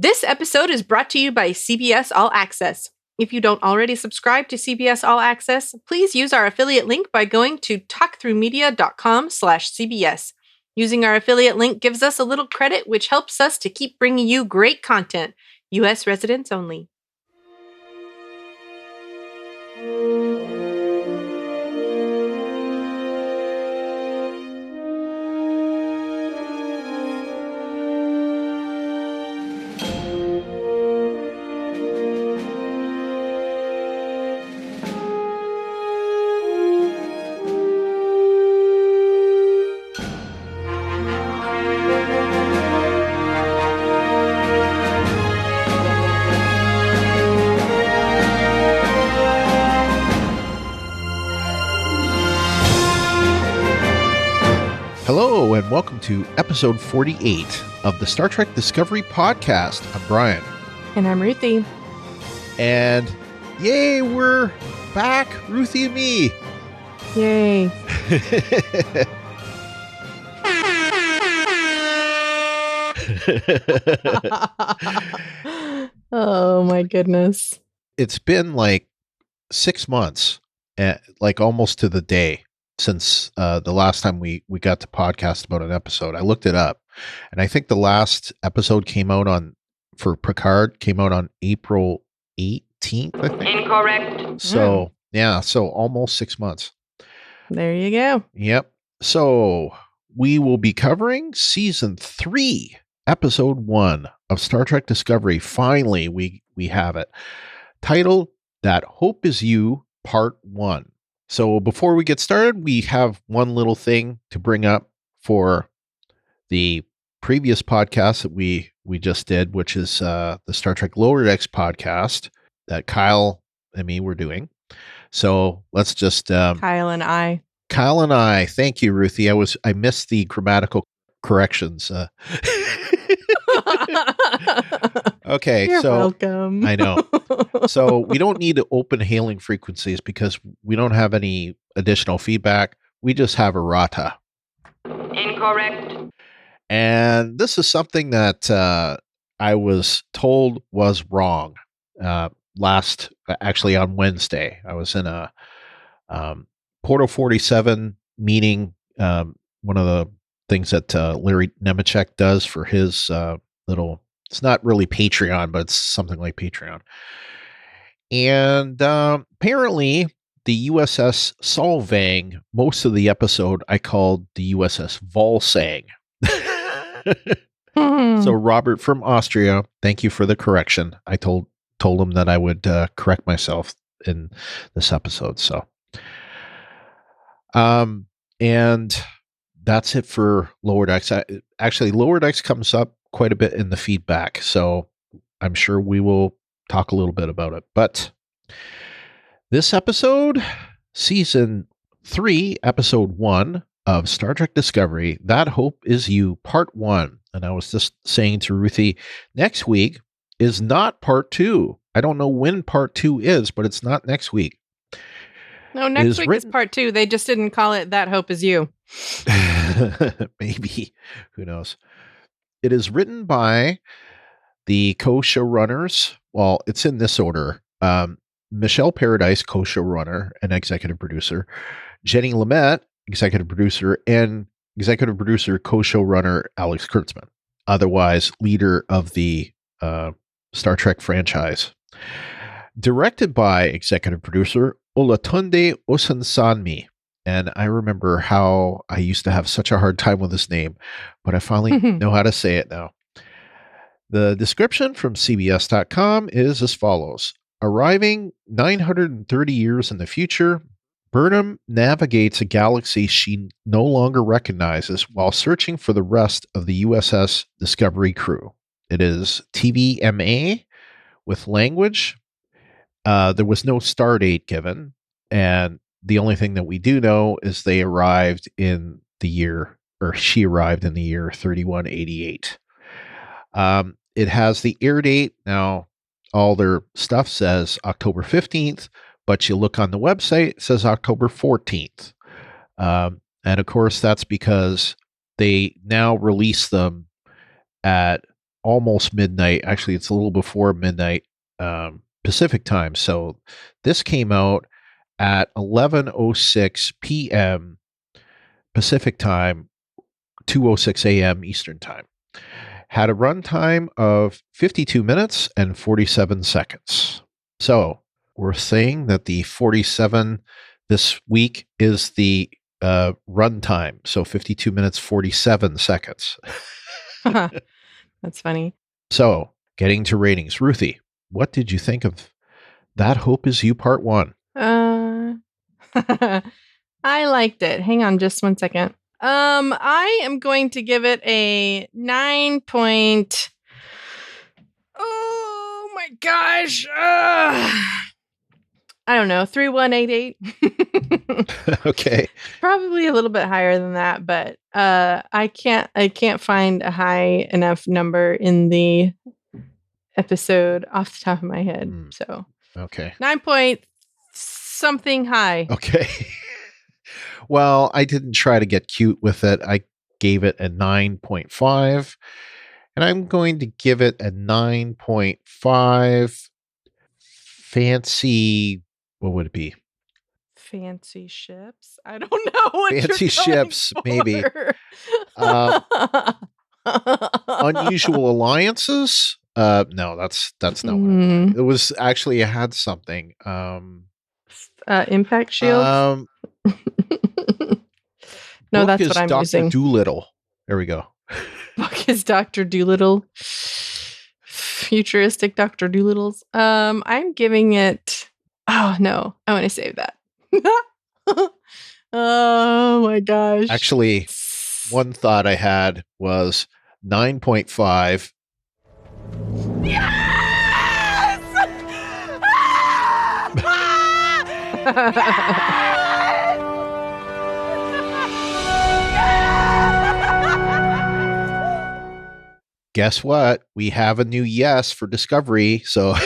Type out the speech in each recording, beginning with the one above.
This episode is brought to you by CBS All Access. If you don't already subscribe to CBS All Access, please use our affiliate link by going to talkthroughmedia.com/CBS. Using our affiliate link gives us a little credit, which helps us to keep bringing you great content. U.S. residents only. Hello, and welcome to episode 48 of the Star Trek Discovery podcast. I'm Brian. And I'm Ruthie. And yay, we're back, Ruthie and me. Yay. Oh my goodness. It's been like 6 months, like almost to the day, since the last time we got to podcast about an episode. I looked it up, and I think the last episode for Picard came out on April 18th, I think. Incorrect. So, yeah, so almost 6 months. There you go. Yep. So we will be covering season 3, episode 1 of Star Trek Discovery. Finally, we have it. Titled That Hope Is You, Part 1. So before we get started, we have one little thing to bring up for the previous podcast that we just did, which is the Star Trek Lower Decks podcast that Kyle and me were doing. So let's just Kyle and I. Thank you, Ruthie. I missed the grammatical corrections. Okay, You're so welcome. I know. So we don't need to open hailing frequencies because we don't have any additional feedback. We just have errata. Incorrect. And this is something that I was told was wrong actually on Wednesday. I was in a Portal 47 meeting, one of the things that Larry Nemechek does for his little, it's not really Patreon, but it's something like Patreon. And apparently the USS Solvang, most of the episode I called the USS Volsang. So Robert from Austria, thank you for the correction. I told him that I would correct myself in this episode. So, and that's it for Lower Decks. Actually, Lower Decks comes up quite a bit in the feedback, so I'm sure we will talk a little bit about it. But this episode, season 3, episode 1 of Star Trek Discovery, That Hope Is You, part 1. And I was just saying to Ruthie, next week is not part 2. I don't know when part 2 is, but it's not next week. No, next week is part 2. They just didn't call it That Hope Is You. Maybe. Who knows? It is written by the co-showrunners. Well, it's in this order. Michelle Paradise, co-showrunner and executive producer. Jenny Lumet, executive producer, and executive producer, co-showrunner Alex Kurtzman, otherwise leader of the Star Trek franchise. Directed by executive producer Olatunde Osunsanmi. And I remember how I used to have such a hard time with this name, but I finally know how to say it now. The description from CBS.com is as follows. Arriving 930 years in the future, Burnham navigates a galaxy she no longer recognizes while searching for the rest of the USS Discovery crew. It is TVMA with language. There was no star date given, and the only thing that we do know is they arrived in the year, or she arrived in the year 3188. It has the air date. Now, all their stuff says October 15th, but you look on the website, it says October 14th. And of course, that's because they now release them at almost midnight. Actually, it's a little before midnight Pacific time. So this came out at 11:06 p.m. Pacific time, 2:06 a.m. Eastern time. Had a runtime of 52 minutes and 47 seconds. So we're saying that the 47 this week is the runtime. So 52 minutes, 47 seconds. That's funny. So getting to ratings. Ruthie, what did you think of That Hope Is You Part 1? I liked it. Hang on just 1 second. I am going to give it a 9 point. Oh my gosh. I don't know, 3188. Okay. Probably a little bit higher than that, but I can't find a high enough number in the episode off the top of my head. So okay. 9 point something high. Okay. Well, I didn't try to get cute with it. I gave it a 9.5, and I'm going to give it a 9.5 fancy, what would it be? Fancy ships? I don't know what fancy you're ships, for. maybe. Unusual alliances? No, that's not what I wanted. It was actually, it had something. Impact shields? No, that's what I'm Dr. using. Doolittle. There we go. Book is Dr. Doolittle. Futuristic Dr. Doolittles. I'm giving it. Oh no, I want to save that. Oh my gosh. Actually, one thought I had was 9.5. Yes! Guess what? We have a new yes for Discovery. So,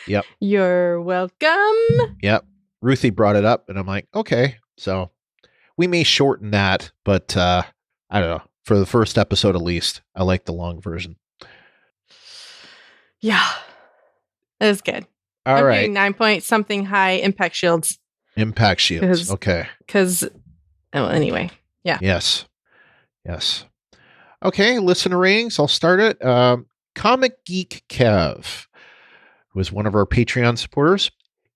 yep. You're welcome. Yep. Ruthie brought it up, and I'm like, okay. So we may shorten that, but I don't know. For the first episode, at least, I like the long version. Yeah, that was good. All right. 9 point something high impact shields. Impact shields. Okay. Because, anyway, yeah. Yes. Okay, listener ratings. I'll start it. Comic Geek Kev, who is one of our Patreon supporters,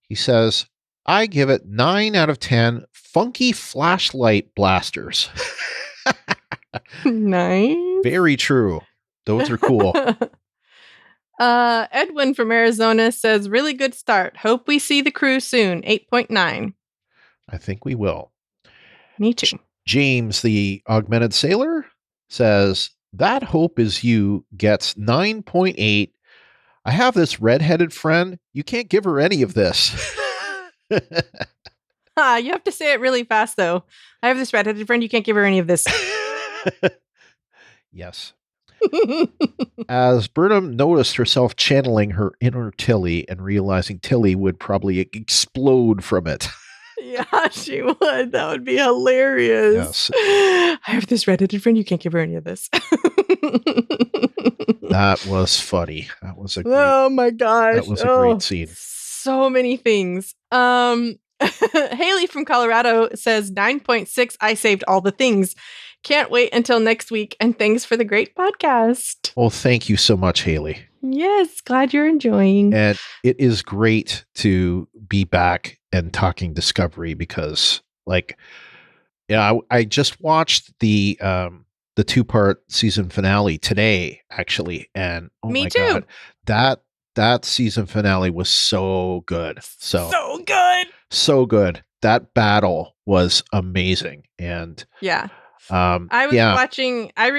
he says, I give it 9 out of 10 funky flashlight blasters. Nice. Very true. Those are cool. Edwin from Arizona says, really good start. Hope we see the crew soon. 8.9. I think we will. Me too. James, the Augmented Sailor, says, That Hope Is You gets 9.8. I have this redheaded friend. You can't give her any of this. You have to say it really fast, though. I have this redheaded friend. You can't give her any of this. Yes. As Burnham noticed herself channeling her inner Tilly and realizing Tilly would probably explode from it. Yeah, she would. That would be hilarious. Yes. I have this redheaded friend. You can't give her any of this. That was funny. That was a great, oh my gosh. That was a great scene. So many things. Haley from Colorado says 9.6. I saved all the things. Can't wait until next week. And thanks for the great podcast. Well, thank you so much, Haley. Yes, glad you're enjoying. And it is great to be back and talking Discovery because, like, yeah, I just watched the 2-part season finale today, actually, and oh Me my too. God, that season finale was so good, so good, so good. That battle was amazing, and yeah. I was watching, I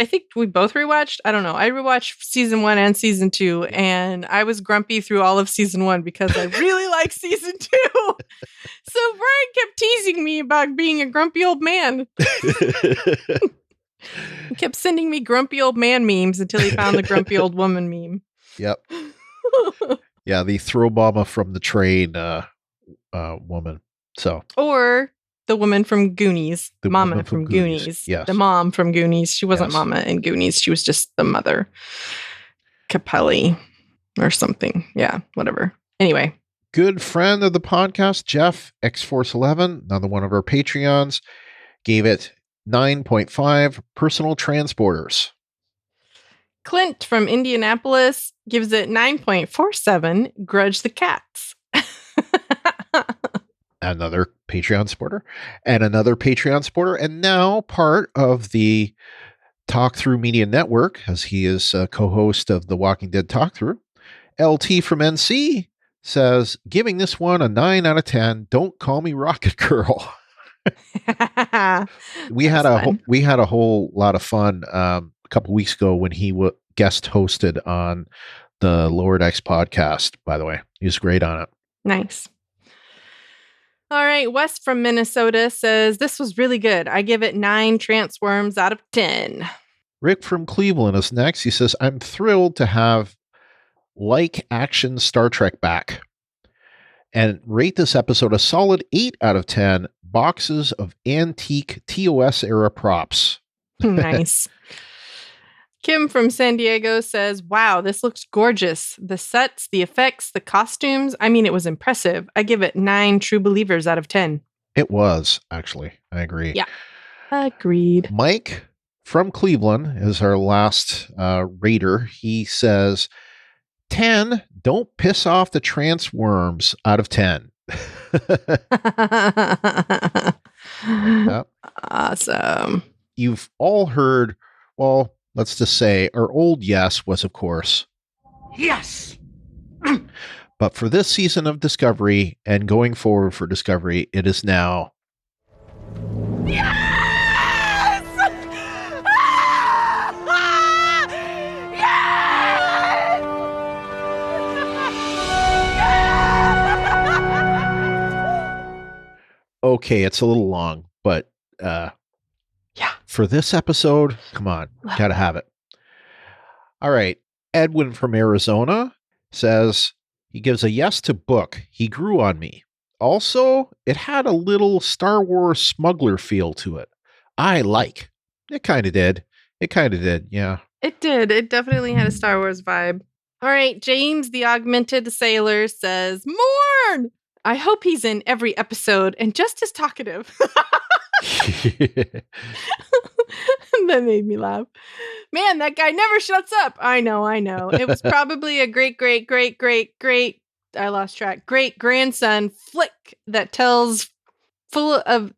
think we both rewatched. I don't know. I rewatched season 1 and season 2, and I was grumpy through all of season 1 because I really like season 2. So Brian kept teasing me about being a grumpy old man. He kept sending me grumpy old man memes until he found the grumpy old woman meme. Yep. Yeah, the throw mama from the train woman. So, or the woman from Goonies. The Mama woman from from Goonies. Yes. The mom from Goonies. She wasn't Yes. Mama in Goonies. She was just the mother. Capelli or something. Yeah, whatever. Anyway. Good friend of the podcast, Jeff, X-Force11, another one of our Patreons, gave it 9.5 personal transporters. Clint from Indianapolis gives it 9.47 Grudge the Cats. Another Patreon supporter and another Patreon supporter, and now part of the Talk Through Media Network, as he is a co-host of the Walking Dead Talk Through. LT from NC says, giving this one a 9 out of 10. Don't call me Rocket Girl. we had a whole lot of fun a couple weeks ago when he guest hosted on the Lower Decks podcast. By the way, he was great on it. Nice. All right, Wes from Minnesota says this was really good. I give it 9 transworms out of 10. Rick from Cleveland is next. He says, I'm thrilled to have like action Star Trek back and rate this episode a solid 8 out of 10 boxes of antique TOS era props. Nice. Kim from San Diego says, wow, this looks gorgeous. The sets, the effects, the costumes. I mean, it was impressive. I give it 9 true believers out of 10. It was, actually. I agree. Yeah. Agreed. Mike from Cleveland is our last rater. He says, 10, don't piss off the transworms out of 10. Yep. Awesome. You've all heard, well, let's just say our old yes was, of course, Yes! but for this season of Discovery and going forward for Discovery, it is now Yes! okay. It's a little long, but yeah, for this episode, come on, gotta have it. All right. Edwin from Arizona says he gives a yes to book. He grew on me. Also, it had a little Star Wars smuggler feel to it. I like. It kind of did. Yeah. it did. It definitely had a Star Wars vibe. All right, James, the Augmented Sailor, says, Morn! I hope he's in every episode and just as talkative. That made me laugh. Man, that guy never shuts up. I know. It was probably a great, I lost track, great grandson flick that tells full of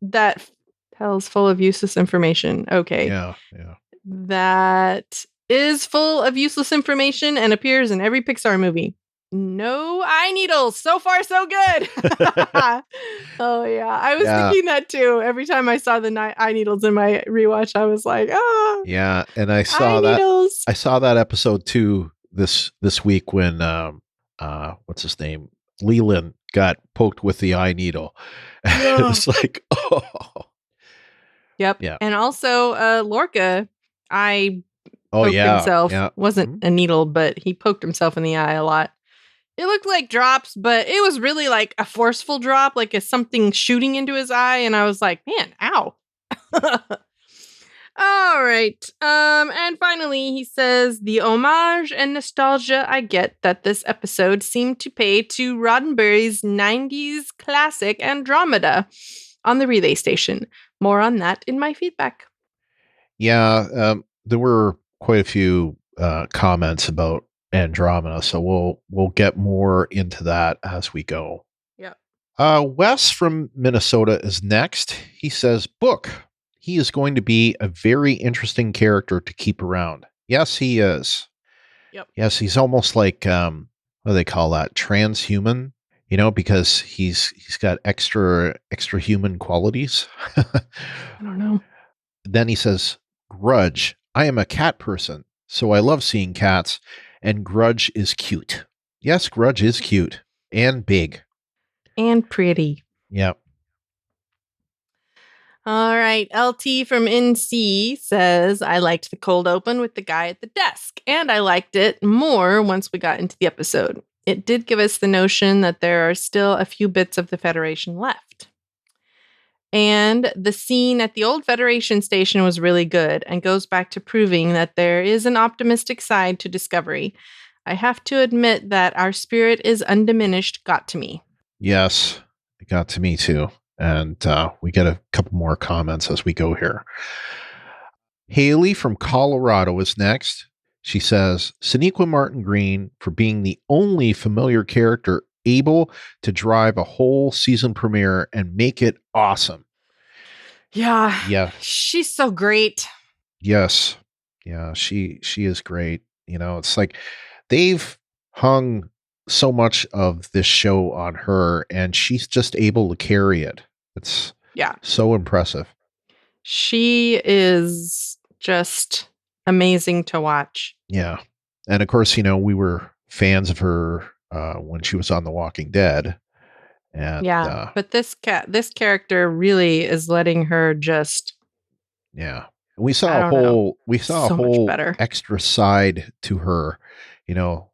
useless information. Okay. Yeah. That is full of useless information and appears in every Pixar movie. No eye needles. So far, so good. Oh, yeah. I was thinking that too. Every time I saw the eye needles in my rewatch, I was like, ah. Yeah. And I saw needles. I saw that episode too this week when, what's his name? Leland got poked with the eye needle. Yeah. It was like, oh. Yep. Yeah. And also, Lorca, poked himself. Yeah. Wasn't a needle, but he poked himself in the eye a lot. It looked like drops, but it was really like a forceful drop, like something shooting into his eye. And I was like, man, ow. All right. And finally, he says, the homage and nostalgia I get that this episode seemed to pay to Roddenberry's 90s classic Andromeda on the relay station. More on that in my feedback. Yeah. There were quite a few comments about Andromeda, so we'll get more into that as we go. Yep. Wes from Minnesota is next. He says, book. He is going to be a very interesting character to keep around. Yes, he is. Yep. Yes, he's almost like what do they call that? Transhuman, because he's got extra human qualities. I don't know. Then he says, Grudge. I am a cat person, so I love seeing cats. And Grudge is cute. Yes, Grudge is cute and big. And pretty. Yep. All right. LT from NC says, I liked the cold open with the guy at the desk, and I liked it more once we got into the episode. It did give us the notion that there are still a few bits of the Federation left. And the scene at the old Federation station was really good and goes back to proving that there is an optimistic side to Discovery. I have to admit that our spirit is undiminished got to me. Yes, it got to me too. And we get a couple more comments as we go here. Haley from Colorado is next. She says, Sonequa Martin Green for being the only familiar character able to drive a whole season premiere and make it awesome. Yeah. Yeah. She's so great. Yes. Yeah, she is great. You know, it's like they've hung so much of this show on her and she's just able to carry it. It's so impressive. She is just amazing to watch. Yeah. And of course, you know, we were fans of her when she was on The Walking Dead. And but this character really is letting her just we saw a whole extra side to her, you know,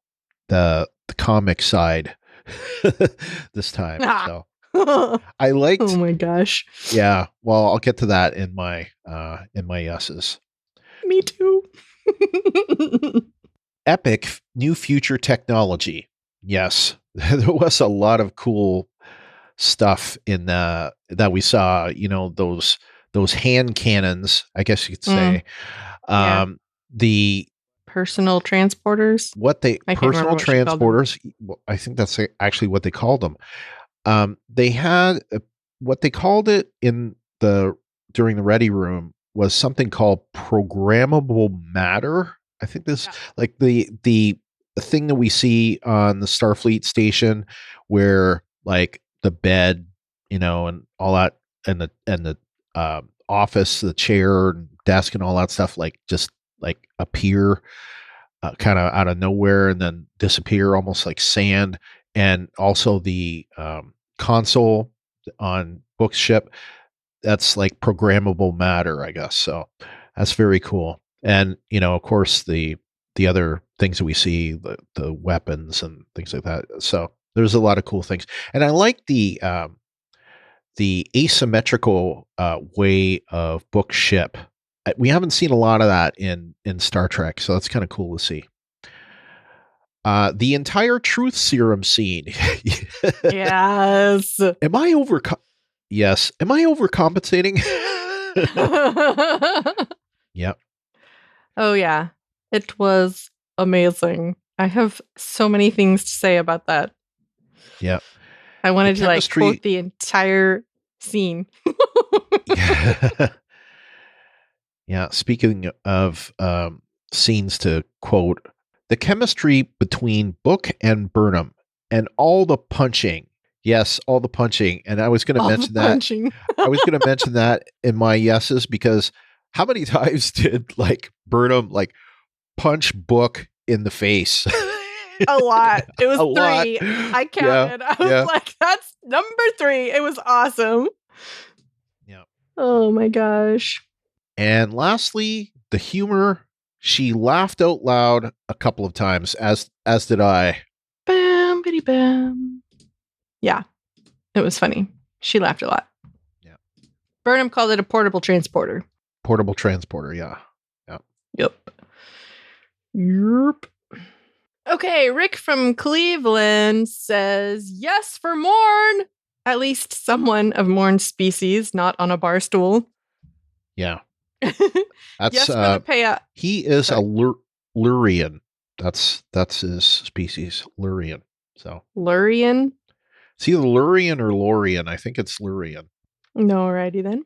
the comic side this time. So I liked. Oh my gosh. Yeah. Well, I'll get to that in my yeses. Me too. Epic new future technology. Yes. There was a lot of cool stuff in that we saw, you know, those hand cannons, I guess you could say. The personal transporters. Personal transporters. I think that's actually what they called them. They had what they called it during the Ready Room was something called programmable matter. I think this like the thing that we see on the Starfleet station where like the bed, you know, and all that, and the office, the chair and desk and all that stuff, like just like appear kind of out of nowhere and then disappear almost like sand. And also the console on Book's ship, that's like programmable matter, I guess. So that's very cool. And, you know, of course, the other things that we see, the weapons and things like that. So there's a lot of cool things. And I like the asymmetrical way of Book's ship. We haven't seen a lot of that in Star Trek, so that's kind of cool to see. The entire truth serum scene. Yes. Am I overcompensating? Yep. Oh yeah. It was amazing. I have so many things to say about that. Yeah. I wanted to like quote the entire scene. Yeah. Speaking of scenes to quote, the chemistry between Book and Burnham and all the punching. Yes, all the punching. And I was going to mention that. I was going to mention that in my yeses because how many times did like Burnham like punch Book in the face? A lot. It was 3. I counted. I was like, that's number 3. It was awesome. Yeah. Oh my gosh. And lastly, the humor. She laughed out loud a couple of times, as did I. Bam, bitty bam. Yeah, it was funny. She laughed a lot. Yeah. Burnham called it a portable transporter. Portable transporter, yeah. Yep. Okay, Rick from Cleveland says, yes for Morn. At least someone of Morn's species, not on a bar stool. Yeah. That's yes, for the payout. He is a Lurian. That's his species, Lurian. So Lurian? It's either Lurian or Lorian. I think it's Lurian. Alrighty then.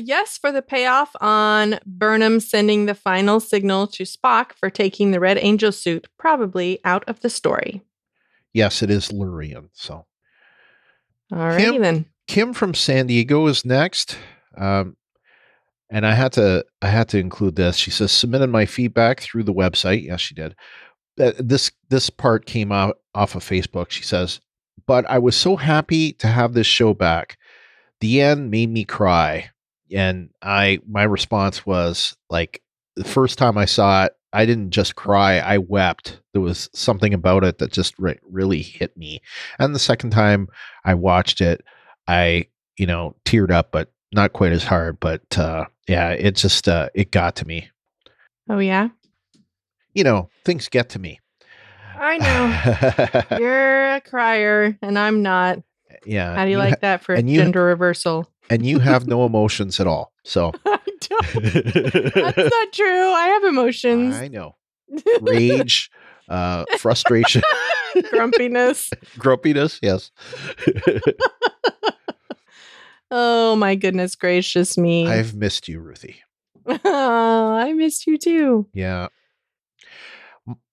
Yes, for the payoff on Burnham sending the final signal to Spock for taking the Red Angel suit, probably out of the story. Yes, it is Lurian. So, alrighty then. Kim from San Diego is next. And I had to include this. She says, submitted my feedback through the website. Yes, she did. This part came out off of Facebook. She says, but I was so happy to have this show back. The end made me cry. And my response was like, the first time I saw it, I didn't just cry. I wept. There was something about it that just really hit me. And the second time I watched it, I teared up, but not quite as hard. But yeah, it just it got to me. Oh yeah. Things get to me. I know. You're a crier, and I'm not. Yeah. How do you like that for gender reversal? And you have no emotions at all. So I don't. That's not true. I have emotions. I know. Rage, frustration, grumpiness. Grumpiness, yes. Oh my goodness gracious me. I've missed you, Ruthie. Oh, I missed you too. Yeah.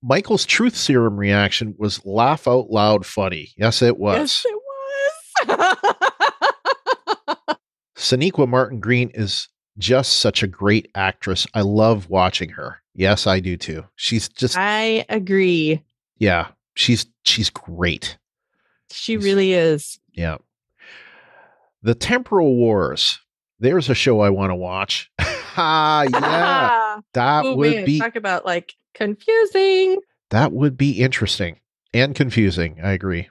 Michael's truth serum reaction was laugh out loud funny. Yes, it was. Yes, it was. Sonequa Martin Green is just such a great actress. I love watching her. Yes, I do too. She's just. I agree. Yeah, she's great. She's really is. Yeah. The Temporal Wars. There's a show I want to watch. Yeah, that would be. Talk about like confusing. That would be interesting and confusing. I agree.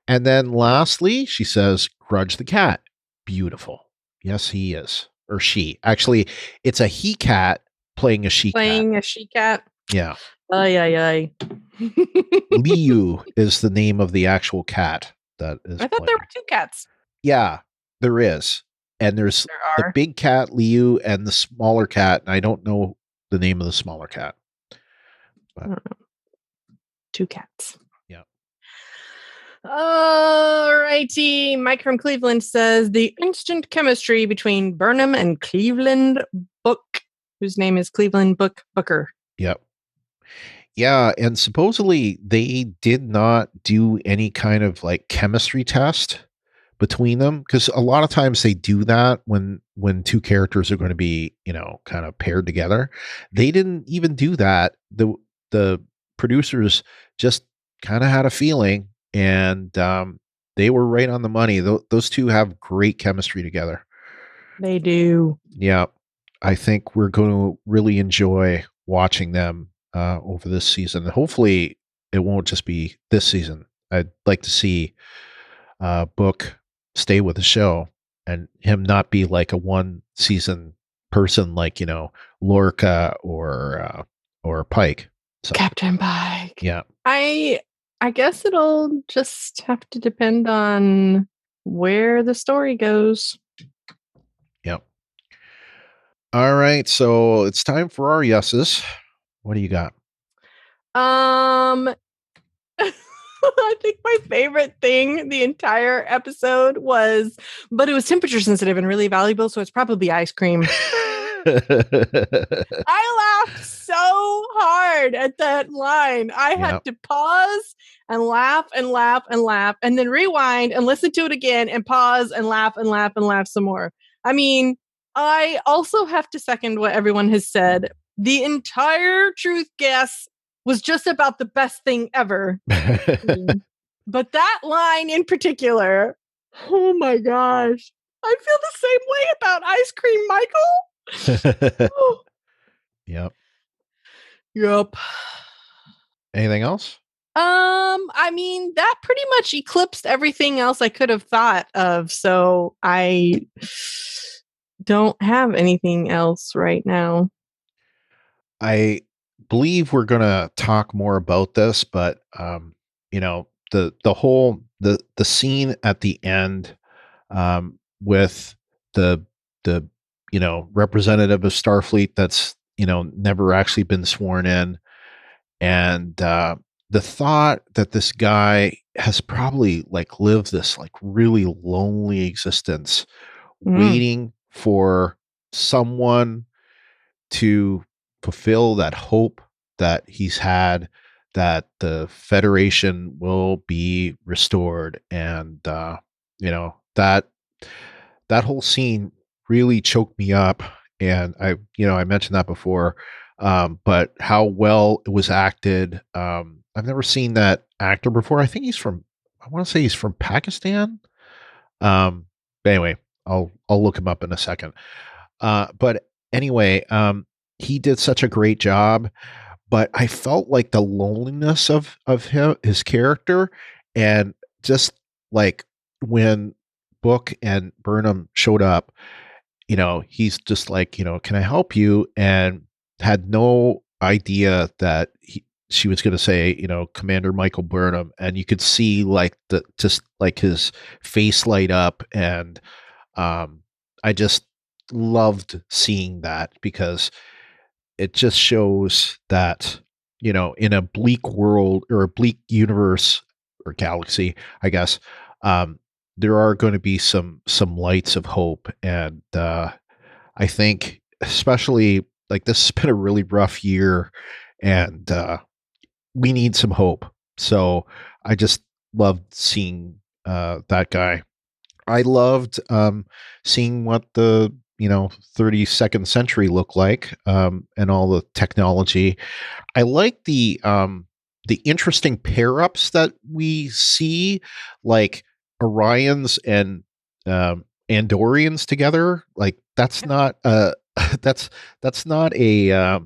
And then lastly, she says, Grudge the cat. Beautiful. Yes, he is. Or she. Actually, it's a he cat playing a she cat. Playing a she cat? Yeah. Ay, ay, ay. Liu is the name of the actual cat that is I thought there were two cats. Yeah, there is. And there's the big cat, Liu, and the smaller cat. And I don't know the name of the smaller cat. But. I don't know. Two cats. Yeah. All righty. Mike from Cleveland says the instant chemistry between Burnham and Cleveland Book, whose name is Cleveland Booker. Yep. Yeah, and supposedly they did not do any kind of like chemistry test between them, because a lot of times they do that when two characters are going to be, kind of paired together. They didn't even do that. The producers just kind of had a feeling, and they were right on the money. Those two have great chemistry together. They do. Yeah. I think we're going to really enjoy watching them over this season. Hopefully it won't just be this season. I'd like to see Book stay with the show and him not be like a one season person like, Lorca or Pike. So, Captain Pike. Yeah. I guess it'll just have to depend on where the story goes. Yep. All right, so it's time for our yeses. What do you got? I think my favorite thing the entire episode was, but it was temperature sensitive and really valuable, so it's probably ice cream. I laughed so hard at that line. I had to pause and laugh and laugh and laugh, and then rewind and listen to it again and pause and laugh and laugh and laugh some more. I mean, I also have to second what everyone has said. The entire truth guess was just about the best thing ever. But that line in particular, oh my gosh. I feel the same way about ice cream, Michael. Yep. Yep. Anything else? I mean, that pretty much eclipsed everything else I could have thought of, so I don't have anything else right now. I believe we're going to talk more about this, but the whole scene at the end with the representative of Starfleet that's never actually been sworn in, and the thought that this guy has probably like lived this like really lonely existence, waiting for someone to fulfill that hope that he's had, that the Federation will be restored. And, that whole scene really choked me up. And I mentioned that before, but how well it was acted. I've never seen that actor before. I think I want to say he's from Pakistan. But anyway, I'll look him up in a second. But anyway, he did such a great job, but I felt like the loneliness of his character, and just like when Book and Burnham showed up, he's just like, can I help you? And had no idea that she was going to say, Commander Michael Burnham. And you could see like just like his face light up. And I just loved seeing that because it just shows that, in a bleak world or a bleak universe or galaxy, I guess, there are going to be some lights of hope. And I think especially like this has been a really rough year, and we need some hope. So I just loved seeing that guy. I loved seeing what the 32nd century looked like, and all the technology. I like the interesting pair ups that we see, like Orions and Andorians together. Like that's not that's not a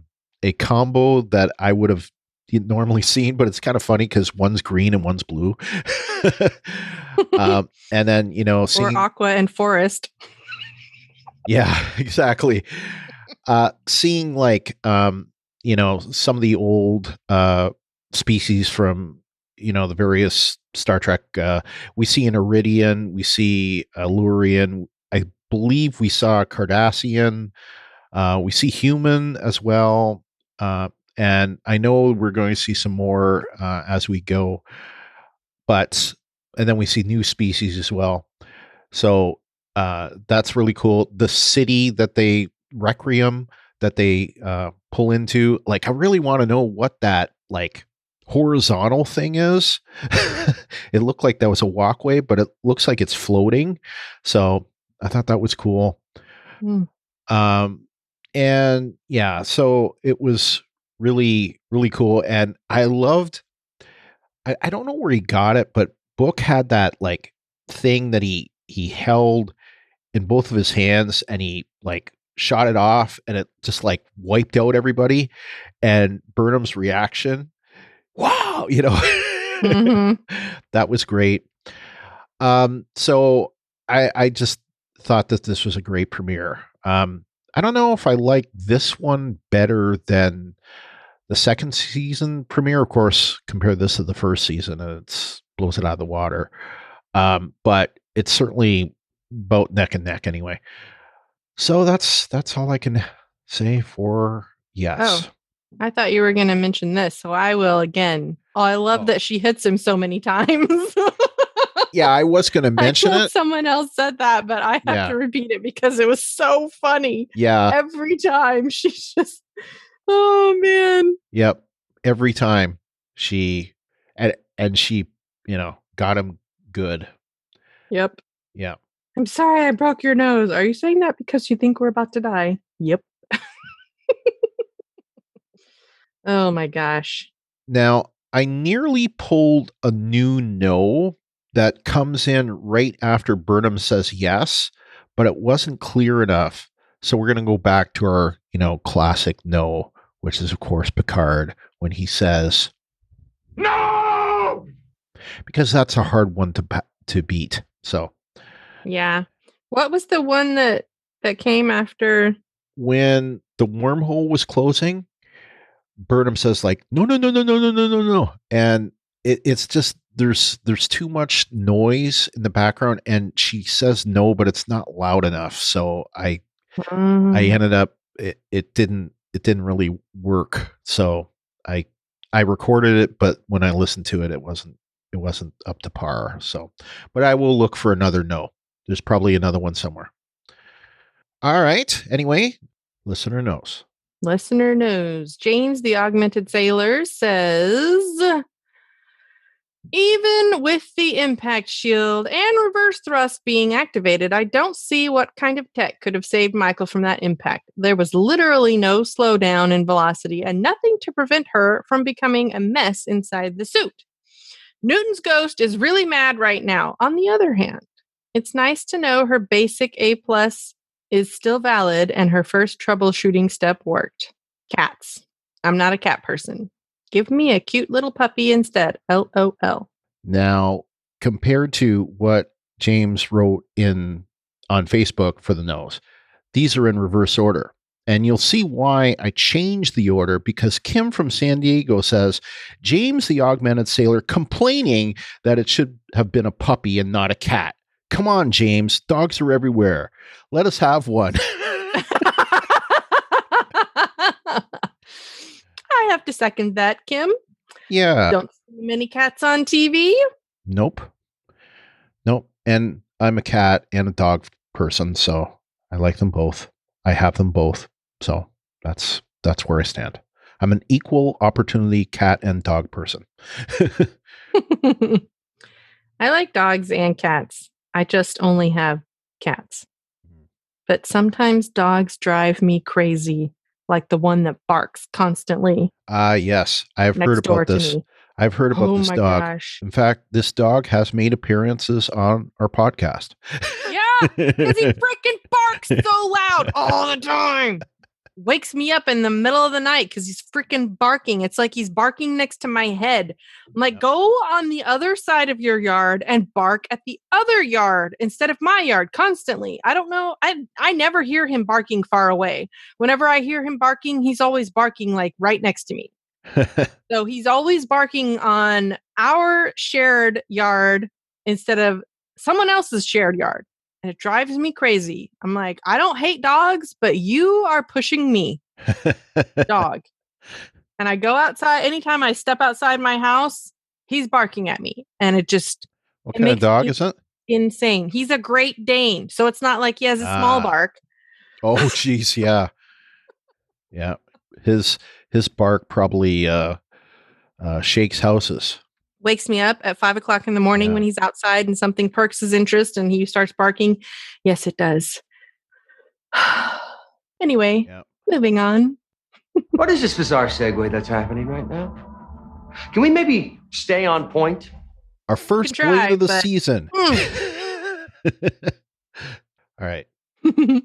combo that I would have normally seen, but it's kind of funny because one's green and one's blue. And then or Aqua and Forest. Yeah, exactly. Seeing like some of the old species from the various Star Trek. We see an Iridian, we see a Lurian. I believe we saw a Cardassian. We see human as well. And I know we're going to see some more as we go. And then we see new species as well. So that's really cool. The city that they Requiem that they pull into, like I really want to know what that like horizontal thing is. It looked like that was a walkway, but it looks like it's floating. So I thought that was cool. And yeah, so it was really, really cool. And I loved, I don't know where he got it, but Book had that like thing that he held in both of his hands, and he like shot it off, and it just like wiped out everybody. And Burnham's reaction, wow, that was great. So I just thought that this was a great premiere. I don't know if I like this one better than the second season premiere. Of course, compare this to the first season, and it blows it out of the water. But it's certainly about neck and neck anyway. So that's all I can say for yes. Oh, I thought you were going to mention this, so I will again. Oh, I love that she hits him so many times. Yeah, I was going to mention it. Someone else said that, but I have to repeat it because it was so funny. Yeah. Every time she's just, oh man. Yep. Every time she, and she, got him good. Yep. Yeah. I'm sorry I broke your nose. Are you saying that because you think we're about to die? Yep. Oh my gosh. Now, I nearly pulled a new no that comes in right after Burnham says yes, but it wasn't clear enough. So we're going to go back to our, classic no, which is, of course, Picard when he says, no! Because that's a hard one to beat. So, yeah. What was the one that came after? When the wormhole was closing, Burnham says like, no. And it's just, there's too much noise in the background, and she says no, but it's not loud enough. So I ended up, it didn't really work. So I recorded it, but when I listened to it, it wasn't up to par. So, but I will look for another no. There's probably another one somewhere. All right. Anyway, listener knows. Listener knows. James, the Augmented Sailor, says, even with the impact shield and reverse thrust being activated, I don't see what kind of tech could have saved Michael from that impact. There was literally no slowdown in velocity and nothing to prevent her from becoming a mess inside the suit. Newton's ghost is really mad right now. On the other hand, it's nice to know her basic A+ is still valid and her first troubleshooting step worked. Cats. I'm not a cat person. Give me a cute little puppy instead. LOL. Now, compared to what James wrote on Facebook for the nose. These are in reverse order. And you'll see why I changed the order, because Kim from San Diego says, James the Augmented Sailor complaining that it should have been a puppy and not a cat. Come on, James. Dogs are everywhere. Let us have one. I have to second that, Kim. Yeah. Don't see many cats on TV. Nope. And I'm a cat and a dog person, so I like them both. I have them both. So that's where I stand. I'm an equal opportunity cat and dog person. I like dogs and cats. I just only have cats. But sometimes dogs drive me crazy, like the one that barks constantly. Yes, I've heard about this. I've heard about this dog. Gosh. In fact, this dog has made appearances on our podcast. Yeah, because he freaking barks so loud all the time. Wakes me up in the middle of the night because he's freaking barking. It's like he's barking next to my head. I'm like, go on the other side of your yard and bark at the other yard instead of my yard constantly. I don't know. I never hear him barking far away. Whenever I hear him barking, he's always barking like right next to me. So he's always barking on our shared yard instead of someone else's shared yard. And it drives me crazy. I'm like, I don't hate dogs, but you are pushing me, dog. And I go outside. Anytime I step outside my house, he's barking at me. And it just... What kind of dog is it? Insane. He's a Great Dane. So it's not like he has a small bark. Oh, geez. Yeah. Yeah. His bark probably shakes houses. Wakes me up at 5 o'clock in the morning when he's outside and something perks his interest and he starts barking. Yes, it does. Anyway, moving on. What is this bizarre segue that's happening right now? Can we maybe stay on point? Our first point of the season. All right. All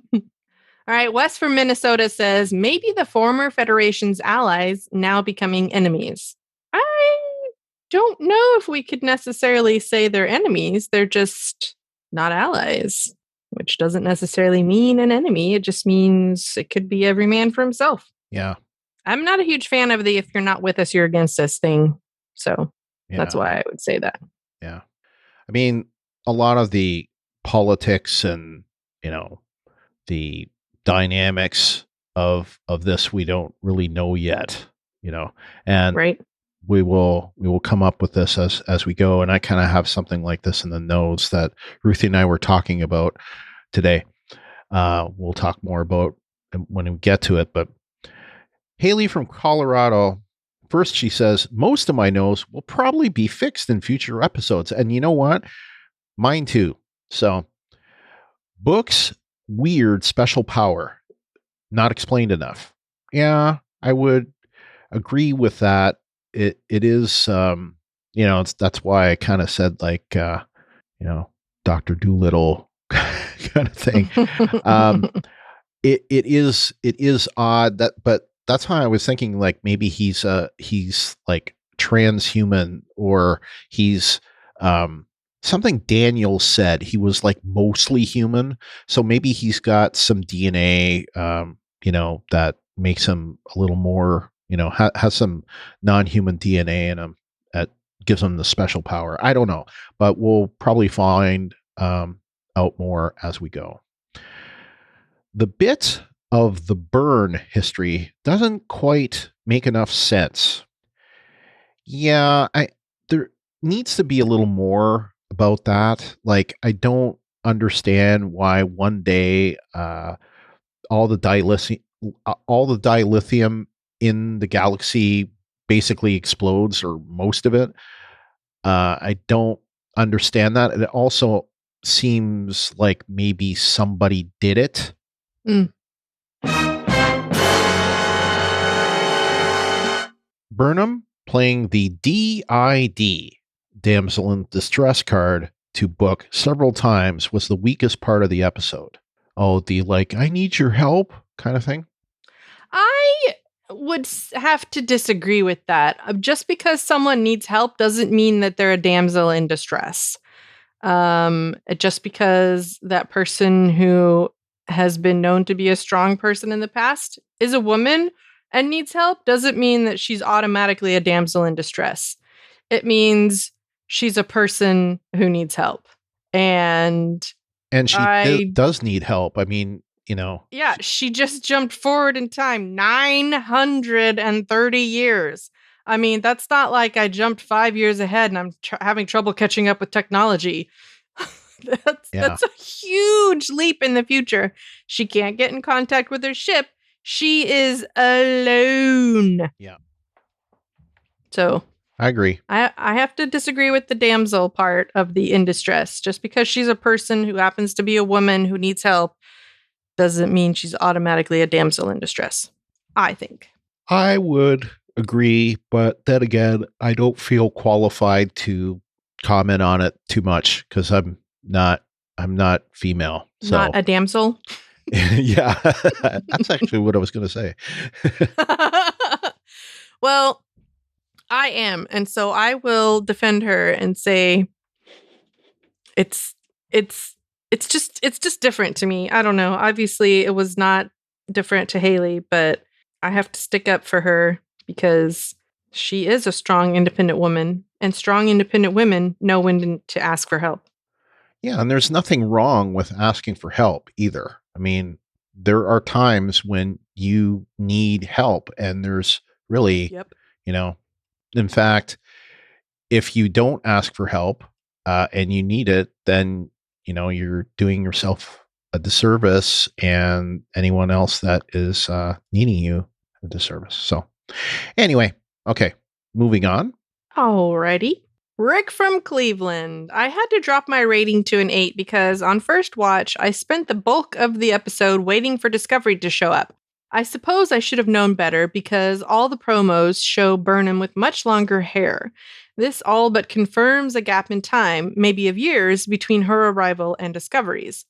right. Wes from Minnesota says, maybe the former Federation's allies now becoming enemies. I don't know if we could necessarily say they're enemies. They're just not allies, which doesn't necessarily mean an enemy. It just means it could be every man for himself. Yeah. I'm not a huge fan of the if you're not with us, you're against us thing. So that's why I would say that. Yeah. I mean, a lot of the politics and, the dynamics of this, we don't really know yet, and right. We will come up with this as we go. And I kind of have something like this in the notes that Ruthie and I were talking about today. We'll talk more about when we get to it. But Haley from Colorado, first she says, most of my no's will probably be fixed in future episodes. And you know what? Mine too. So books, weird special power, not explained enough. Yeah, I would agree with that. It is, that's why I kind of said like, Dr. Doolittle kind of thing. It is odd but that's why I was thinking like maybe he's like transhuman, or he's, something Daniel said he was like mostly human. So maybe he's got some DNA, that makes him a little more, has some non-human DNA in him that gives him the special power. I don't know, but we'll probably find out more as we go. The bit of the Burn history doesn't quite make enough sense. Yeah, there needs to be a little more about that. Like, I don't understand why one day all the dilithium in the galaxy basically explodes, or most of it. I don't understand that. And it also seems like maybe somebody did it. Burnham playing the DID, Damsel in Distress card, to book several times was the weakest part of the episode. Oh, the like, I need your help kind of thing. I would have to disagree with that. Just because someone needs help doesn't mean that they're a damsel in distress. Just because that person who has been known to be a strong person in the past is a woman and needs help doesn't mean that she's automatically a damsel in distress. It means she's a person who needs help. And she does need help. I mean, yeah, she just jumped forward in time 930 years. I mean, that's not like I jumped 5 years ahead and I'm having trouble catching up with technology. That's a huge leap in the future. She can't get in contact with her ship. She is alone. Yeah. So I agree. I have to disagree with the damsel part of the in distress. Just because she's a person who happens to be a woman who needs help doesn't mean she's automatically a damsel in distress, I think. I would agree, but then again, I don't feel qualified to comment on it too much because I'm not female. So. Not a damsel? Yeah, that's actually what I was going to say. Well, I am, and so I will defend her and say it's just different to me. I don't know. Obviously, it was not different to Haley, but I have to stick up for her because she is a strong, independent woman, and strong, independent women know when to ask for help. Yeah, and there's nothing wrong with asking for help either. I mean, there are times when you need help, and there's really, in fact, if you don't ask for help and you need it, then, you're doing yourself a disservice and anyone else that is needing you a disservice. So anyway, okay, moving on. Alrighty. Rick from Cleveland. I had to drop my rating to an 8 because on first watch, I spent the bulk of the episode waiting for Discovery to show up. I suppose I should have known better because all the promos show Burnham with much longer hair. This all but confirms a gap in time, maybe of years, between her arrival and Discovery's.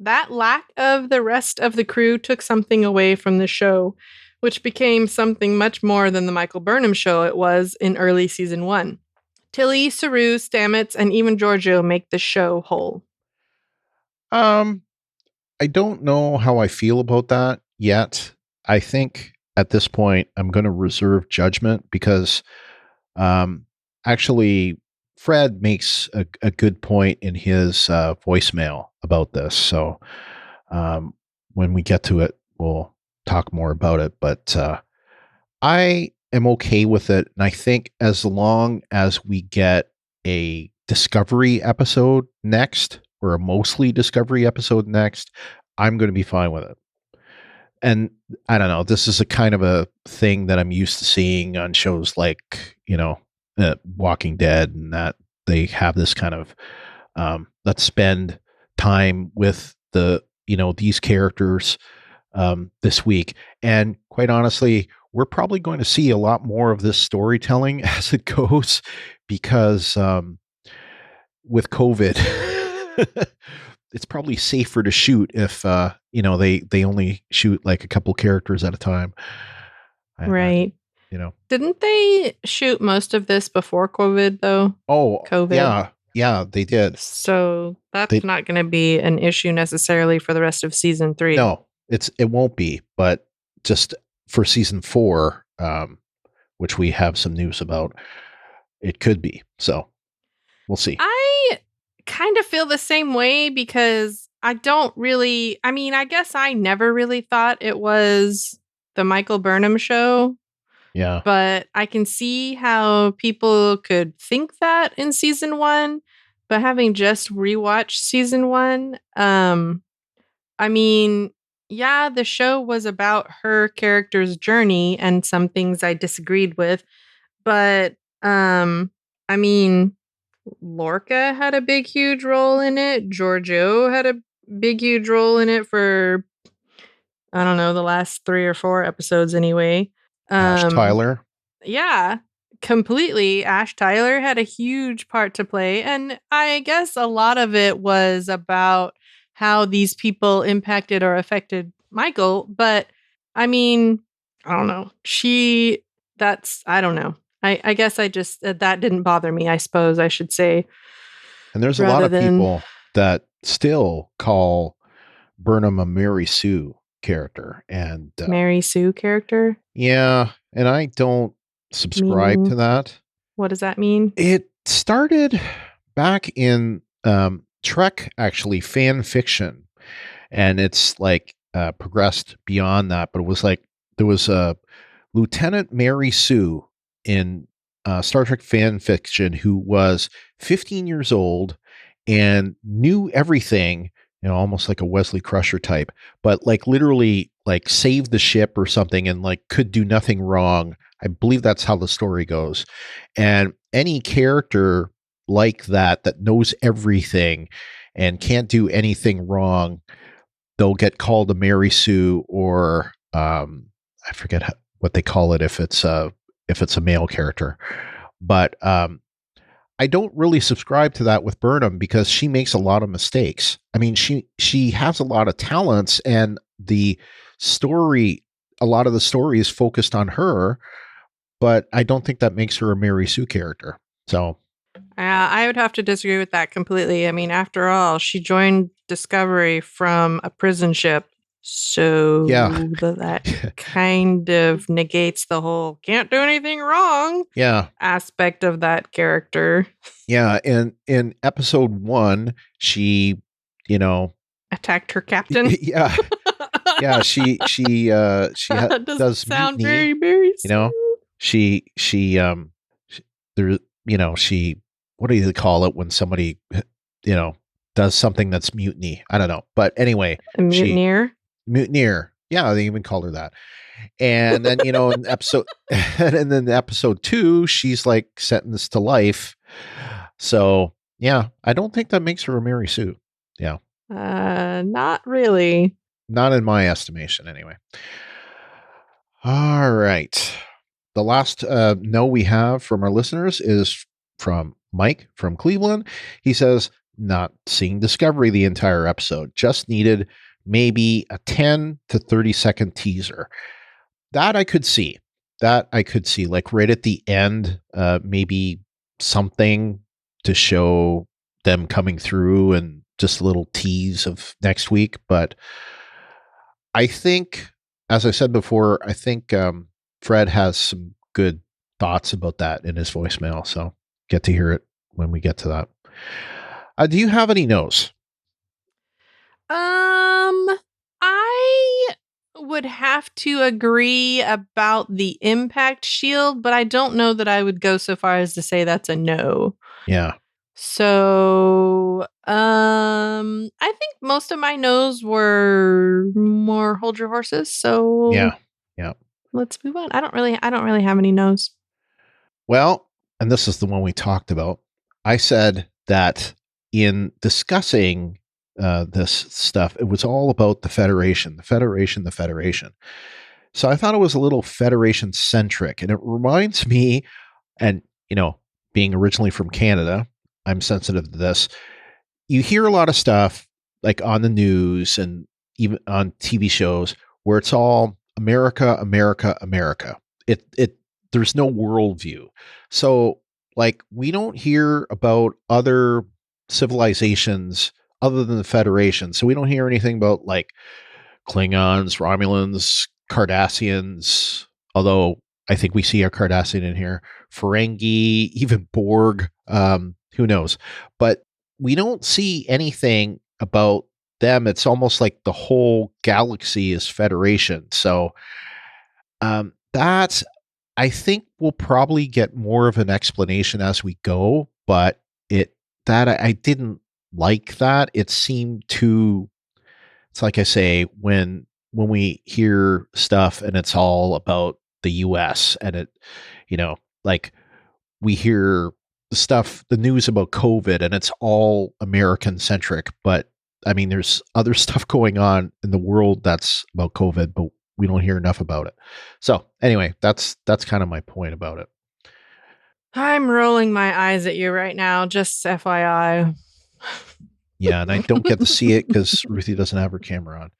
That lack of the rest of the crew took something away from the show, which became something much more than the Michael Burnham show it was in early season 1. Tilly, Saru, Stamets, and even Giorgio make the show whole. I don't know how I feel about that yet. I think at this point I'm going to reserve judgment because actually Fred makes a good point in his voicemail about this. So when we get to it, we'll talk more about it. But I am okay with it. And I think as long as we get a Discovery episode next, or a mostly Discovery episode next, I'm going to be fine with it. And I don't know, this is a kind of a thing that I'm used to seeing on shows like, Walking Dead, and that they have this kind of, let's spend time with these characters this week. And quite honestly, we're probably going to see a lot more of this storytelling as it goes because with COVID, it's probably safer to shoot if they only shoot like a couple characters at a time. Right. Didn't they shoot most of this before COVID though? Oh, COVID. Yeah, they did. So that's not going to be an issue necessarily for the rest of season 3. No, it won't be, but just for season 4, which we have some news about, it could be. So we'll see. I kind of feel the same way because I guess I never really thought it was the Michael Burnham show. Yeah. But I can see how people could think that in season 1. But having just rewatched season 1, the show was about her character's journey and some things I disagreed with. But, Lorca had a big, huge role in it. Giorgio had a big, huge role in it for, I don't know, the last 3 or 4 episodes anyway. Ash Tyler. Yeah, completely. Ash Tyler had a huge part to play. And I guess a lot of it was about how these people impacted or affected Michael. But I don't know. I don't know. I guess I just, that didn't bother me, I suppose I should say. And there's a lot of people that still call Burnham a Mary Sue character. And Mary Sue character? Yeah. And I don't subscribe to that. What does that mean? It started back in Trek, actually, fan fiction. And it's like progressed beyond that. But it was like there was a Lieutenant Mary Sue in Star Trek fan fiction who was 15 years old and knew everything, almost like a Wesley Crusher type, but like literally like saved the ship or something and like could do nothing wrong. I believe that's how the story goes. And any character like that knows everything and can't do anything wrong, they'll get called a Mary Sue, or I forget what they call it if it's a male character. But I don't really subscribe to that with Burnham because she makes a lot of mistakes. I mean, she has a lot of talents, and a lot of the story is focused on her, but I don't think that makes her a Mary Sue character. So I would have to disagree with that completely. I mean, after all, she joined Discovery from a prison ship. So that kind of negates the whole can't do anything wrong aspect of that character. Yeah. And in episode 1, she, attacked her captain. Yeah. Yeah. She does sound mutiny, very, she what do you call it when somebody, does something that's mutiny? I don't know. But anyway. A mutineer? Mutineer. Yeah, they even called her that. And then, in episode 2, she's like sentenced to life. So yeah, I don't think that makes her a Mary Sue. Yeah. Not really. Not in my estimation, anyway. All right. The last no we have from our listeners is from Mike from Cleveland. He says, not seeing Discovery the entire episode, just needed maybe a 10 to 30 second teaser. That I could see. Like right at the end, maybe something to show them coming through and just a little tease of next week. But I think, as I said before, I think Fred has some good thoughts about that in his voicemail. So get to hear it when we get to that. Do you have any no's? I would have to agree about the impact shield, but I don't know that I would go so far as to say that's a no. Yeah. So, I think most of my no's were more hold your horses. So yeah. Let's move on. I don't really have any no's. Well, and this is the one we talked about. I said that in discussing this stuff, it was all about the Federation. So I thought it was a little Federation centric, and it reminds me, and being originally from Canada, I'm sensitive to this. You hear a lot of stuff like on the news and even on TV shows where it's all America, America, America. There's no worldview. So like we don't hear about other civilizations other than the Federation. So we don't hear anything about like Klingons, Romulans, Cardassians, although I think we see a Cardassian in here, Ferengi, even Borg, who knows? But we don't see anything about them. It's almost like the whole galaxy is Federation. So that I think we'll probably get more of an explanation as we go, but I didn't like that. It seemed too, it's like I say, when we hear stuff and it's all about the US and it, like we hear the news about COVID and it's all American centric, but I mean, there's other stuff going on in the world that's about COVID, but we don't hear enough about it. So anyway, that's kind of my point about it. I'm rolling my eyes at you right now, just FYI. Yeah, and I don't get to see it because Ruthie doesn't have her camera on.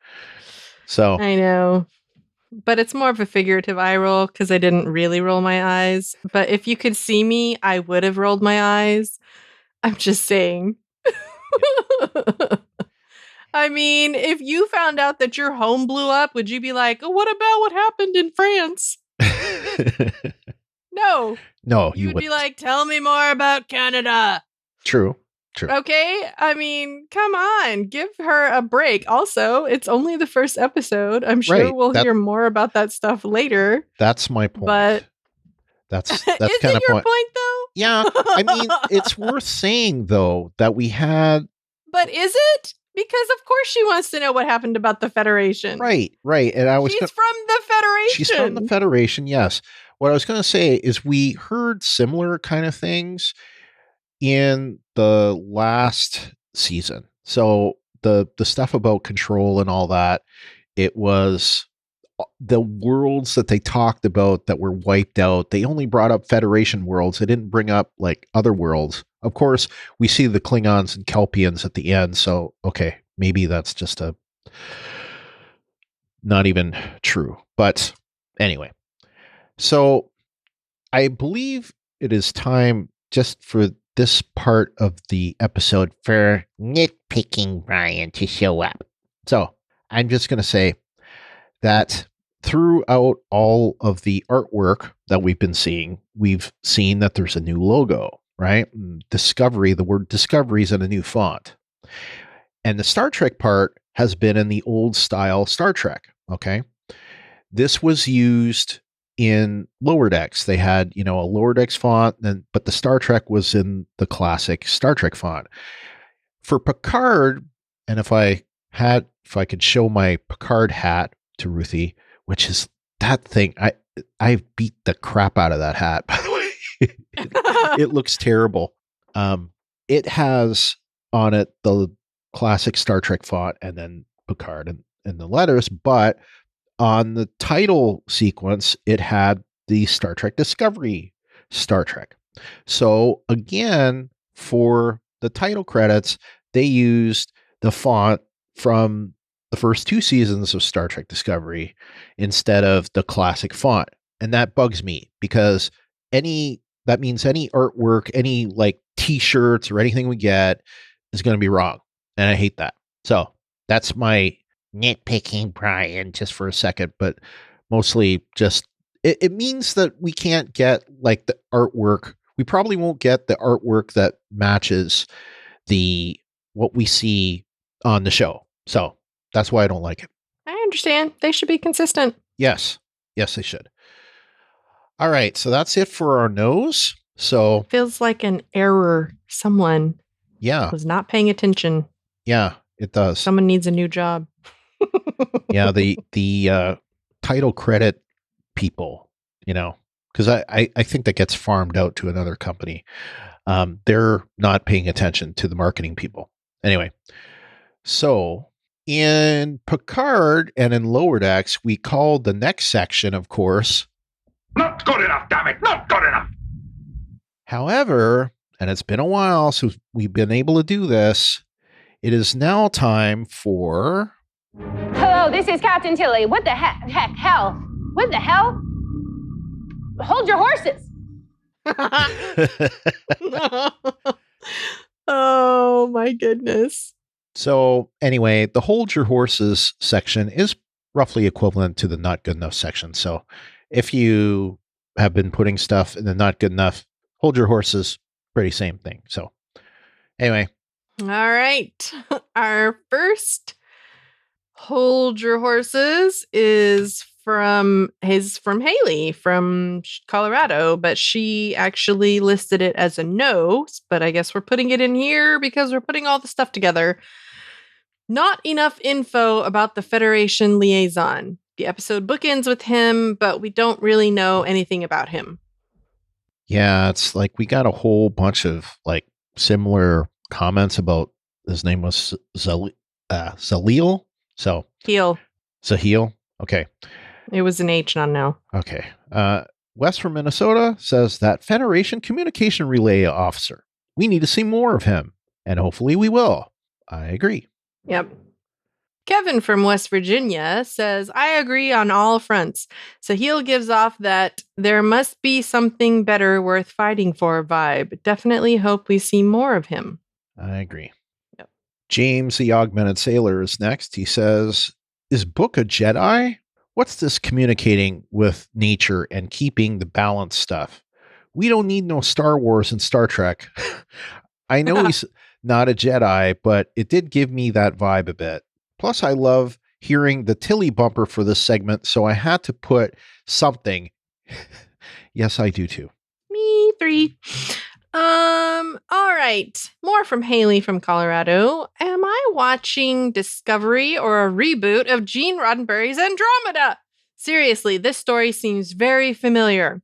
So I know. But it's more of a figurative eye roll because I didn't really roll my eyes. But if you could see me, I would have rolled my eyes. I'm just saying. I mean, if you found out that your home blew up, would you be like, oh, what about what happened in France? No. No, you would be like, tell me more about Canada. True. Okay. I mean, come on, give her a break. Also, it's only the first episode. I'm sure we'll hear more about that stuff later. That's my point. But that's is kind it of your point though? Yeah. I mean, it's worth saying though that we had. But is it? Because of course she wants to know what happened about the Federation. Right. And she's from the Federation. She's from the Federation, yes. What I was going to say is we heard similar kind of things in the last season. So the stuff about control and all that, it was the worlds that they talked about that were wiped out. They only brought up Federation worlds. They didn't bring up like other worlds. Of course, we see the Klingons and Kelpians at the end. So, okay, maybe that's just not even true. But anyway, so I believe it is time just for this part of the episode for nitpicking Brian to show up. So I'm just going to say that throughout all of the artwork that we've been seeing, we've seen that there's a new logo, right? Discovery, the word Discovery is in a new font. And the Star Trek part has been in the old style Star Trek, okay? This was used in Lower Decks. They had, a Lower Decks font, but the Star Trek was in the classic Star Trek font. For Picard, and if I could show my Picard hat to Ruthie, which is that thing, I beat the crap out of that hat, by the way. It looks terrible. It has on it the classic Star Trek font and then Picard and the letters, but on the title sequence, it had the Star Trek Discovery Star Trek. So again, for the title credits, they used the font from the first 2 seasons of Star Trek Discovery instead of the classic font. And that bugs me because that means any artwork, any like t-shirts or anything we get is going to be wrong. And I hate that. So that's my nitpicking Brian just for a second, but mostly just it means that we can't get like the artwork. We probably won't get the artwork that matches what we see on the show. So that's why I don't like it. I understand. They should be consistent. Yes, they should. All right, so that's it for our nose. So feels like an error. Someone was not paying attention. Yeah, it does. Someone needs a new job. Yeah, the title credit people, because I think that gets farmed out to another company. They're not paying attention to the marketing people. Anyway, so in Picard and in Lower Decks, we called the next section, of course, not good enough, damn it, not good enough. However, and it's been a while since we've been able to do this, it is now time for... Hello, this is Captain Tilly. What the hell? What the hell? Hold your horses. Oh, my goodness. So anyway, the hold your horses section is roughly equivalent to the not good enough section. So if you have been putting stuff in the not good enough, hold your horses, pretty same thing. So anyway. All right. Our first hold your horses is from Haley from Colorado, but she actually listed it as a no, but I guess we're putting it in here because we're putting all the stuff together. Not enough info about the Federation liaison. The episode bookends with him, but we don't really know anything about him. Yeah, it's like we got a whole bunch of like similar comments about his name was Zalil. So Zahil. Okay. It was an H, not an L. Okay. Wes from Minnesota says that Federation Communication Relay Officer. We need to see more of him, and hopefully we will. I agree. Yep. Kevin from West Virginia says, I agree on all fronts. Sahil gives off that there must be something better worth fighting for vibe. Definitely hope we see more of him. I agree. Yep. James, the Augmented Sailor, is next. He says, is Book a Jedi? What's this communicating with nature and keeping the balance stuff? We don't need no Star Wars and Star Trek. I know he's not a Jedi, but it did give me that vibe a bit. Plus, I love hearing the Tilly bumper for this segment, so I had to put something. Yes, I do too. Me 3. All right. More from Haley from Colorado. Am I watching Discovery or a reboot of Gene Roddenberry's Andromeda? Seriously, this story seems very familiar.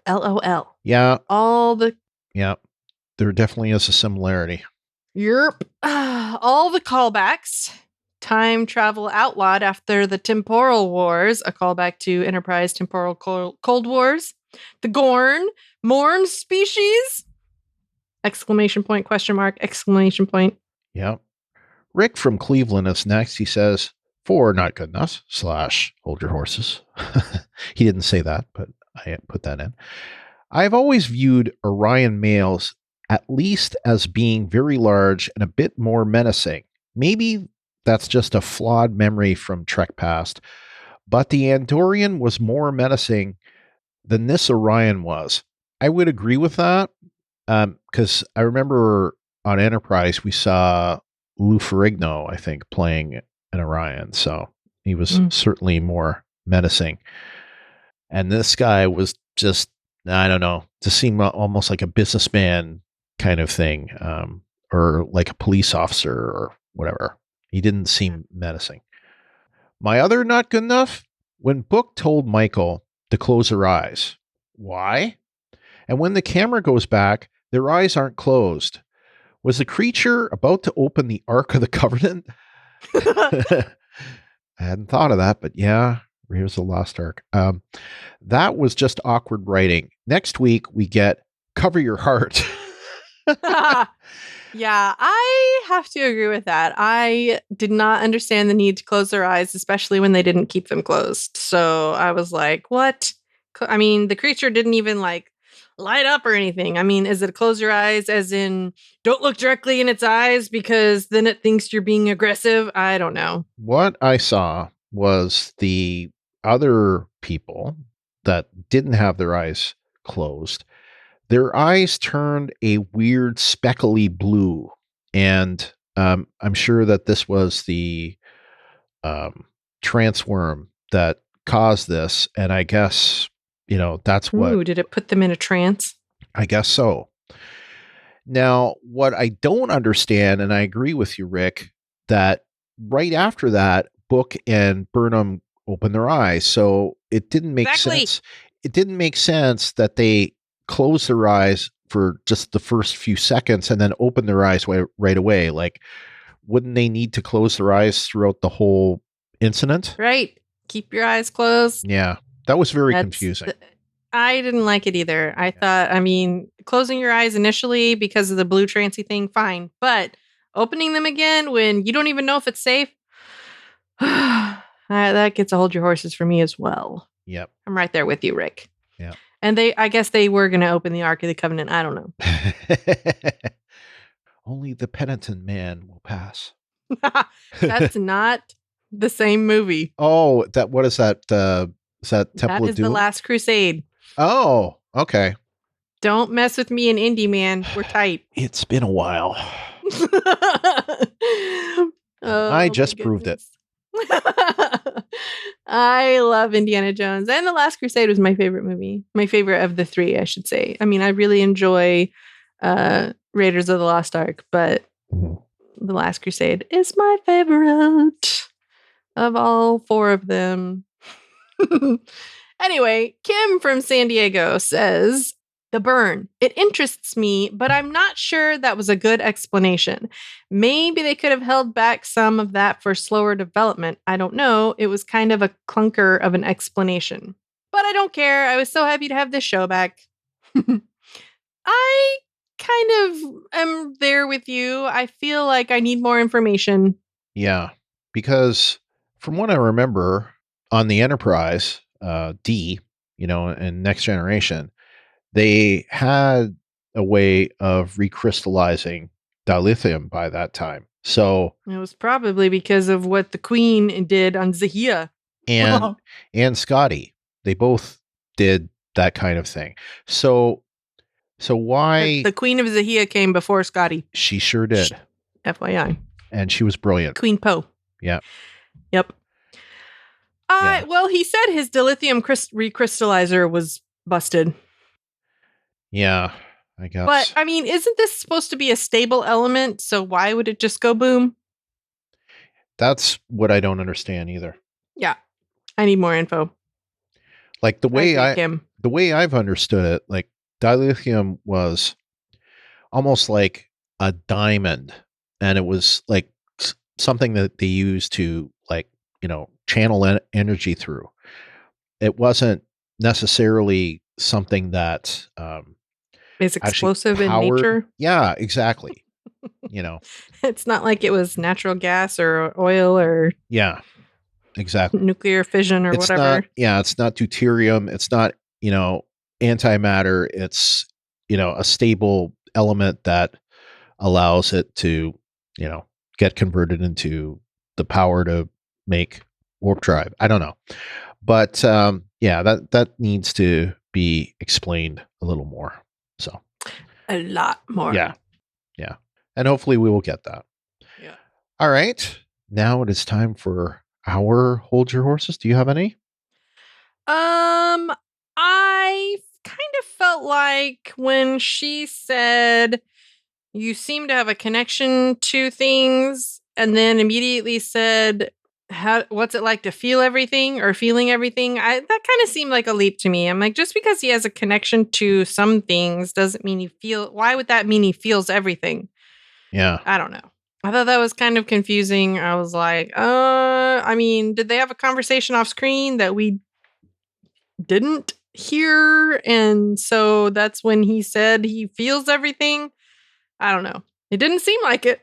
LOL. Yeah. Yeah. There definitely is a similarity. Yerp. All the callbacks. Time travel outlawed after the temporal wars, a callback to Enterprise temporal Cold Wars. The Gorn, Morn species? Exclamation point, question mark, exclamation point. Yeah. Rick from Cleveland is next. He says, 4 not good enough, / hold your horses. He didn't say that, but I put that in. I've always viewed Orion males at least as being very large and a bit more menacing. Maybe that's just a flawed memory from Trek Past, but the Andorian was more menacing than this Orion was. I would agree with that, because I remember on Enterprise we saw Lou Ferrigno, I think, playing an Orion, so he was certainly more menacing. And this guy was just, I don't know, to seem almost like a businessman kind of thing, or like a police officer or whatever. He didn't seem menacing. My other not good enough, when Book told Michael to close her eyes. Why? And when the camera goes back, their eyes aren't closed. Was the creature about to open the Ark of the Covenant? I hadn't thought of that, but yeah, here's the Lost Ark. That was just awkward writing. Next week, we get Cover Your Heart. Yeah, I have to agree with that. I did not understand the need to close their eyes, especially when they didn't keep them closed. So I was like, what? I mean, the creature didn't even like light up or anything. I mean, is it close your eyes as in don't look directly in its eyes because then it thinks you're being aggressive? I don't know. What I saw was the other people that didn't have their eyes closed. Their eyes turned a weird speckly blue, and I'm sure that this was the transworm that caused this, and I guess, that's what... Ooh, did it put them in a trance? I guess so. Now, what I don't understand, and I agree with you, Rick, that right after that, Book and Burnham opened their eyes, so it didn't make sense. It didn't make sense that they close their eyes for just the first few seconds and then open their eyes right away. Like, wouldn't they need to close their eyes throughout the whole incident? Right. Keep your eyes closed. Yeah. That was very confusing. I didn't like it either. I thought, closing your eyes initially because of the blue trancy thing, fine. But opening them again when you don't even know if it's safe, that gets a hold your horses for me as well. Yep. I'm right there with you, Rick. Yeah. And I guess they were going to open the Ark of the Covenant. I don't know. Only the penitent man will pass. That's not the same movie. Oh, what is that? Is that Temple of Doom? That is The Last Crusade. Oh, okay. Don't mess with me and Indy, man. We're tight. It's been a while. I just proved it. I love Indiana Jones, and The Last Crusade was my favorite movie. My favorite of the 3, I should say. I mean, I really enjoy Raiders of the Lost Ark, but The Last Crusade is my favorite of all 4 of them. Anyway, Kim from San Diego says, The Burn. It interests me, but I'm not sure that was a good explanation. Maybe they could have held back some of that for slower development. I don't know. It was kind of a clunker of an explanation. But I don't care. I was so happy to have this show back. I kind of am there with you. I feel like I need more information. Yeah. Because from what I remember on the Enterprise, D, in Next Generation, they had a way of recrystallizing dilithium by that time. So it was probably because of what the Queen did on Zahia. and Scotty, they both did that kind of thing. So why the Queen of Zahia came before Scotty? She sure did. FYI. And she was brilliant. Queen Poe. Yeah. Yep. Well, he said his dilithium recrystallizer was busted. Yeah, I guess. But, I mean, isn't this supposed to be a stable element? So why would it just go boom? That's what I don't understand either. Yeah. I need more info. Like the way I've understood it, like dilithium was almost like a diamond, and it was like something that they used to channel energy through. It wasn't necessarily something that is explosive in nature. Yeah, exactly. It's not like it was natural gas or oil or exactly nuclear fission or whatever. It's not deuterium. It's not antimatter. It's a stable element that allows it to get converted into the power to make warp drive. I don't know, but that needs to be explained a little more. So a lot more. Yeah. And hopefully we will get that. Yeah. All right. Now it is time for our Hold Your Horses. Do you have any? I kind of felt like when she said, you seem to have a connection to things, and then immediately said, what's it like to feel everything or feeling everything? That kind of seemed like a leap to me. I'm like, just because he has a connection to some things doesn't mean why would that mean he feels everything? Yeah. I don't know. I thought that was kind of confusing. I was like, I mean, did they have a conversation off screen that we didn't hear? And so that's when he said he feels everything. I don't know. It didn't seem like it.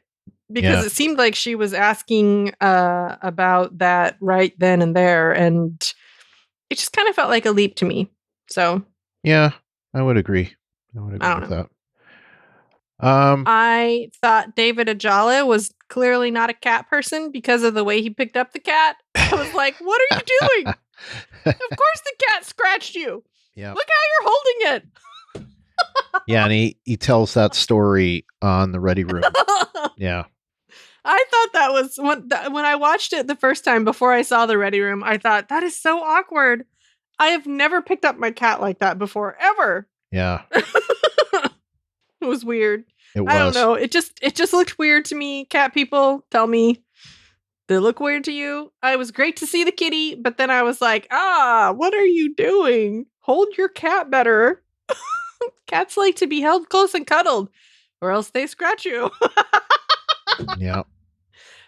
Because it seemed like she was asking about that right then and there, and it just kind of felt like a leap to me. So yeah, I would agree. With that. I thought David Ajala was clearly not a cat person because of the way he picked up the cat. I was like, "What are you doing?" Of course, the cat scratched you. Yeah, look how you're holding it. Yeah, and he tells that story on the Ready Room. Yeah. I thought that was when I watched it the first time before I saw the Ready Room, I thought that is so awkward. I have never picked up my cat like that before, ever. Yeah. It was weird. It was. I don't know. It just looked weird to me. Cat people, tell me. They look weird to you? It was great to see the kitty, but then I was like, what are you doing? Hold your cat better. Cats like to be held close and cuddled, or else they scratch you. Yeah.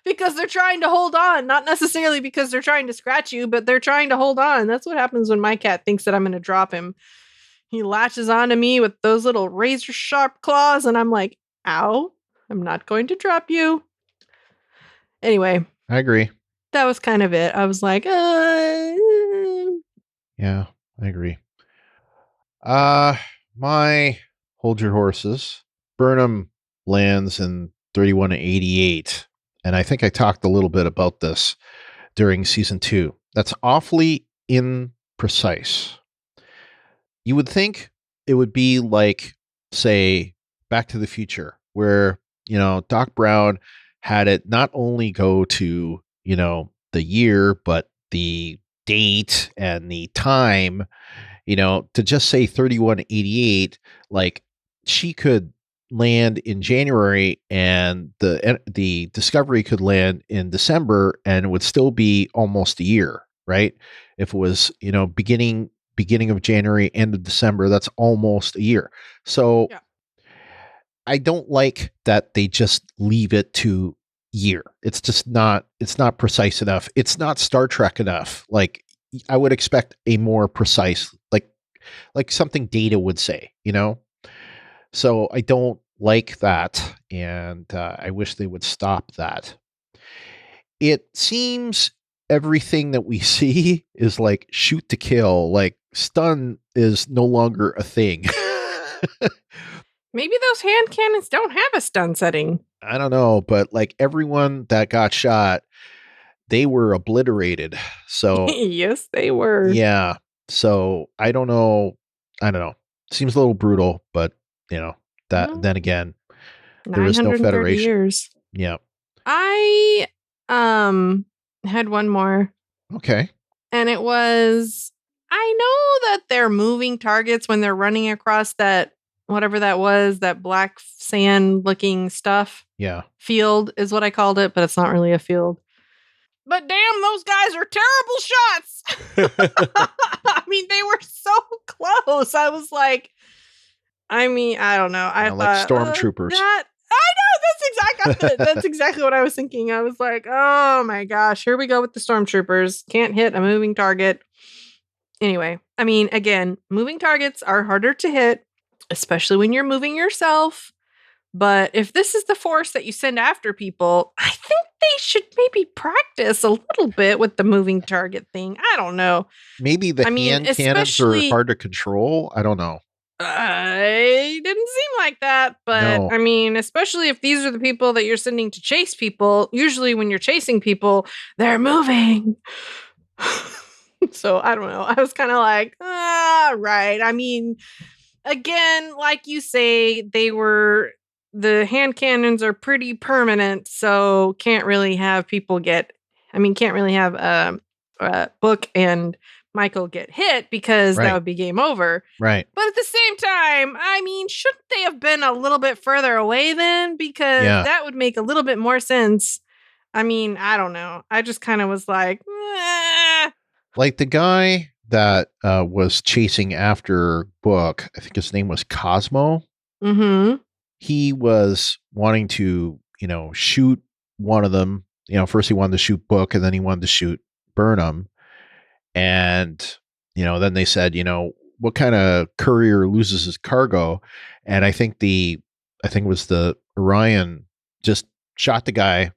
Because they're trying to hold on, not necessarily because they're trying to scratch you, but they're trying to hold on. That's what happens when my cat thinks that I'm going to drop him. He latches onto me with those little razor sharp claws, and I'm like, ow, I'm not going to drop you. Anyway. I agree. That was kind of it. I was like, Yeah, I agree. My Hold Your Horses. Burnham lands in 3188. And I think I talked a little bit about this during season 2. That's awfully imprecise. You would think it would be like, say, Back to the Future, where, Doc Brown had it not only go to, the year, but the date and the time, to just say 3188, like she could land in January and the Discovery could land in December and it would still be almost a year, right? If it was, beginning of January, end of December, that's almost a year. So I don't like that they just leave it to year. It's just not precise enough. It's not Star Trek enough. Like I would expect a more precise, like something Data would say, So I don't like that, and I wish they would stop that. it seems everything that we see is like shoot to kill. Like stun is no longer a thing. Maybe those hand cannons don't have a stun setting. I don't know, but like everyone that got shot, they were obliterated. So yes, they were. Yeah. So I don't know. Seems a little brutal, but then again, there is no Federation. Years. Yeah. I had one more. Okay. And it was, I know that they're moving targets when they're running across that, whatever that was, that black sand looking stuff. Yeah. Field is what I called it, but it's not really a field. But damn, those guys are terrible shots. I mean, they were so close. I was like, I don't know. I thought, like stormtroopers. That's exactly what I was thinking. I was like, oh my gosh, here we go with the stormtroopers. Can't hit a moving target. Anyway, I mean, again, moving targets are harder to hit, especially when you're moving yourself. But if this is the force that you send after people, I think they should maybe practice a little bit with the moving target thing. I don't know. Maybe the hand cannons are hard to control. I don't know. It didn't seem like that, but no. I mean, especially if these are the people that you're sending to chase people, usually when you're chasing people, they're moving. So I don't know. I was kind of like, right. I mean, again, like you say, the hand cannons are pretty permanent, so can't really have Book and Michael get hit because that would be game over. Right. But at the same time, I mean, shouldn't they have been a little bit further away then? Because that would make a little bit more sense. I mean, I don't know. I just kind of was like, Like the guy that was chasing after Book, I think his name was Cosmo. Mm-hmm. He was wanting to, shoot one of them. First he wanted to shoot Book and then he wanted to shoot Burnham. And, then they said, what kind of courier loses his cargo? And I think it was the Orion just shot the guy,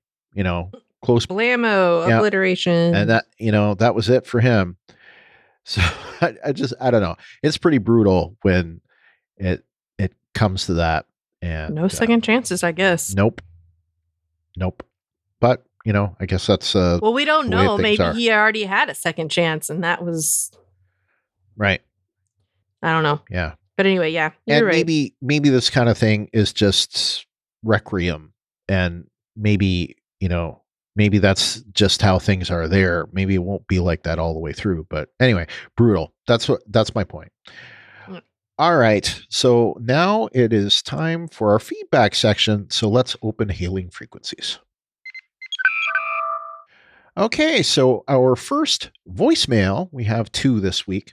close. Blammo, obliteration. And that, that was it for him. So I don't know. It's pretty brutal when it comes to that. And no second chances, I guess. Nope. But, I guess that's well, we don't know. Maybe he already had a second chance and that was right. I don't know. Yeah. But anyway, yeah. You're right. Maybe this kind of thing is just Requiem and maybe that's just how things are there. Maybe it won't be like that all the way through, but anyway, brutal. That's my point. All right. So now it is time for our feedback section. So let's open hailing frequencies. Okay. So our first voicemail, we have 2 this week,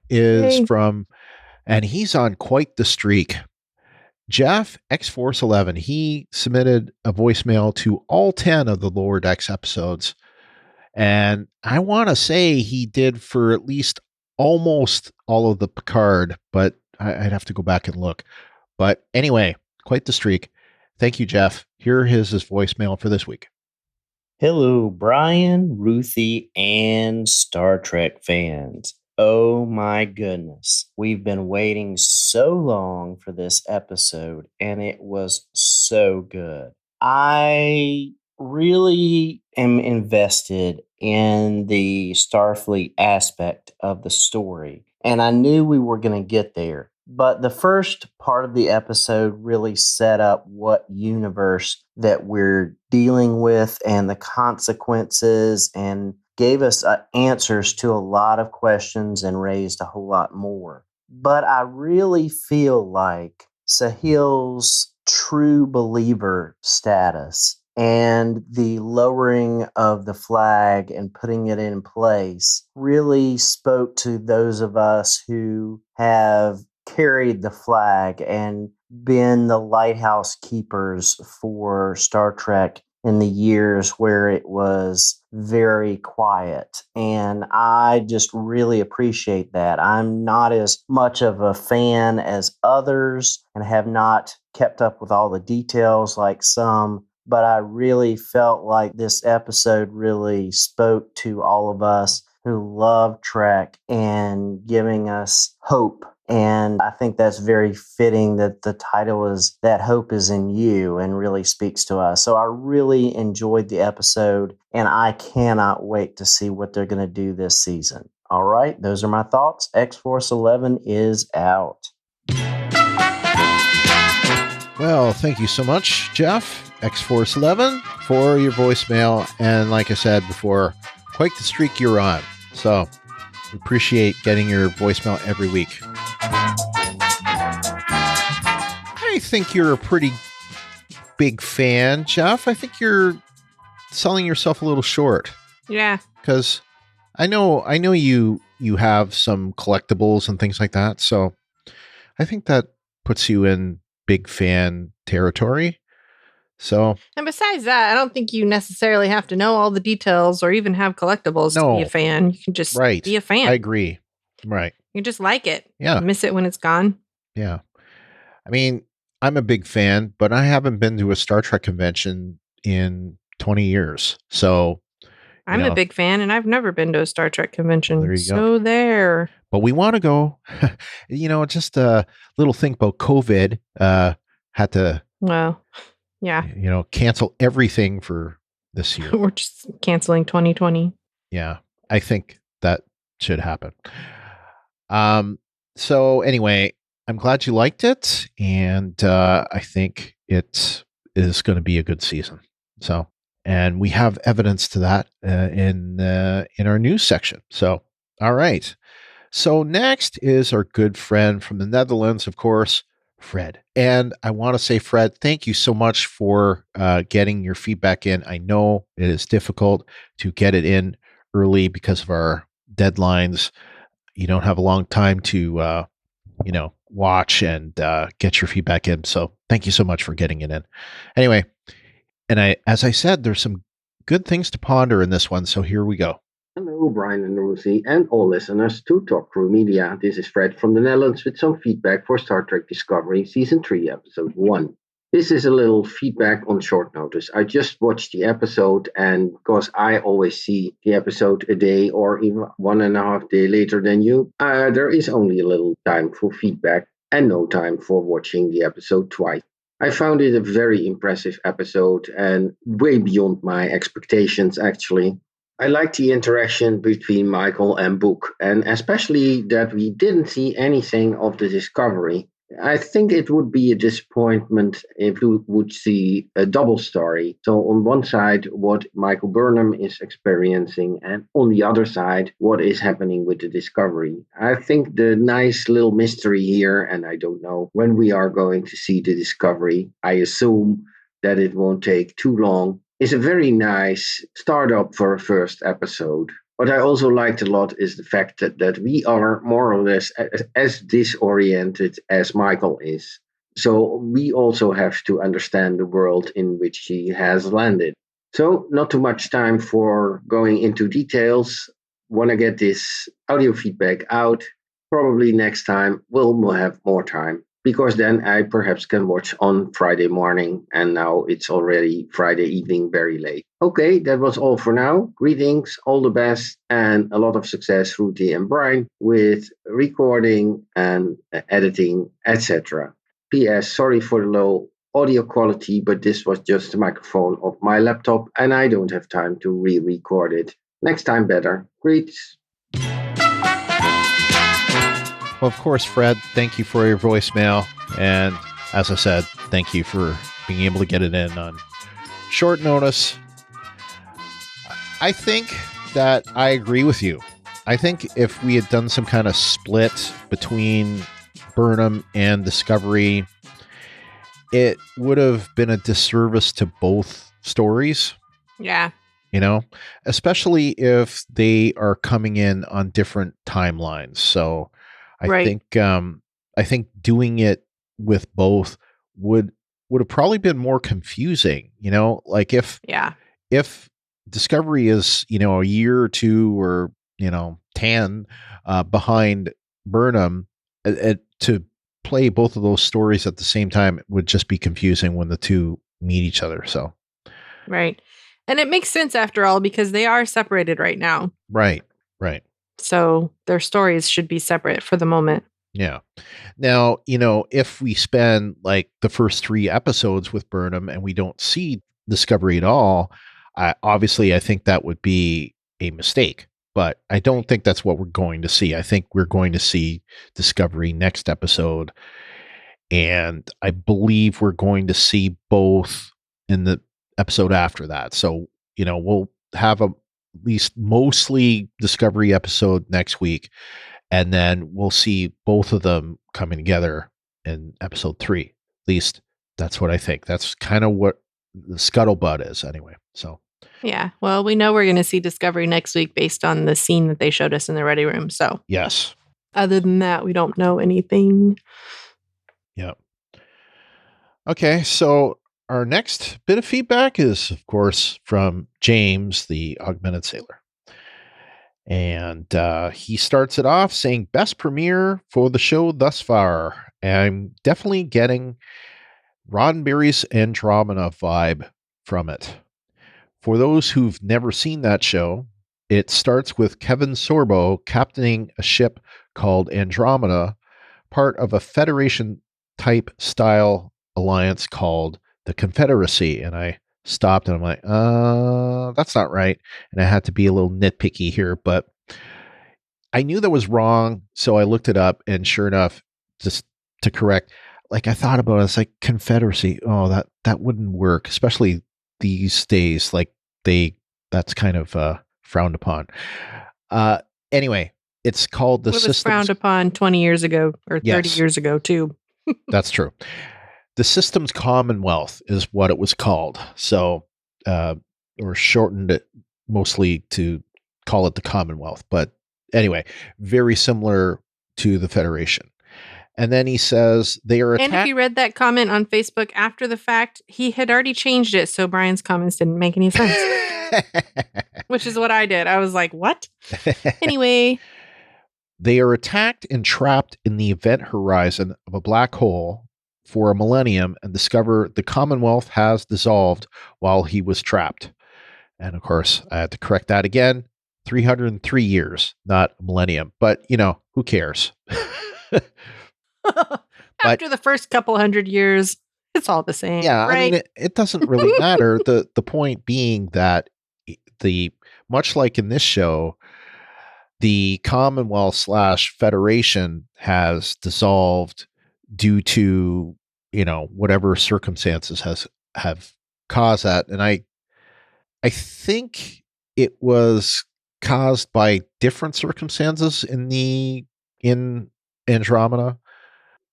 is from, and he's on quite the streak, Jeff X-Force 11. He submitted a voicemail to all 10 of the Lower Decks episodes. And I want to say he did for at least almost all of the Picard, but I'd have to go back and look. But anyway, quite the streak. Thank you, Jeff. Here is his voicemail for this week. Hello, Brian, Ruthie, and Star Trek fans. Oh my goodness. We've been waiting so long for this episode, and it was so good. I really am invested in the Starfleet aspect of the story, and I knew we were going to get there. But the first part of the episode really set up what universe that we're dealing with and the consequences, and gave us answers to a lot of questions and raised a whole lot more. But I really feel like Sahil's true believer status and the lowering of the flag and putting it in place really spoke to those of us who have carried the flag and been the lighthouse keepers for Star Trek in the years where it was very quiet. And I just really appreciate that. I'm not as much of a fan as others and have not kept up with all the details like some but I really felt like this episode really spoke to all of us who love Trek and giving us hope. And I think that's very fitting that the title is That Hope Is in You and really speaks to us. So I really enjoyed the episode, and I cannot wait to see what they're going to do this season. All right, those are my thoughts. X-Force 11 is out. Well, thank you so much, Jeff, X-Force 11, for your voicemail. And like I said before, quite the streak you're on. So appreciate getting your voicemail every week. I think you're a pretty big fan, Jeff. I think you're selling yourself a little short. Yeah. Because I know you have some collectibles and things like that. So I think that puts you in big fan territory. So, and besides that, I don't think you necessarily have to know all the details or even have collectibles to be a fan. You can just be a fan. I agree. Right. You just like it. Yeah. Miss it when it's gone. Yeah. I mean, I'm a big fan, but I haven't been to a Star Trek convention in 20 years. So I'm a big fan, and I've never been to a Star Trek convention. There you go. There. But we want to go. Just a little thing about COVID. Had to. Well, yeah. Cancel everything for this year. We're just canceling 2020. Yeah, I think that should happen. So anyway, I'm glad you liked it, and I think it is going to be a good season. So. And we have evidence to that in our news section. So, all right. So next is our good friend from the Netherlands, of course, Fred. And I want to say, Fred, thank you so much for getting your feedback in. I know it is difficult to get it in early because of our deadlines. You don't have a long time to, watch and get your feedback in. So thank you so much for getting it in. Anyway. And as I said, there's some good things to ponder in this one. So here we go. Hello, Brian and Ruthie, and all listeners to Talk Crew Media. This is Fred from the Netherlands with some feedback for Star Trek Discovery Season 3, Episode 1. This is a little feedback on short notice. I just watched the episode, and because I always see the episode a day or even 1.5 days later than you, there is only a little time for feedback and no time for watching the episode twice. I found it a very impressive episode and way beyond my expectations, actually. I liked the interaction between Michael and Book, and especially that we didn't see anything of the Discovery. I think it would be a disappointment if we would see a double story. So on one side, what Michael Burnham is experiencing, and on the other side, what is happening with the Discovery. I think the nice little mystery here, and I don't know when we are going to see the Discovery, I assume that it won't take too long, is a very nice startup for a first episode. What I also liked a lot is the fact that we are more or less as disoriented as Michael is. So we also have to understand the world in which he has landed. So not too much time for going into details. Want to get this audio feedback out. Probably next time we'll have more time, because then I perhaps can watch on Friday morning, and now it's already Friday evening, very late. Okay, that was all for now. Greetings, all the best, and a lot of success, Ruthie and Brian, with recording and editing, etc. P.S. Sorry for the low audio quality, but this was just the microphone of my laptop, and I don't have time to re-record it. Next time better. Greets. Well, of course, Fred, thank you for your voicemail. And as I said, thank you for being able to get it in on short notice. I think that I agree with you. I think if we had done some kind of split between Burnham and Discovery, it would have been a disservice to both stories. Yeah. Especially if they are coming in on different timelines. So I think doing it with both would have probably been more confusing, like if Discovery is, a year or two or, 10 behind Burnham, to play both of those stories at the same time would just be confusing when the two meet each other. So Right. And it makes sense after all, because they are separated right now. Right. So their stories should be separate for the moment. Yeah. Now, if we spend like the first 3 episodes with Burnham and we don't see Discovery at all, obviously I think that would be a mistake. But I don't think that's what we're going to see. I think we're going to see Discovery next episode. And I believe we're going to see both in the episode after that. So, we'll have at least mostly Discovery episode next week. And then we'll see both of them coming together in episode 3. At least that's what I think. That's kind of what the scuttlebutt is anyway. So. Yeah. Well, we know we're going to see Discovery next week based on the scene that they showed us in the ready room. So. Yes. Other than that, we don't know anything. Yep. Okay. So our next bit of feedback is, of course, from James, the augmented sailor. And he starts it off saying, best premiere for the show thus far. I'm definitely getting Roddenberry's Andromeda vibe from it. For those who've never seen that show, it starts with Kevin Sorbo captaining a ship called Andromeda, part of a Federation-type style alliance called the Confederacy. And I stopped and I'm like, that's not right. And I had to be a little nitpicky here, but I knew that was wrong. So I looked it up, and sure enough, just to correct, like I thought about it, it's like Confederacy. Oh, that wouldn't work, especially these days. Like that's kind of frowned upon. Anyway, it's called the Systems. It was frowned upon 20 years ago or 30 years ago too. That's true. The Systems Commonwealth is what it was called. So, or shortened it mostly to call it the Commonwealth. But anyway, very similar to the Federation. And then he says they are And if you read that comment on Facebook after the fact, he had already changed it, so Brian's comments didn't make any sense. Which is what I did. I was like, what? Anyway. They are attacked and trapped in the event horizon of a black hole for a millennium and discover the Commonwealth has dissolved while he was trapped. And of course, I had to correct that again. 303 years, not a millennium. But, who cares? After the first couple hundred years, it's all the same. Yeah, right? I mean, it doesn't really matter. The point being that much like in this show, the Commonwealth / Federation has dissolved due to, whatever circumstances have caused that. And I think it was caused by different circumstances in Andromeda.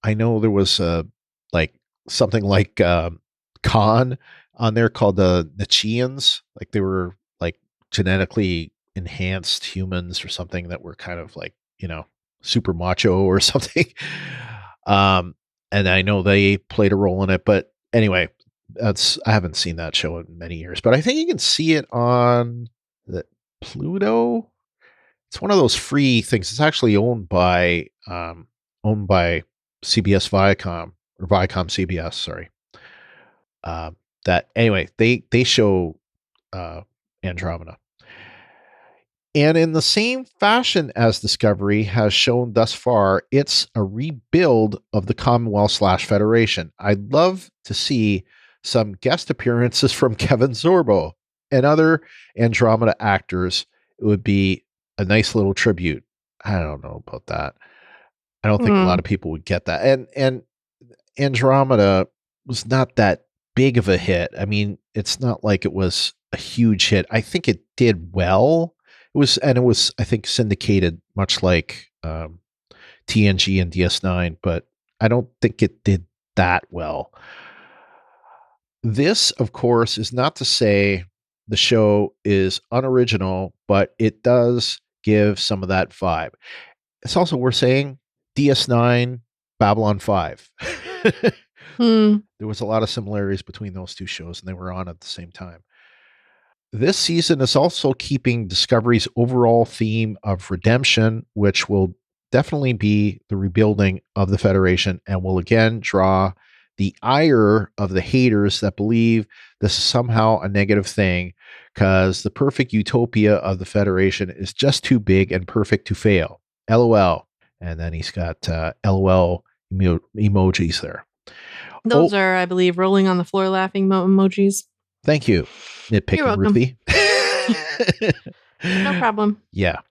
I know there was something like Khan on there called the Nichians. Like they were like genetically enhanced humans or something that were kind of like, super macho or something. And I know they played a role in it, but anyway, I haven't seen that show in many years, but I think you can see it on the Pluto. It's one of those free things. It's actually owned by CBS Viacom, or Viacom CBS, sorry. That anyway, they show Andromeda. And in the same fashion as Discovery has shown thus far, it's a rebuild of the Commonwealth / Federation. I'd love to see some guest appearances from Kevin Sorbo and other Andromeda actors. It would be a nice little tribute. I don't know about that. I don't think a lot of people would get that. And Andromeda was not that big of a hit. I mean, it's not like it was a huge hit. I think it did well. It was, I think, syndicated much like TNG and DS9, but I don't think it did that well. This, of course, is not to say the show is unoriginal, but it does give some of that vibe. It's also worth saying DS9, Babylon 5. There was a lot of similarities between those two shows, and they were on at the same time. This season is also keeping Discovery's overall theme of redemption, which will definitely be the rebuilding of the Federation and will again draw the ire of the haters that believe this is somehow a negative thing because the perfect utopia of the Federation is just too big and perfect to fail. LOL. And then he's got LOL emojis there. Those are, I believe, rolling on the floor laughing emojis. Thank you, nitpicking Ruthie. No problem. Yeah.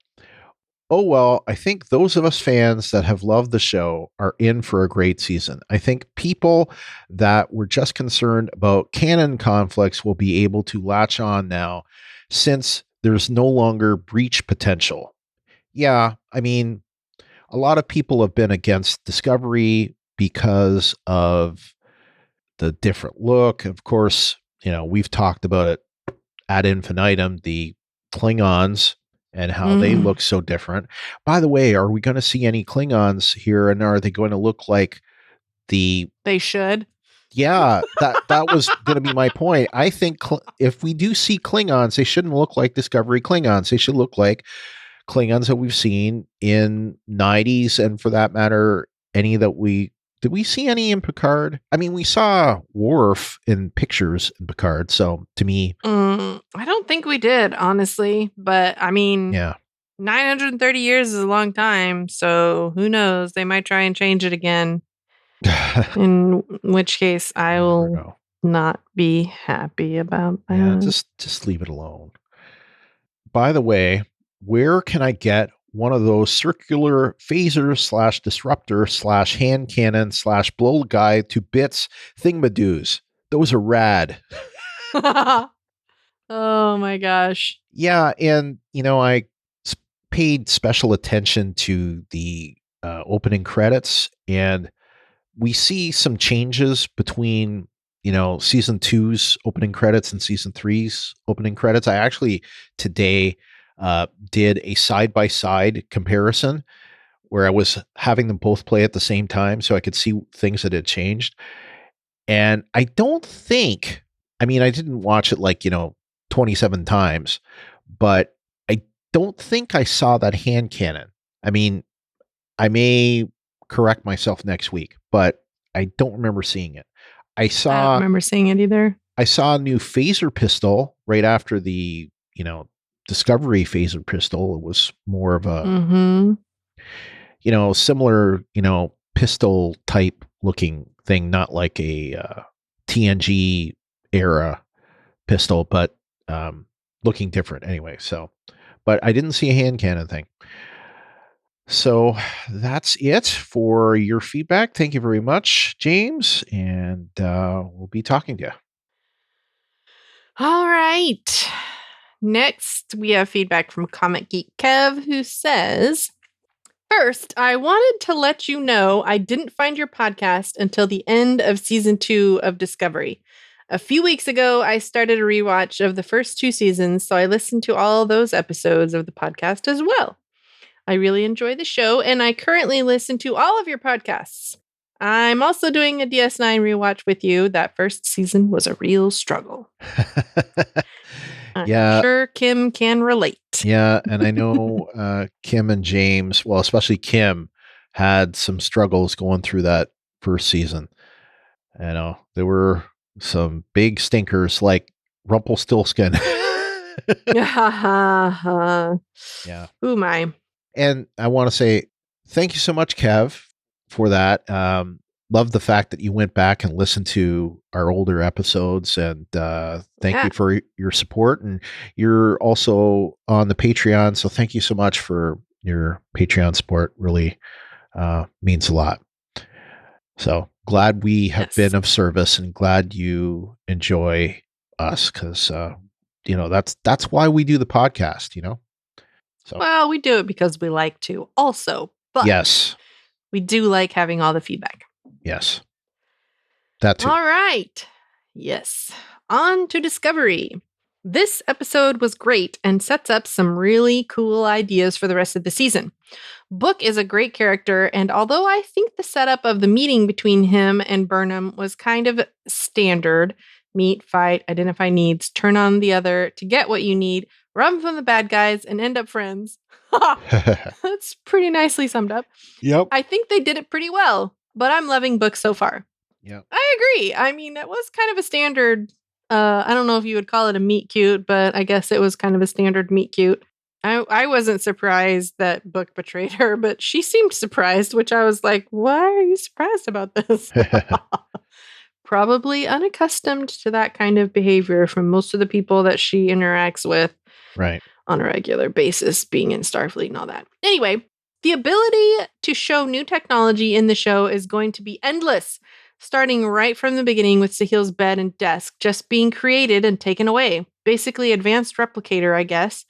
Oh, well, I think those of us fans that have loved the show are in for a great season. I think people that were just concerned about canon conflicts will be able to latch on now since there's no longer breach potential. Yeah, I mean, a lot of people have been against Discovery because of the different look. Of course, we've talked about it ad infinitum, the Klingons and how they look so different. By the way, are we going to see any Klingons here, and are they going to look like They should. Yeah, that was going to be my point. I think if we do see Klingons, they shouldn't look like Discovery Klingons. They should look like Klingons that we've seen in 90s, and for that matter, any that did we see any in Picard? I mean, we saw Worf in pictures in Picard, so to me... I don't think we did, honestly. But, I mean, 930 years is a long time, so who knows? They might try and change it again. In which case, I will not be happy about that. Yeah, just leave it alone. By the way, where can I get one of those circular phaser / disruptor / hand cannon / blow guy to bits thingamadoos? Those are rad. Oh my gosh. Yeah, and I paid special attention to the opening credits, and we see some changes between season 2's opening credits and season 3's opening credits. I actually today did a side-by-side comparison where I was having them both play at the same time so I could see things that had changed. And I don't think, I didn't watch it 27 times, but I don't think I saw that hand cannon. I may correct myself next week, but I don't remember seeing it. I don't remember seeing it either. I saw a new phaser pistol right after the, Discovery phaser pistol. It was more of a, similar, pistol type looking thing, not like a TNG era pistol, but looking different anyway. So, but I didn't see a hand cannon thing. So that's it for your feedback. Thank you very much, James, and we'll be talking to you. All right. Next, we have feedback from Comic Geek Kev, who says, first, I wanted to let you know I didn't find your podcast until the end of season 2 of Discovery. A few weeks ago, I started a rewatch of the first 2 seasons, so I listened to all those episodes of the podcast as well. I really enjoy the show, and I currently listen to all of your podcasts. I'm also doing a DS9 rewatch with you. That first season was a real struggle. I'm sure Kim can relate. Yeah, and I know Kim and James, well, especially Kim, had some struggles going through that first season. There were some big stinkers like Rumpelstiltskin. Yeah. Ooh, my. And I want to say thank you so much, Kev, for that. Love the fact that you went back and listened to our older episodes, and thank you for your support. And you're also on the Patreon, so thank you so much for your Patreon support. Really means a lot. So glad we have been of service, and glad you enjoy us, because that's why we do the podcast. So, well, we do it because we like to also, but yes, we do like having all the feedback. Yes. That too. All right. Yes. On to Discovery. This episode was great and sets up some really cool ideas for the rest of the season. Book is a great character, and although I think the setup of the meeting between him and Burnham was kind of standard, meet, fight, identify needs, turn on the other to get what you need, run from the bad guys, and end up friends. That's pretty nicely summed up. Yep. I think they did it pretty well, but I'm loving Book so far. Yeah. I agree. I mean, that was kind of a standard. I don't know if you would call it a meet cute, but I guess it was kind of a standard meet cute. I wasn't surprised that Book betrayed her, but she seemed surprised, which I was like, why are you surprised about this? Probably unaccustomed to that kind of behavior from most of the people that she interacts with Right. on a regular basis, being in Starfleet and all that. Anyway, the ability to show new technology in the show is going to be endless, starting right from the beginning with Sahil's bed and desk just being created and taken away. Basically, advanced replicator, I guess.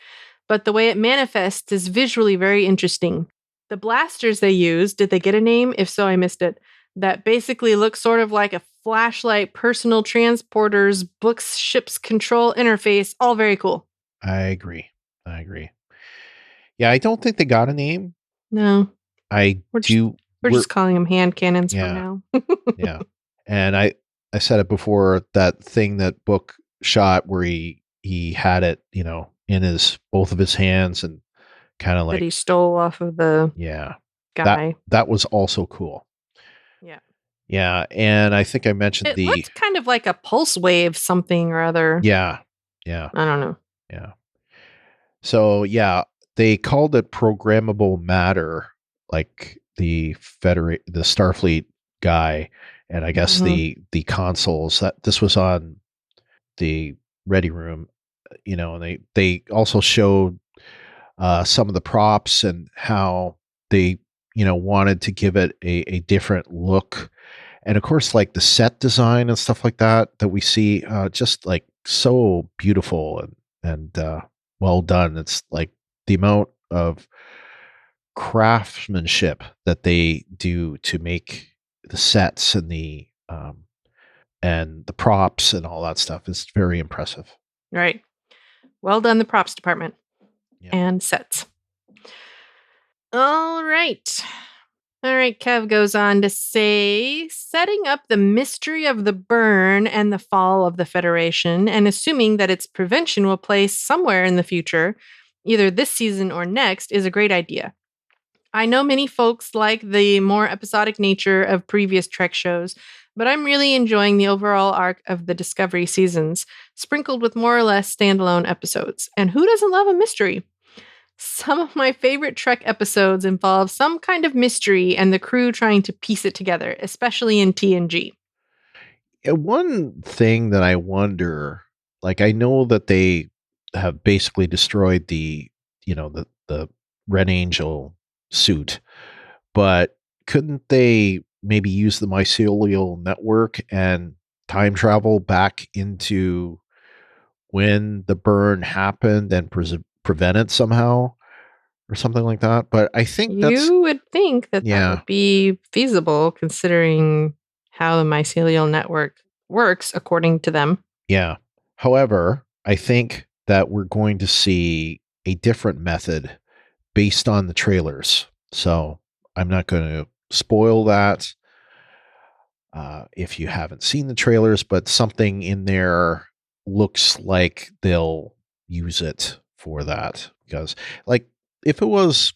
But the way it manifests is visually very interesting. The blasters they use, did they get a name? If so, I missed it. That basically looks sort of like a flashlight, personal transporters, books, ships control interface. All very cool. I agree. Yeah, I don't think they got a name. No. We're just calling them hand cannons for now. Yeah. And I said it before, that thing that Book shot where he had it, in both of his hands and kind of like that he stole off of the guy. That was also cool. Yeah. Yeah, and I think I mentioned it looked kind of like a pulse wave something or other. Yeah. I don't know. Yeah. So yeah, they called it programmable matter, like the Starfleet guy, and I guess the consoles. That this was on the Ready Room, and they also showed some of the props and how they wanted to give it a different look, and of course like the set design and stuff like that we see, just like so beautiful and well done. It's like the amount of craftsmanship that they do to make the sets and the props and all that stuff is very impressive. Right. Well done, the props department. And sets. All right. Kev goes on to say, setting up the mystery of the burn and the fall of the Federation, and assuming that its prevention will place somewhere in the future, either this season or next, is a great idea. I know many folks like the more episodic nature of previous Trek shows, but I'm really enjoying the overall arc of the Discovery seasons, sprinkled with more or less standalone episodes. And who doesn't love a mystery? Some of my favorite Trek episodes involve some kind of mystery and the crew trying to piece it together, especially in TNG. One thing that I wonder, like I know that they have basically destroyed the Red Angel suit, but couldn't they maybe use the mycelial network and time travel back into when the burn happened and prevent it somehow or something like that? But I think you would think that would be feasible, considering how the mycelial network works according to them. Yeah. However, I think that we're going to see a different method based on the trailers. So I'm not going to spoil that if you haven't seen the trailers, but something in there looks like they'll use it for that. Because like if it was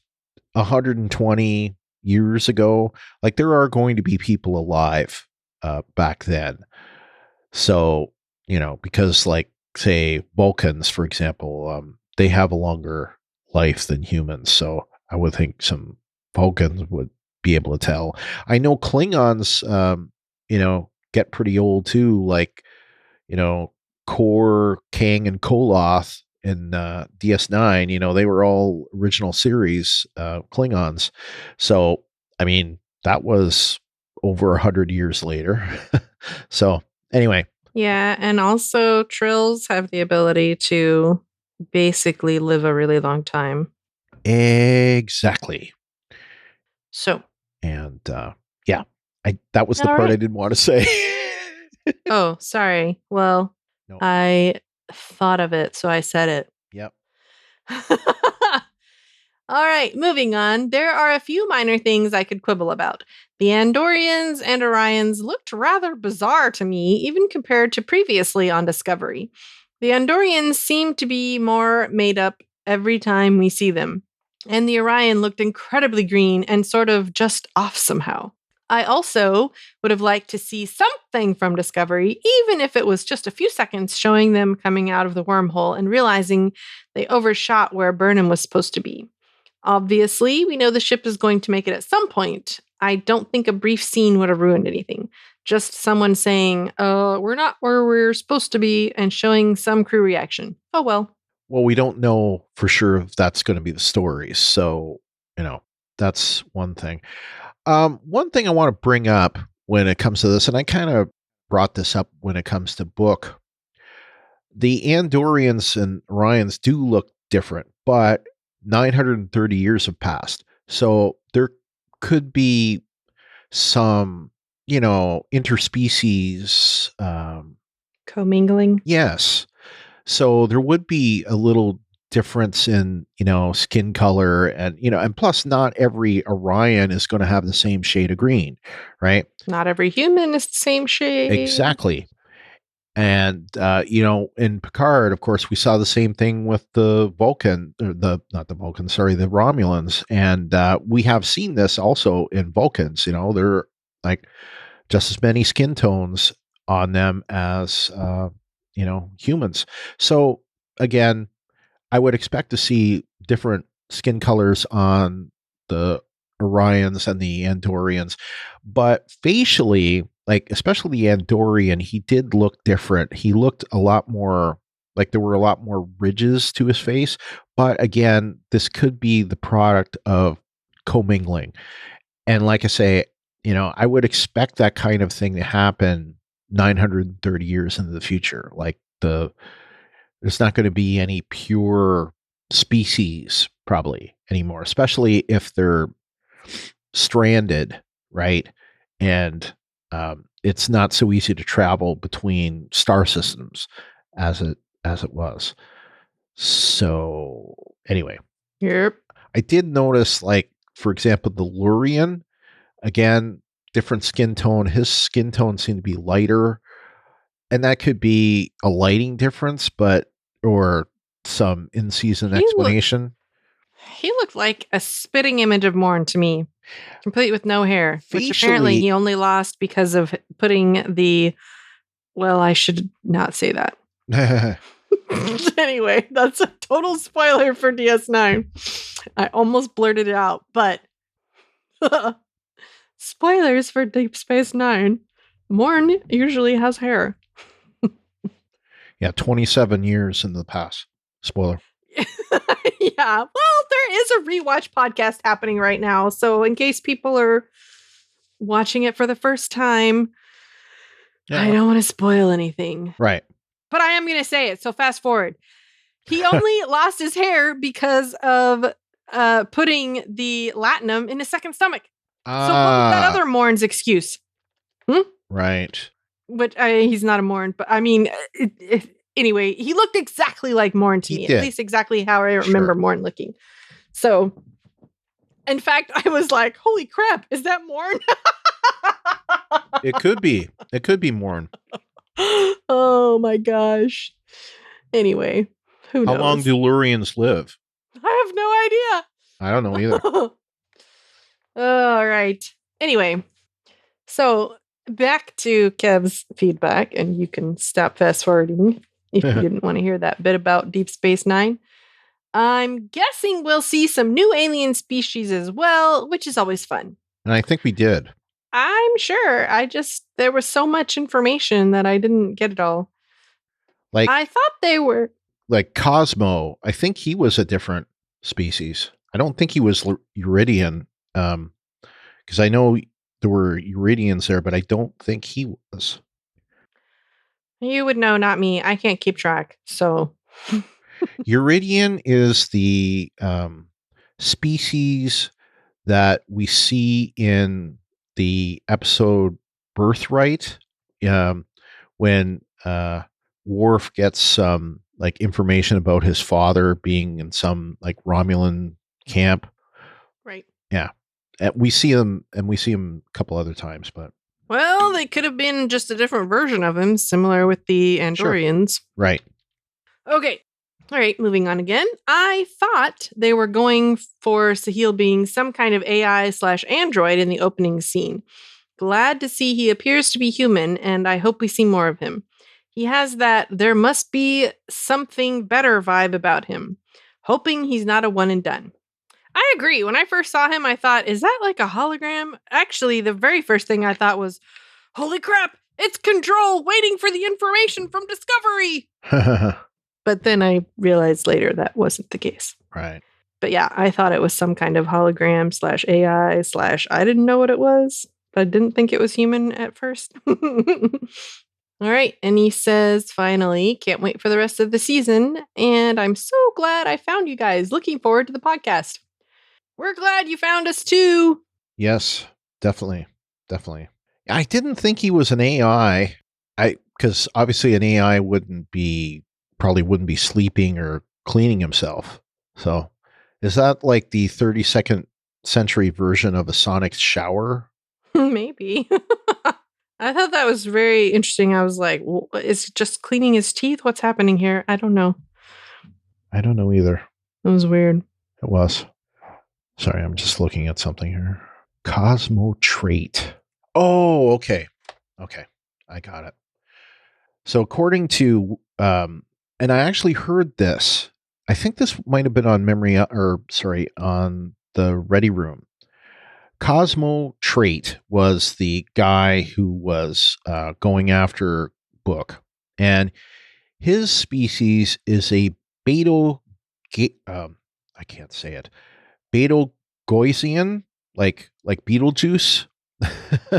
120 years ago, like there are going to be people alive back then. So, because like say Vulcans, for example, they have a longer life than humans. So I would think some Vulcans would be able to tell. I know Klingons, get pretty old too. Like, Kor, Kang, and Koloth in DS9, they were all original series Klingons. So, I mean, that was over 100 years later. So, anyway. Yeah, and also Trills have the ability to basically live a really long time. Exactly. So. And that was the part I didn't want to say. Oh, sorry. Well, no. I thought of it, so I said it. Yep. All right, moving on. There are a few minor things I could quibble about. The Andorians and Orions looked rather bizarre to me, even compared to previously on Discovery. The Andorians seem to be more made up every time we see them, and the Orion looked incredibly green and sort of just off somehow. I also would have liked to see something from Discovery, even if it was just a few seconds, showing them coming out of the wormhole and realizing they overshot where Burnham was supposed to be. Obviously, we know the ship is going to make it at some point. I don't think a brief scene would have ruined anything. Just someone saying, we're not where we're supposed to be, and showing some crew reaction. Oh, well. Well, we don't know for sure if that's going to be the story. So, that's one thing. One thing I want to bring up when it comes to this, and I kind of brought this up when it comes to book, the Andorians and Orions do look different, but 930 years have passed. So there could be some, interspecies commingling. Yes. So there would be a little difference in, skin color and plus not every Orion is going to have the same shade of green, right? Not every human is the same shade. Exactly. And, in Picard, of course, we saw the same thing with the the Romulans. And we have seen this also in Vulcans. They're like just as many skin tones on them as, humans. So, again, I would expect to see different skin colors on the Orions and the Andorians. But facially, like especially the Andorian, he did look different. He looked a lot more like there were a lot more ridges to his face. But again, this could be the product of commingling. And like I say, I would expect that kind of thing to happen 930 years into the future. Like there's not going to be any pure species probably anymore, especially if they're stranded, right? And it's not so easy to travel between star systems as it was. So anyway, yep. I did notice, like, for example, the Lurian, again, different skin tone. His skin tone seemed to be lighter, and that could be a lighting difference, or some in-season explanation. He looked like a spitting image of Morn to me. Complete with no hair, Facially, which apparently he only lost because of putting I should not say that. Anyway, that's a total spoiler for DS9. I almost blurted it out, but spoilers for Deep Space Nine. Morn usually has hair. Yeah, 27 years in the past. Spoiler. Yeah. Well, there is a rewatch podcast happening right now. So in case people are watching it for the first time, I don't want to spoil anything. Right. But I am going to say it. So fast forward. He only lost his hair because of putting the latinum in his second stomach. So what was that other Morn's excuse? Right. Which he's not a Morn, but I mean, anyway, he looked exactly like Morn to me. At least exactly how I remember Morn looking. So, in fact, I was like, holy crap, is that Morn? It could be. It could be Morn. Oh my gosh. Anyway, who knows? How long do Lurians live? I have no idea. I don't know either. All right. Anyway, so back to Kev's feedback, and you can stop fast forwarding if you didn't want to hear that bit about Deep Space Nine. I'm guessing we'll see some new alien species as well, which is always fun. And I think we did. I'm sure. There was so much information that I didn't get it all. Like, I thought they were. Like Cosmo, I think he was a different species. I don't think he was Uridian, because I know there were Uridians there, but I don't think he was. You would know, not me. I can't keep track, so. Uridian is the species that we see in the episode Birthright, when Worf gets some like information about his father being in some like Romulan camp. Right. Yeah. We see him a couple other times, but. Well, they could have been just a different version of him, similar with the Andorians. Sure. Right. Okay. All right, moving on again. I thought they were going for Sahil being some kind of AI/android in the opening scene. Glad to see he appears to be human, and I hope we see more of him. He has that there must be something better vibe about him. Hoping he's not a one and done. I agree. When I first saw him, I thought, is that like a hologram? Actually, the very first thing I thought was, holy crap, it's Control waiting for the information from Discovery. But then I realized later that wasn't the case. Right. But yeah, I thought it was some kind of hologram / AI / I didn't know what it was, but I didn't think it was human at first. All right. And he says, finally, can't wait for the rest of the season. And I'm so glad I found you guys. Looking forward to the podcast. We're glad you found us too. Yes, definitely. Definitely. I didn't think he was an AI. Because obviously an AI probably wouldn't be sleeping or cleaning himself. So is that like the 32nd century version of a sonic shower? Maybe. I thought that was very interesting. I was like, well, is it just cleaning his teeth? What's happening here? I don't know. I don't know either. It was weird. It was. Sorry, I'm just looking at something here. Cosmo trait. Oh, okay. Okay. I got it. So according to, and I actually heard this, I think this might have been on on the Ready Room. Cosmo Trait was the guy who was going after Book, and his species is a I can't say it, Betelgeuse, like Beetlejuice.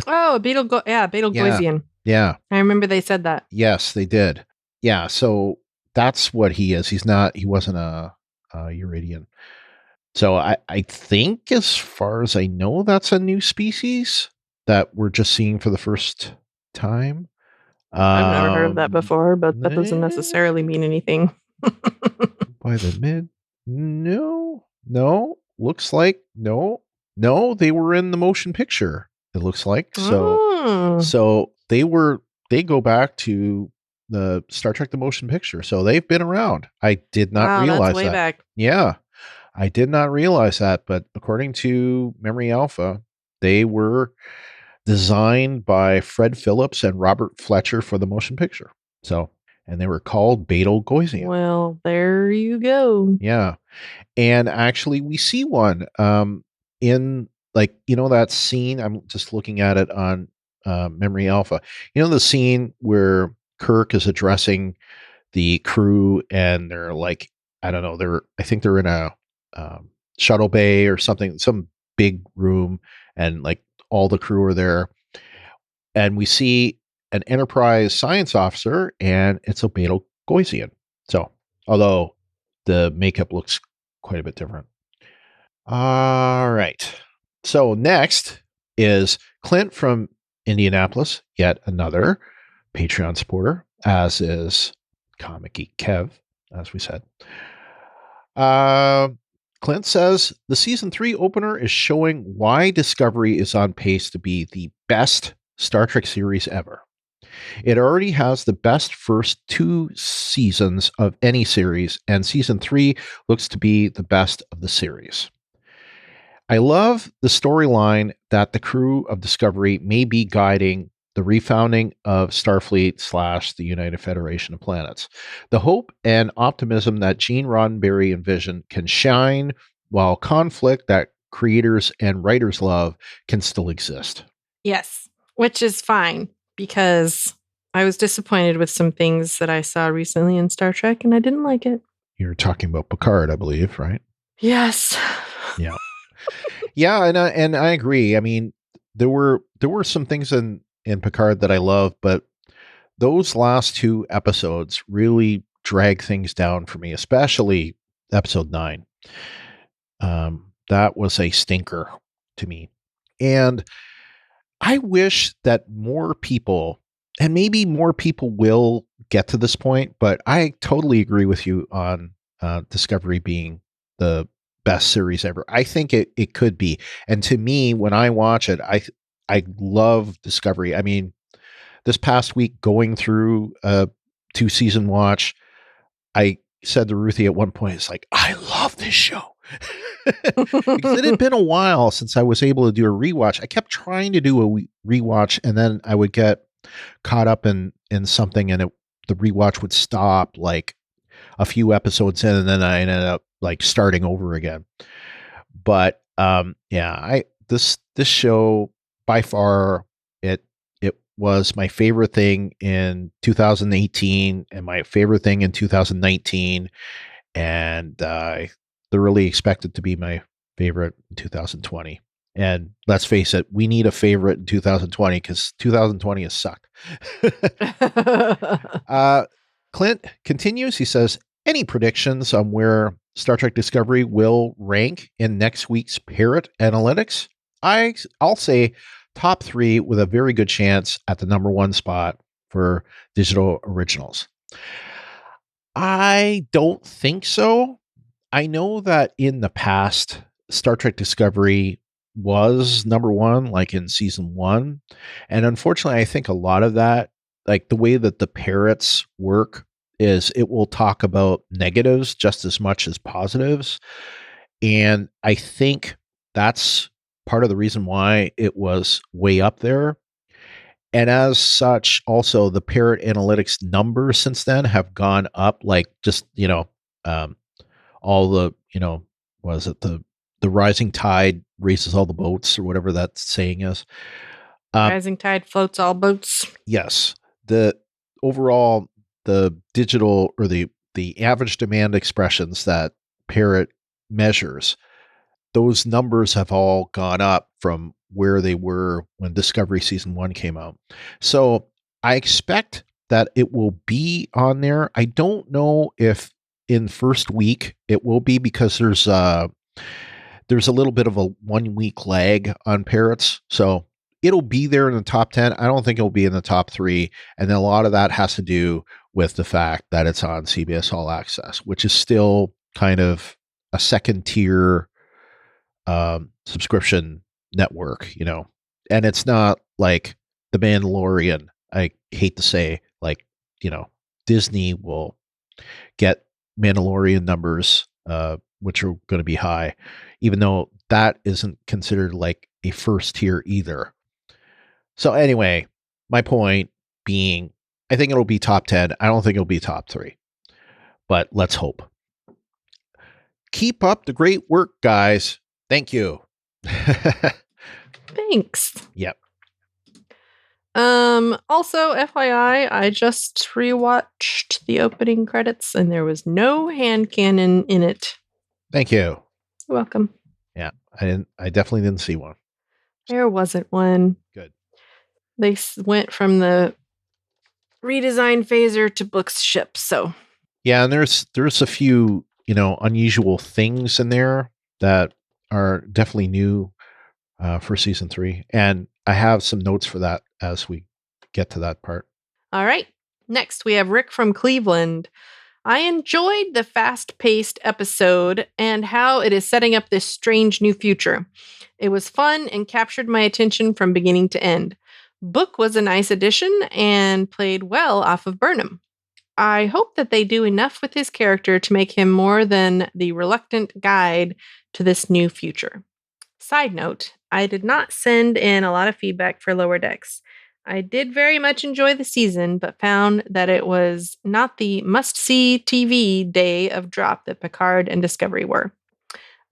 Oh, Betelgeuse. Yeah. I remember they said that. Yes, they did. Yeah, so that's what he is. He wasn't a Uridian. So I think, as far as I know, that's a new species that we're just seeing for the first time. I've never heard of that before, but that doesn't necessarily mean anything. By the mid, no, looks like no, they were in the motion picture. It looks like so they go back to the Star Trek the Motion Picture, so they've been around. I did not realize that's way that. Back. Yeah, I did not realize that, but according to Memory Alpha, they were designed by Fred Phillips and Robert Fletcher for the motion picture. So, and they were called Betelgeuse. Well, there you go. Yeah. And actually we see one in, like, that scene. I'm just looking at it on Memory Alpha. The scene where Kirk is addressing the crew and they're like, I don't know, I think they're in a shuttle bay or something, some big room, and like all the crew are there. And we see an Enterprise science officer, and it's a Betelgeusean. So, although the makeup looks quite a bit different. All right. So next is Clint from Indianapolis, yet another Patreon supporter, as is Comic Geek Kev, as we said. Clint says the season 3 opener is showing why Discovery is on pace to be the best Star Trek series ever. It already has the best first 2 seasons of any series, and season 3 looks to be the best of the series. I love the storyline that the crew of Discovery may be guiding the refounding of Starfleet / the United Federation of Planets. The hope and optimism that Gene Roddenberry envisioned can shine, while conflict that creators and writers love can still exist. Yes, which is fine, because I was disappointed with some things that I saw recently in Star Trek, and I didn't like it. You're talking about Picard, I believe, right? Yes. Yeah. Yeah, and I agree. I mean, there were some things in Picard that I love, but those last 2 episodes really drag things down for me, especially episode 9. That was a stinker to me. And I wish that more people, and maybe more people will get to this point, but I totally agree with you on Discovery being the best series ever. I think it could be. And to me, when I watch it, I love Discovery. I mean, this past week going through a 2-season watch, I said to Ruthie at one point, it's like, I love this show. Because it had been a while since I was able to do a rewatch. I kept trying to do a rewatch, and then I would get caught up in something, and the rewatch would stop like a few episodes in, and then I ended up like starting over again. But this show by far it was my favorite thing in 2018 and my favorite thing in 2019, and I thoroughly expect it to be my favorite in 2020. And let's face it, we need a favorite in 2020 because 2020 has sucked. Clint continues. He says, any predictions on where Star Trek Discovery will rank in next week's Parrot Analytics? I'll say top 3 with a very good chance at the number 1 spot for digital originals. I don't think so. I know that in the past, Star Trek Discovery was number 1, like in season 1. And unfortunately, I think a lot of that, like the way that the parrots work, is it will talk about negatives just as much as positives. And I think that's part of the reason why it was way up there. And as such, also the Parrot Analytics numbers since then have gone up, like just, all the, was it the rising tide raises all the boats or whatever that saying is. Rising tide floats all boats. Yes. The overall, the digital or the average demand expressions that Parrot measures, those numbers have all gone up from where they were when Discovery Season 1 came out. So I expect that it will be on there. I don't know if in first week it will be, because there's a little bit of a 1 week lag on Parrots. So it'll be there in the top 10. I don't think it'll be in the top 3. And then a lot of that has to do with the fact that it's on CBS All Access, which is still kind of a second tier subscription network, and it's not like The Mandalorian. I hate to say, like, Disney will get Mandalorian numbers, which are going to be high, even though that isn't considered like a first tier either. So anyway, my point being, I think it'll be top 10. I don't think it'll be top 3, but let's hope. Keep up the great work, guys. Thank you. Thanks. Yep. Also, FYI, I just rewatched the opening credits and there was no hand cannon in it. Thank you. You're welcome. Yeah, I definitely didn't see one. There wasn't one. Good. They went from the redesigned phaser to Book's ship, so. Yeah, and there's a few, unusual things in there that are definitely new for season 3. And I have some notes for that as we get to that part. All right. Next, we have Rick from Cleveland. I enjoyed the fast-paced episode and how it is setting up this strange new future. It was fun and captured my attention from beginning to end. Book was a nice addition and played well off of Burnham. I hope that they do enough with his character to make him more than the reluctant guide to this new future. Side note, I did not send in a lot of feedback for Lower Decks. I did very much enjoy the season, but found that it was not the must-see TV day of drop that Picard and Discovery were.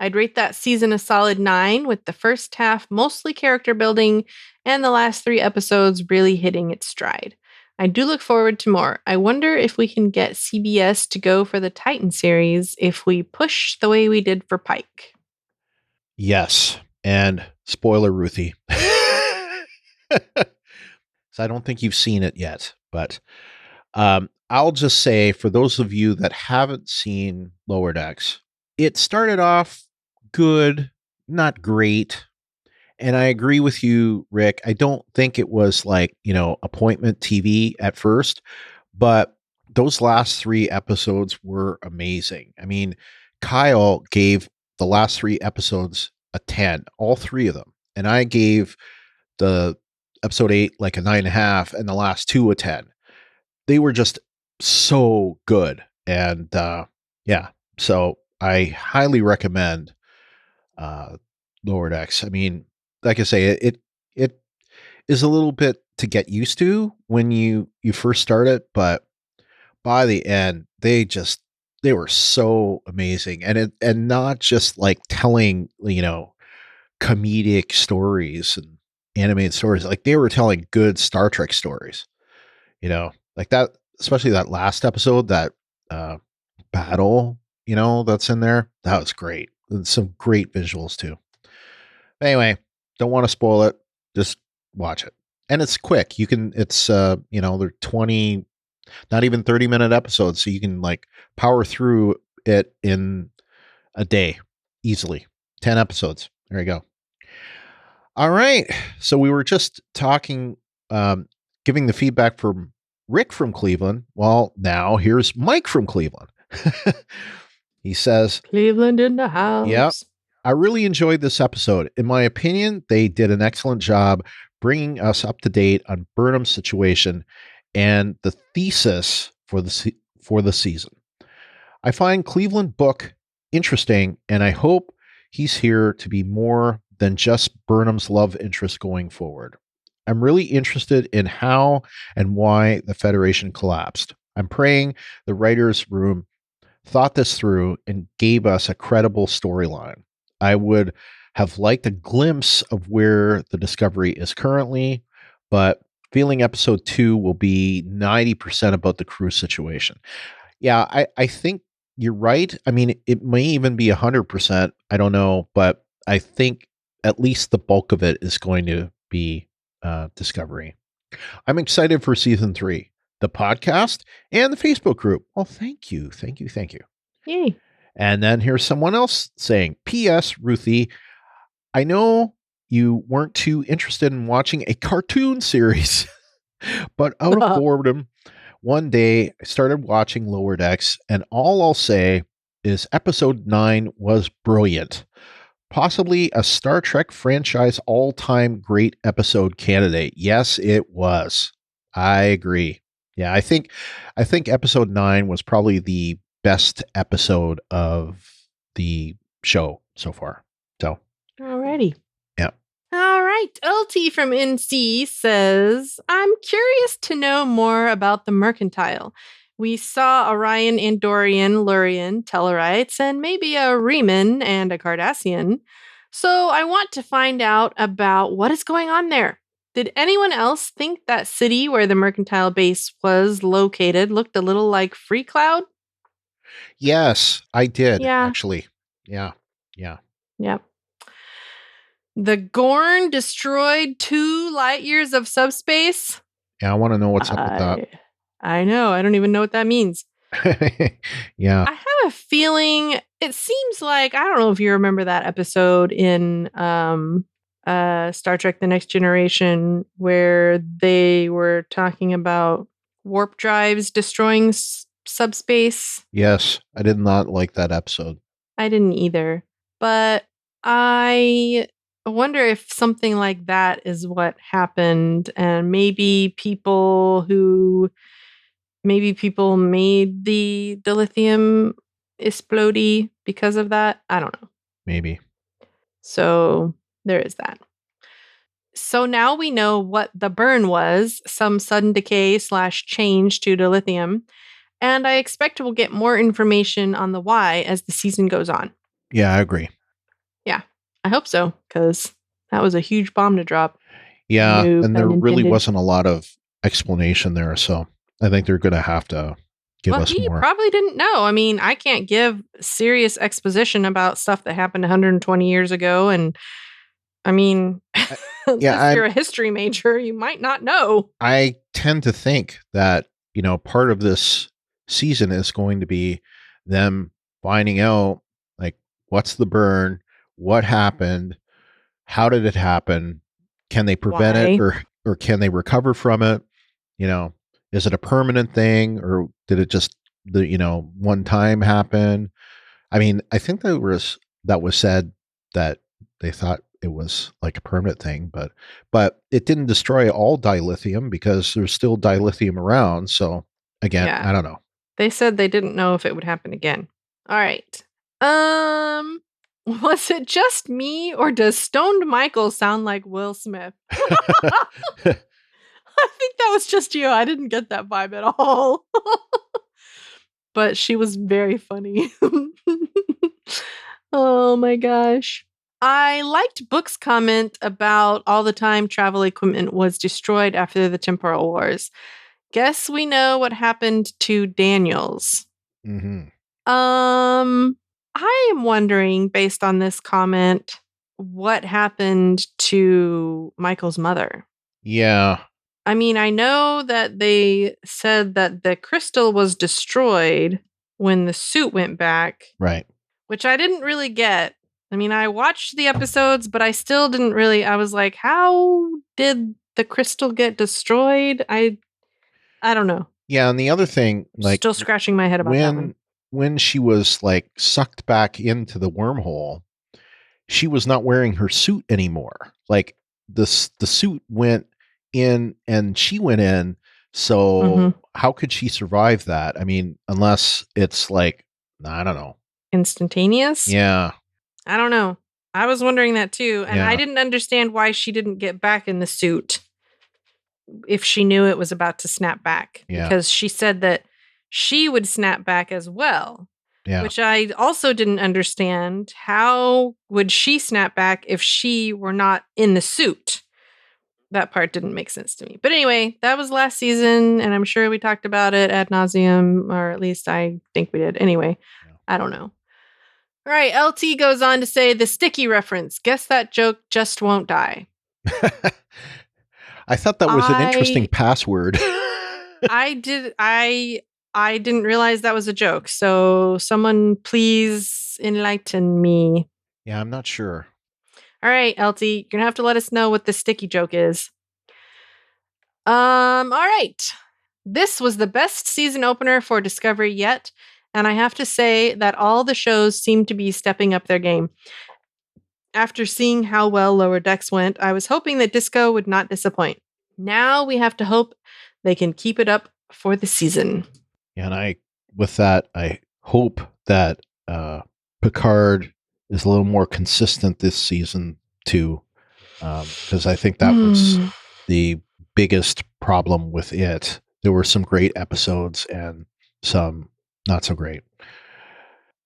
I'd rate that season a solid 9, with the first half mostly character building and the last 3 episodes really hitting its stride. I do look forward to more. I wonder if we can get CBS to go for the Titan series if we push the way we did for Pike. Yes. And spoiler, Ruthie. So I don't think you've seen it yet, but I'll just say, for those of you that haven't seen Lower Decks, it started off good, not great. And I agree with you, Rick. I don't think it was like, appointment TV at first, but those last 3 episodes were amazing. I mean, Kyle gave the last 3 episodes a 10, all 3 of them. And I gave the episode 8 like a 9.5 and the last 2 a 10. They were just so good. And Yeah. So I highly recommend Lower Decks. I mean, like I say, it is a little bit to get used to when you first start it, but by the end, they were so amazing, and not just like telling comedic stories and animated stories. Like they were telling good Star Trek stories. Like that, especially that last episode, that uh, battle, that's in there. That was great. And some great visuals too. Anyway, don't want to spoil it. Just watch it. And it's quick. They're 20, not even 30-minute episodes. So you can like power through it in a day easily. 10 episodes. There you go. All right. So we were just talking, giving the feedback from Rick from Cleveland. Well, now here's Mike from Cleveland. He says, Cleveland in the house. Yep. I really enjoyed this episode. In my opinion, they did an excellent job bringing us up to date on Burnham's situation and the thesis for the season. I find Cleveland Book interesting, and I hope he's here to be more than just Burnham's love interest going forward. I'm really interested in how and why the Federation collapsed. I'm praying the writer's room thought this through and gave us a credible storyline. I would have liked a glimpse of where the Discovery is currently, but feeling episode 2 will be 90% about the crew situation. Yeah, I think you're right. I mean, it may even be 100%. I don't know, but I think at least the bulk of it is going to be Discovery. I'm excited for season 3, the podcast and the Facebook group. Well, thank you. Yay. And then here's someone else saying, P.S. Ruthie, I know you weren't too interested in watching a cartoon series, but out of boredom, one day I started watching Lower Decks, and all I'll say is episode 9 was brilliant. Possibly a Star Trek franchise all-time great episode candidate. Yes, it was. I agree. Yeah, I think episode 9 was probably the best episode of the show so far. So, alrighty. Yeah. All right. LT from NC says, I'm curious to know more about the Mercantile. We saw Orion, Andorian, Lurian, Tellarites, and maybe a Riemann and a Cardassian. So I want to find out about what is going on there. Did anyone else think that city where the Mercantile base was located looked a little like Free Cloud? Yes, I did, Yeah. actually. Yeah. Yep. The Gorn destroyed 2 light years of subspace? Yeah, I want to know what's up with that. I know. I don't even know what that means. Yeah. I have a feeling it seems like, I don't know if you remember that episode in Star Trek The Next Generation where they were talking about warp drives destroying subspace. Yes, I did not like that episode. I didn't either. But I wonder if something like that is what happened, and maybe people made the dilithium explodey because of that. I don't know. Maybe. So there is that. So now we know what the burn was, some sudden decay / change to dilithium, and I expect we'll get more information on the why as the season goes on. Yeah, I agree. Yeah, I hope so, because that was a huge bomb to drop. Yeah, and there really wasn't a lot of explanation there, so I think they're going to have to give us more. He probably didn't know. I mean, I can't give serious exposition about stuff that happened 120 years ago, and I mean, if you're a history major, you might not know. I tend to think that, part of this season is going to be them finding out, like, what's the burn, what happened, how did it happen, can they prevent it, or can they recover from it? Is it a permanent thing, or did it just one time happen? I mean, I think that was said that they thought it was like a permanent thing, but it didn't destroy all dilithium because there's still dilithium around. So again, I don't know. They said they didn't know if it would happen again. All right. Was it just me, or does Stoned Michael sound like Will Smith? I think that was just you. I didn't get that vibe at all. But she was very funny. Oh my gosh. I liked Book's comment about all the time travel equipment was destroyed after the Temporal Wars. Guess we know what happened to Daniels. Mm-hmm. I am wondering, based on this comment, what happened to Michael's mother. Yeah. I mean, I know that they said that the crystal was destroyed when the suit went back. Right. Which I didn't really get. I mean, I watched the episodes, but I still didn't really. I was like, how did the crystal get destroyed? I don't know. Yeah, and the other thing, like, still scratching my head about that one. When she was like sucked back into the wormhole, she was not wearing her suit anymore. Like the suit went in and she went in. So how could she survive that? I mean, unless it's like, I don't know. Instantaneous? Yeah. I don't know. I was wondering that too. And I didn't understand why she didn't get back in the suit if she knew it was about to snap back. Yeah. Because she said that she would snap back as well. Yeah. Which I also didn't understand. How would she snap back if she were not in the suit? That part didn't make sense to me. But anyway, that was last season, and I'm sure we talked about it ad nauseum, or at least I think we did. Anyway, I don't know. All right, LT goes on to say the sticky reference. Guess that joke just won't die. I thought that was an interesting password. I didn't realize that was a joke. So someone please enlighten me. Yeah, I'm not sure. All right, LT, you're going to have to let us know what the sticky joke is. All right. This was the best season opener for Discovery yet, and I have to say that all the shows seem to be stepping up their game. After seeing how well Lower Decks went, I was hoping that Disco would not disappoint. Now we have to hope they can keep it up for the season. And I hope that Picard is a little more consistent this season too, because I think that was the biggest problem with it. There were some great episodes and some not so great.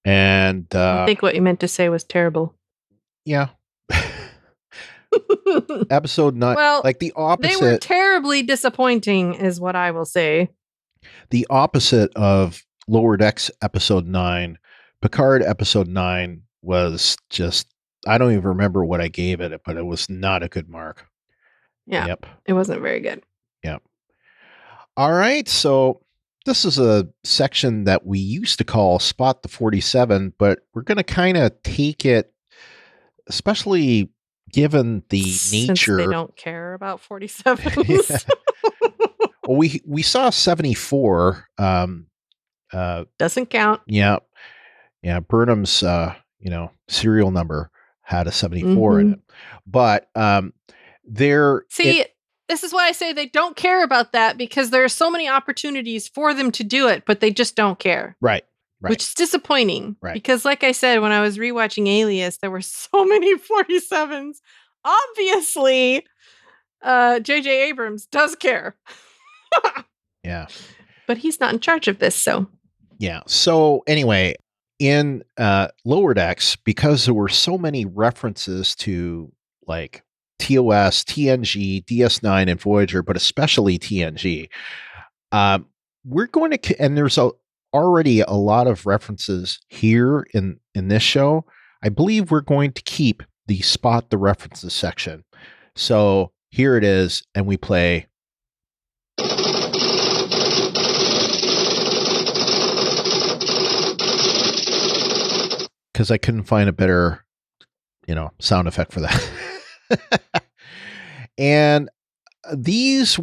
And I think what you meant to say was terrible. Yeah. Episode 9, well, like the opposite. They were terribly disappointing, is what I will say. The opposite of Lower Decks episode 9, Picard episode 9 was just, I don't even remember what I gave it, but it was not a good mark. Yeah. Yep. It wasn't very good. Yep. All right. So this is a section that we used to call Spot the 47, but we're going to kind of take it, especially given the nature. Since they don't care about 47s. Well, we saw 74. Doesn't count. Yeah. Yeah. Burnham's, serial number had a 74 in it. But this is why I say they don't care about that, because there are so many opportunities for them to do it, but they just don't care. Right. Which is disappointing. Right. Because like I said, when I was rewatching Alias, there were so many 47s. Obviously, J.J. Abrams does care. Yeah. But he's not in charge of this, so. Yeah. So anyway, in Lower Decks, because there were so many references to like TOS, TNG, DS9, and Voyager, but especially TNG, we're going to, and there's already a lot of references here in this show. I believe we're going to keep the Spot the References section. So here it is, and we play. Because I couldn't find a better, sound effect for that. And these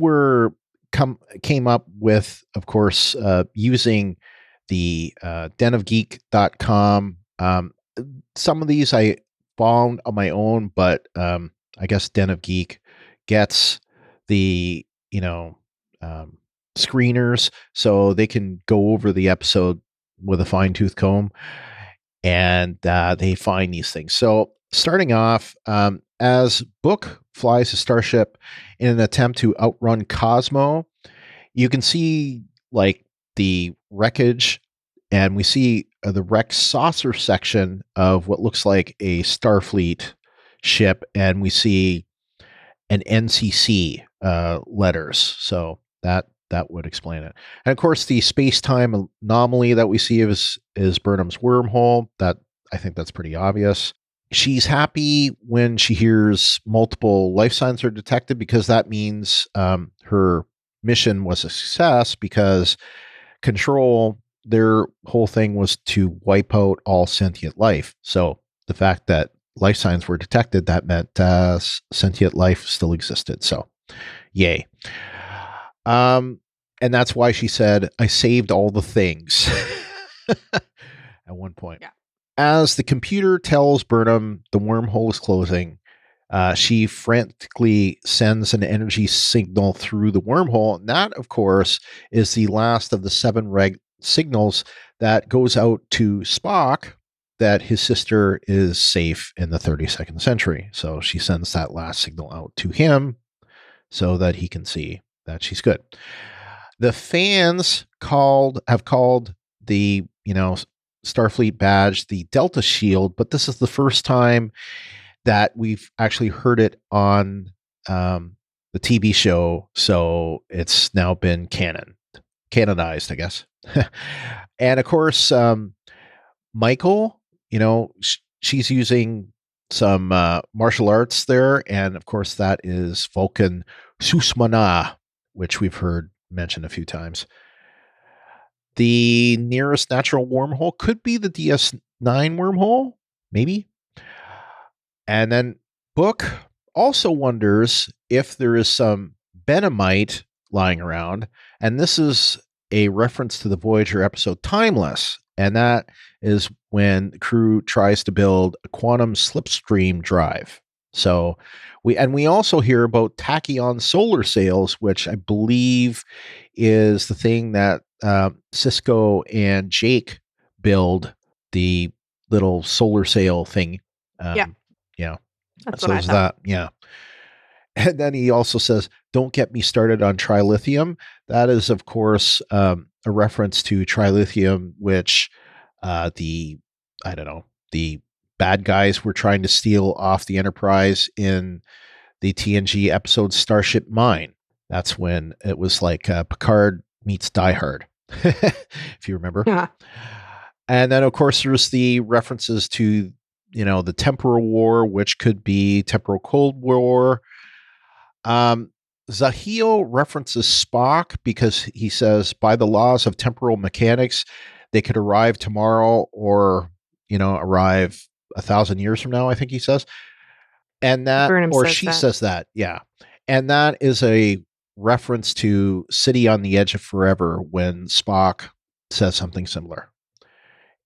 came up with, of course, using the denofgeek.com. Some of these I found on my own, but I guess Den of Geek gets the, screeners, so they can go over the episode with a fine-tooth comb, and they find these things. So starting off, as Book flies a starship in an attempt to outrun Cosmo, you can see like the wreckage, and we see the wrecked saucer section of what looks like a Starfleet ship, and we see an NCC letters. So that would explain it. And of course, the space-time anomaly that we see is Burnham's wormhole. That, I think that's pretty obvious. She's happy when she hears multiple life signs are detected, because that means her mission was a success, because Control, their whole thing was to wipe out all sentient life. So the fact that life signs were detected, that meant sentient life still existed. So yay. And that's why she said, I saved all the things at one point. Yeah. As the computer tells Burnham the wormhole is closing, she frantically sends an energy signal through the wormhole. And that, of course, is the last of the 7 signals that goes out to Spock that his sister is safe in the 32nd century. So she sends that last signal out to him so that he can see that she's good. The fans have called the, Starfleet badge the Delta Shield, but this is the first time that we've actually heard it on the TV show. So it's now been canonized, I guess. And of course, Michael, she's using some martial arts there. And of course, that is Vulcan Susmana, which we've heard mentioned a few times. The nearest natural wormhole could be the DS9 wormhole, maybe. And then Book also wonders if there is some Benamite lying around. And this is a reference to the Voyager episode Timeless. And that is when the crew tries to build a quantum slipstream drive. So we also hear about tachyon solar sails, which I believe is the thing that Cisco and Jake build, the little solar sail thing. Yeah. That's so what I thought. Yeah. And then he also says, don't get me started on trilithium. That is, of course, a reference to trilithium, which the bad guys were trying to steal off the Enterprise in the TNG episode Starship Mine. That's when it was like Picard meets Die Hard, if you remember. Yeah. And then, of course, there's the references to, the Temporal War, which could be Temporal Cold War. Zahil references Spock because he says, by the laws of temporal mechanics, they could arrive tomorrow or, arrive 1,000 years from now, I think he says. And that, Burnham or says she that. says that, yeah. And that is a reference to City on the Edge of Forever when Spock says something similar.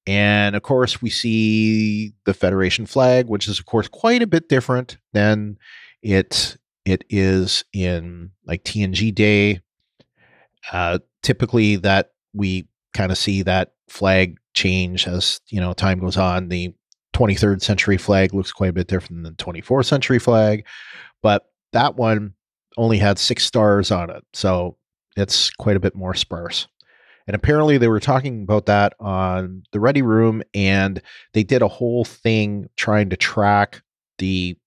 And of course, we see the Federation flag, which is, of course, quite a bit different than it is in like TNG Day. Typically, that we kind of see that flag change as time goes on. The 23rd century flag looks quite a bit different than the 24th century flag, but that one only had 6 stars on it, so it's quite a bit more sparse. And apparently they were talking about that on the Ready Room, and they did a whole thing trying to track the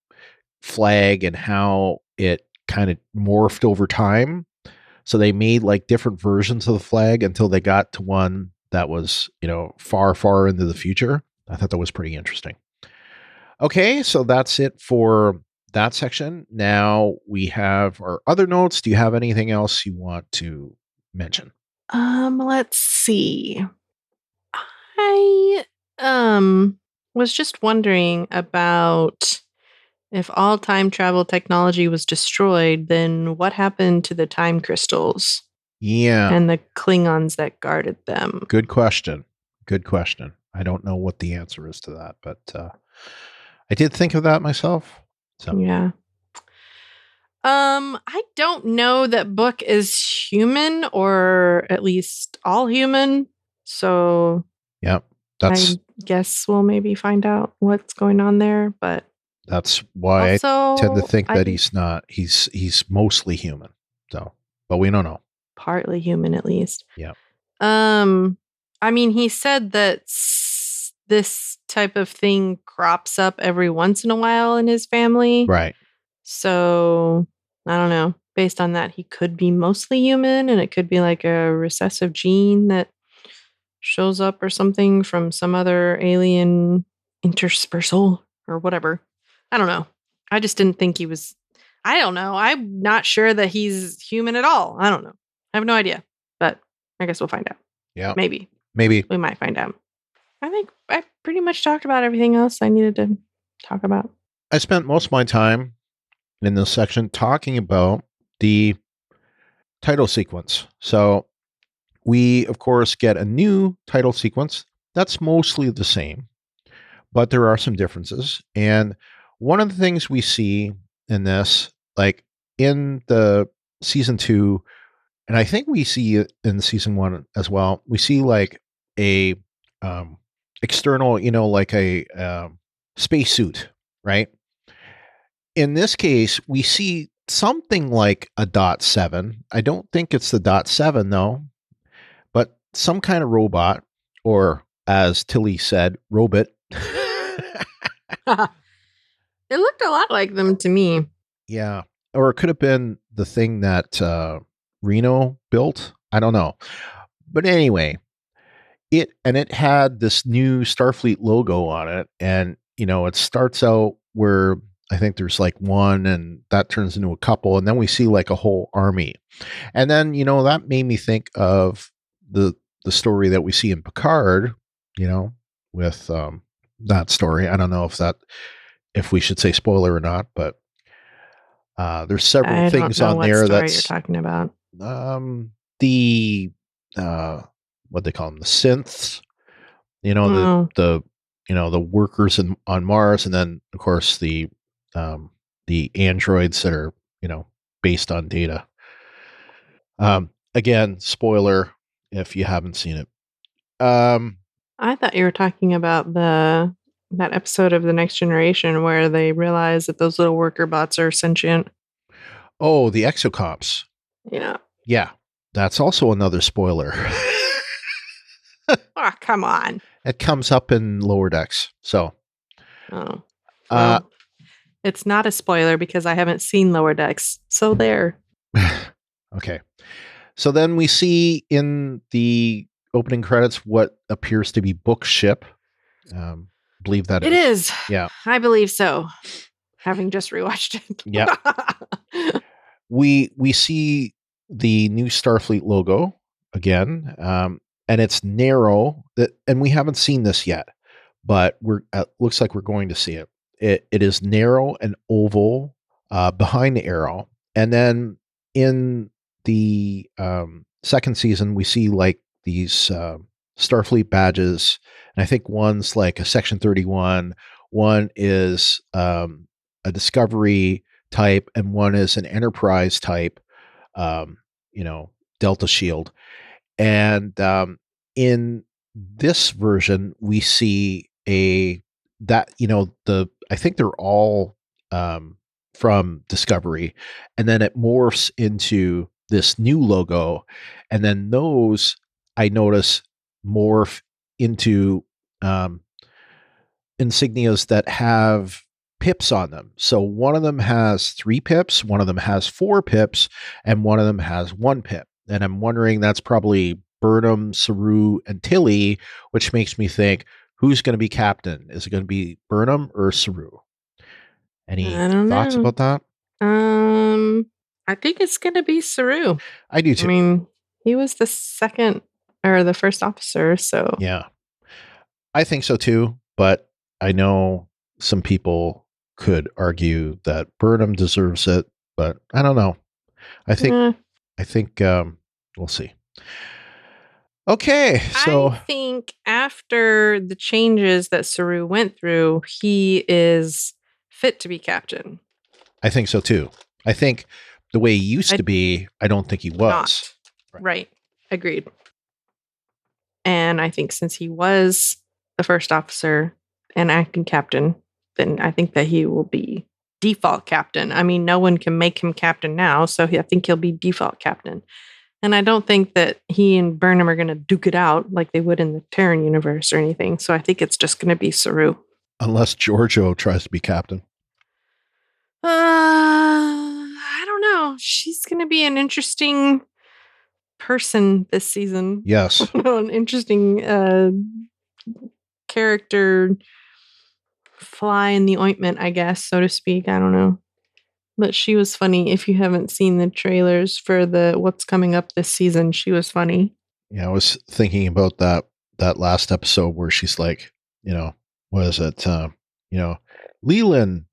flag and how it kind of morphed over time. So they made like different versions of the flag until they got to one that was, far, far into the future. I thought that was pretty interesting. Okay, so that's it for that section. Now we have our other notes. Do you have anything else you want to mention? Let's see. I was just wondering about if all time travel technology was destroyed, then what happened to the time crystals? Yeah. And the Klingons that guarded them? Good question. I don't know what the answer is to that, but I did think of that myself. So. Yeah. I don't know that Book is human, or at least all human. So Yeah. I guess we'll maybe find out what's going on there, but that's why also, I tend to think that he's not. He's mostly human. So, but we don't know. Partly human, at least. Yeah. I mean, he said that this type of thing crops up every once in a while in his family. Right. So, I don't know. Based on that, he could be mostly human, and it could be like a recessive gene that shows up or something from some other alien interspersal or whatever. I don't know. I just didn't think he was. I don't know. I'm not sure that he's human at all. I don't know. I have no idea. But I guess we'll find out. Yeah. Maybe. We might find out. I think I pretty much talked about everything else I needed to talk about. I spent most of my time in this section talking about the title sequence. So we, of course, get a new title sequence that's mostly the same, but there are some differences. And one of the things we see in this, like in the season 2, and I think we see it in season 1 as well, we see like a external, like a spacesuit, right? In this case, we see something like a .7. I don't think it's the .7 though, but some kind of robot, or as Tilly said, robot. It looked a lot like them to me. Yeah. Or it could have been the thing that Reno built. I don't know. But anyway, it had this new Starfleet logo on it. And, it starts out where I think there's like one, and that turns into a couple. And then we see like a whole army. And then, that made me think of the story that we see in Picard, with that story. I don't know if we should say spoiler or not, but there's several things on there that's you're talking about. The what they call them, the synths, the workers on Mars, and then of course the androids that are based on data. Again, spoiler if you haven't seen it. I thought you were talking about that episode of The Next Generation where they realize that those little worker bots are sentient. Oh, the exocops. Yeah. Yeah. That's also another spoiler. Oh, come on. It comes up in Lower Decks. So. Oh. Well, it's not a spoiler because I haven't seen Lower Decks. So there. Okay. So then we see in the opening credits what appears to be Book Ship. Believe that it is. Yeah. I believe so. Having just rewatched it. Yeah. We see the new Starfleet logo again, and it's narrow. And we haven't seen this yet, but looks like we're going to see it. It is narrow and oval behind the arrow, and then in the second season we see like these Starfleet badges, and I think one's like a Section 31, one is a Discovery type, and one is an Enterprise type, Delta Shield. And in this version, we see I think they're all from Discovery, and then it morphs into this new logo, and then those I notice morph into insignias that have pips on them. So one of them has 3 pips, one of them has 4 pips, and one of them has 1 pip. And I'm wondering, that's probably Burnham, Saru, and Tilly, which makes me think, who's going to be captain? Is it going to be Burnham or Saru? Any thoughts about that? I think it's going to be Saru. I do too. I mean, he was the second or the first officer, so. Yeah. I think so too, but I know some people could argue that Burnham deserves it, but I don't know. I think we'll see. Okay, so I think after the changes that Saru went through, he is fit to be captain. I think so too. I think the way he used to be, I don't think he was. Right. Agreed. And I think since he was the first officer and acting captain, then I think that he will be default captain. I mean, no one can make him captain now, so I think he'll be default captain. And I don't think that he and Burnham are going to duke it out like they would in the Terran universe or anything. So I think it's just going to be Saru. Unless Giorgio tries to be captain. I don't know. She's going to be an interesting person this season. Yes. An interesting character, fly in the ointment, I guess, so to speak. I don't know. But she was funny. If you haven't seen the trailers for what's coming up this season, she was funny. Yeah, I was thinking about that last episode where she's like, what is it? Leland.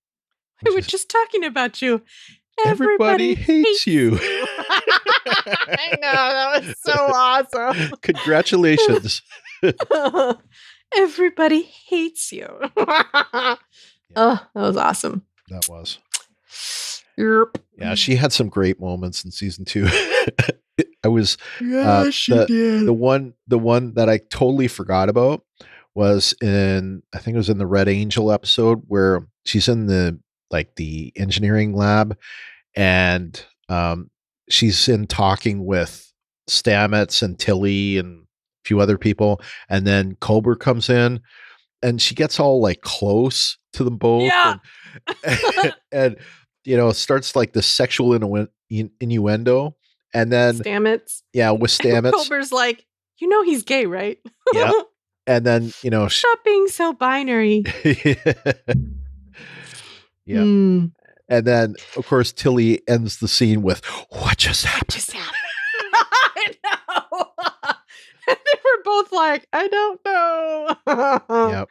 We were just talking about you. Everybody hates you. I know, that was so awesome. Congratulations. Everybody hates you. Oh, that was awesome. That was. Yep. Yeah, she had some great moments in season 2. She did. The one that I totally forgot about was I think it was in the Red Angel episode where she's in the engineering lab, and she's in talking with Stamets and Tilly and a few other people, and then Cobra comes in, and she gets all close to them both, yeah. and starts the sexual innuendo, and then Stamets, with Stamets, Cobra's like, he's gay, right? Yeah, and then stop being so binary. Yeah. And then, of course, Tilly ends the scene with, "What just happened?" I know. And they were both like, "I don't know." Yep.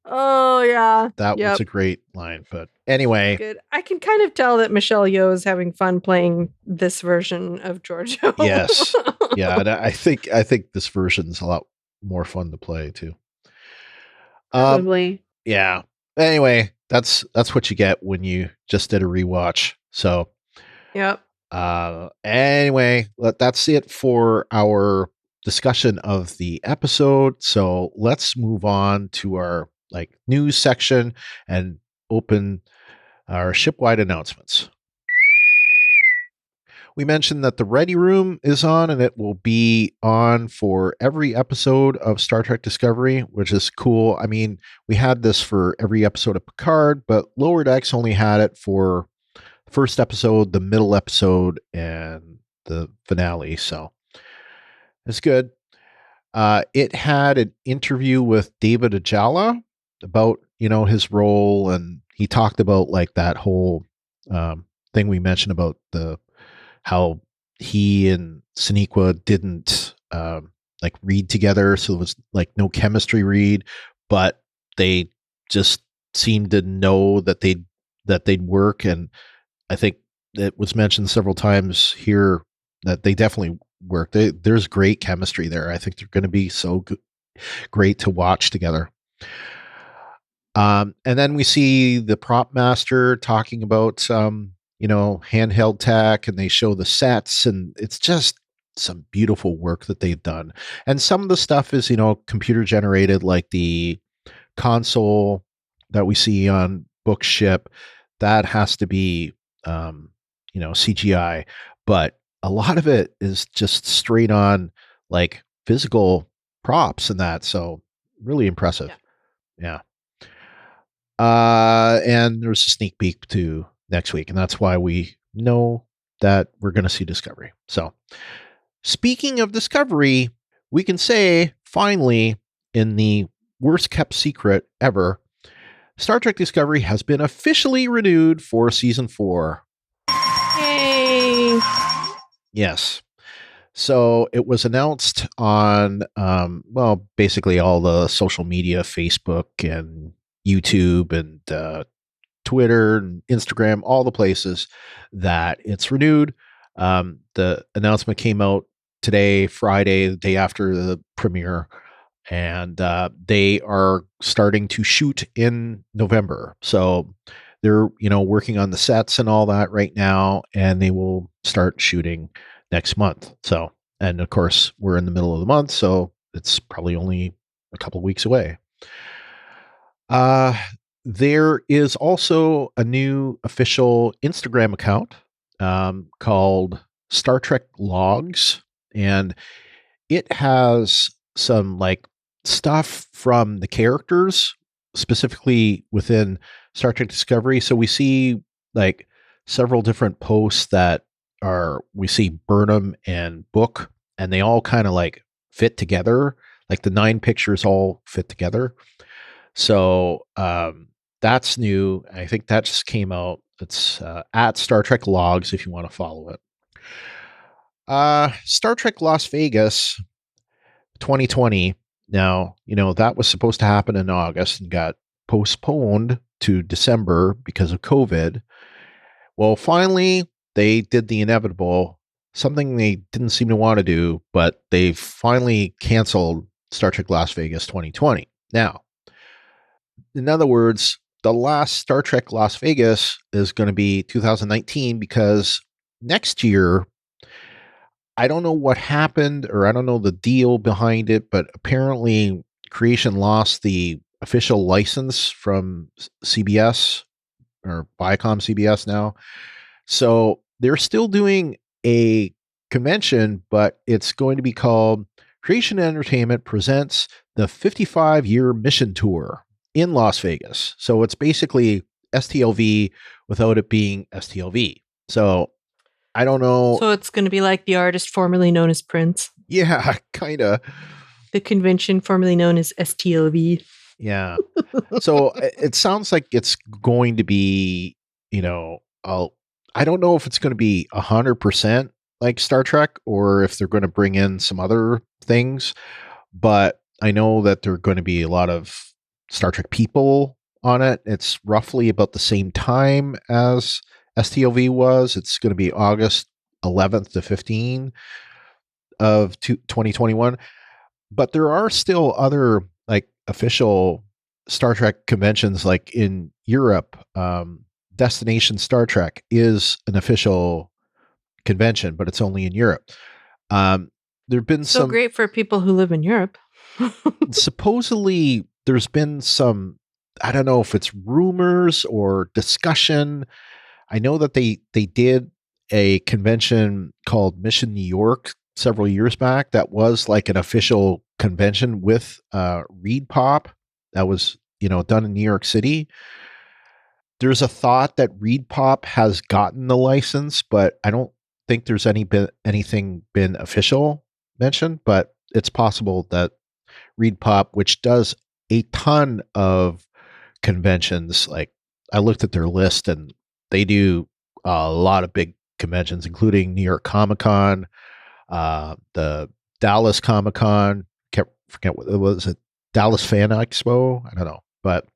Oh, yeah. That was a great line. But anyway. Good. I can kind of tell that Michelle Yeoh is having fun playing this version of Giorgio. Yes. Yeah. And I think this version's a lot more fun to play, too. Probably. Yeah. Anyway. That's what you get when you just did a rewatch. So, yep. Anyway, that's it for our discussion of the episode. So let's move on to our news section and open our Shipwide announcements. We mentioned that the Ready Room is on, and it will be on for every episode of Star Trek Discovery, which is cool. I mean, we had this for every episode of Picard, but Lower Decks only had it for the first episode, the middle episode, and the finale. So it's good. It had an interview with David Ajala about, his role, and he talked about that whole thing we mentioned about how he and Sonequa didn't read together, so there was no chemistry read, but they just seemed to know that they'd work. And I think it was mentioned several times here that they definitely work. There's great chemistry there. I think they're going to be so great to watch together. And then we see the prop master talking about handheld tech, and they show the sets, and it's just some beautiful work that they've done. And some of the stuff is, computer generated, like the console that we see on Bookship. That has to be, CGI, but a lot of it is just straight on physical props and that. So really impressive. Yeah. And there's a sneak peek to next week, and that's why we know that we're going to see Discovery. So, speaking of Discovery, we can say, finally, in the worst kept secret ever, Star Trek Discovery has been officially renewed for season 4. Yay! Yes. So it was announced on, basically all the social media, Facebook and YouTube and Twitter and Instagram, all the places that it's renewed. The announcement came out today, Friday, the day after the premiere, and they are starting to shoot in November. So they're, working on the sets and all that right now, and they will start shooting next month. So, and of course, we're in the middle of the month, so it's probably only a couple of weeks away. There is also a new official Instagram account called Star Trek Logs, and it has some like stuff from the characters, specifically within Star Trek Discovery. So we see like several different posts that we see Burnham and Book, and they all kind of like fit together. Like the 9 pictures all fit together. So that's new. I think that just came out. It's at Star Trek Logs if you want to follow it. Star Trek Las Vegas 2020. Now, that was supposed to happen in August and got postponed to December because of COVID. Well, finally, they did the inevitable, something they didn't seem to want to do, but they finally canceled Star Trek Las Vegas 2020. Now, in other words, the last Star Trek Las Vegas is going to be 2019 because next year, I don't know what happened, or I don't know the deal behind it, but apparently Creation lost the official license from CBS, or Viacom CBS now. So they're still doing a convention, but it's going to be called Creation Entertainment Presents the 55-Year Mission Tour in Las Vegas. So it's basically STLV without it being STLV. So I don't know. So it's going to be like the artist formerly known as Prince. Yeah, kind of. The convention formerly known as STLV. Yeah. So it sounds like it's going to be, I don't know if it's going to be 100% like Star Trek or if they're going to bring in some other things, but I know that there are going to be a lot of Star Trek people on it. It's roughly about the same time as STLV was. It's going to be August 11th to 15th of 2021. But there are still other like official Star Trek conventions, like in Europe. Destination Star Trek is an official convention, but it's only in Europe. There've been so great for people who live in Europe. Supposedly, there's been some, I don't know if it's rumors or discussion. I know that they did a convention called Mission New York several years back. That was like an official convention with Reed Pop. That was, done in New York City. There's a thought that Reed Pop has gotten the license, but I don't think there's anything been official mentioned, but it's possible that Reed Pop, which does a ton of conventions, like I looked at their list and they do a lot of big conventions, including New York Comic Con, the Dallas Comic Con, forget what it was, it Dallas Fan Expo? I don't know, but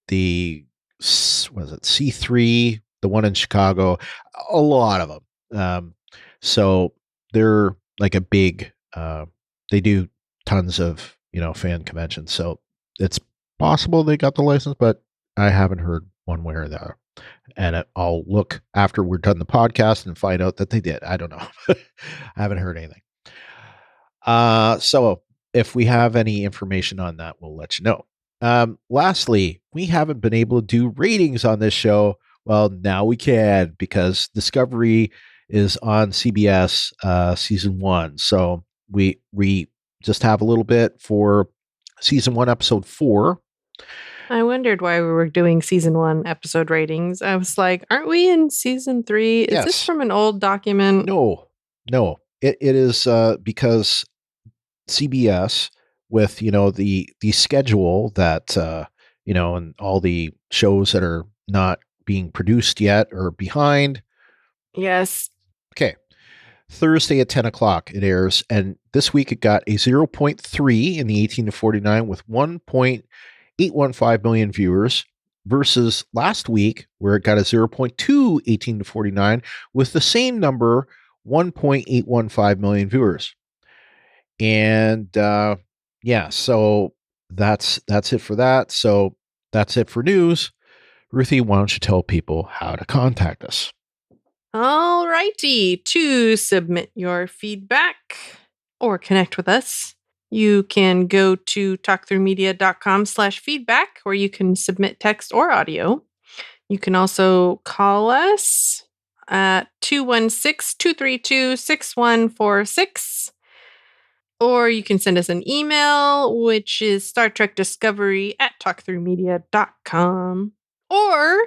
the C3, the one in Chicago, a lot of them. So they're like a big, they do tons of, fan conventions. So it's possible they got the license, but I haven't heard one way or the other. And I'll look after we're done the podcast and find out that they did. I don't know. I haven't heard anything. So if we have any information on that, we'll let you know. Lastly, we haven't been able to do ratings on this show. Well, now we can, because Discovery is on CBS season 1. So we just have a little bit for season 1, episode 4. I wondered why we were doing season 1 episode ratings. I was like, aren't we in season 3? Is this from an old document? No. It is because CBS, with the schedule that and all the shows that are not being produced yet or behind. Yes. Okay. Thursday at 10 o'clock it airs, and this week it got a 0.3 in the 18 to 49 with 1.815 million viewers, versus last week where it got a 0.2 18 to 49 with the same number, 1.815 million viewers. And so that's it for that. So that's it for news. Ruthie, why don't you tell people how to contact us? All righty. To submit your feedback or connect with us, you can go to talkthroughmedia.com/feedback, where you can submit text or audio. You can also call us at 216-232-6146. Or you can send us an email, which is StarTrekDiscovery@talkthroughmedia.com. Or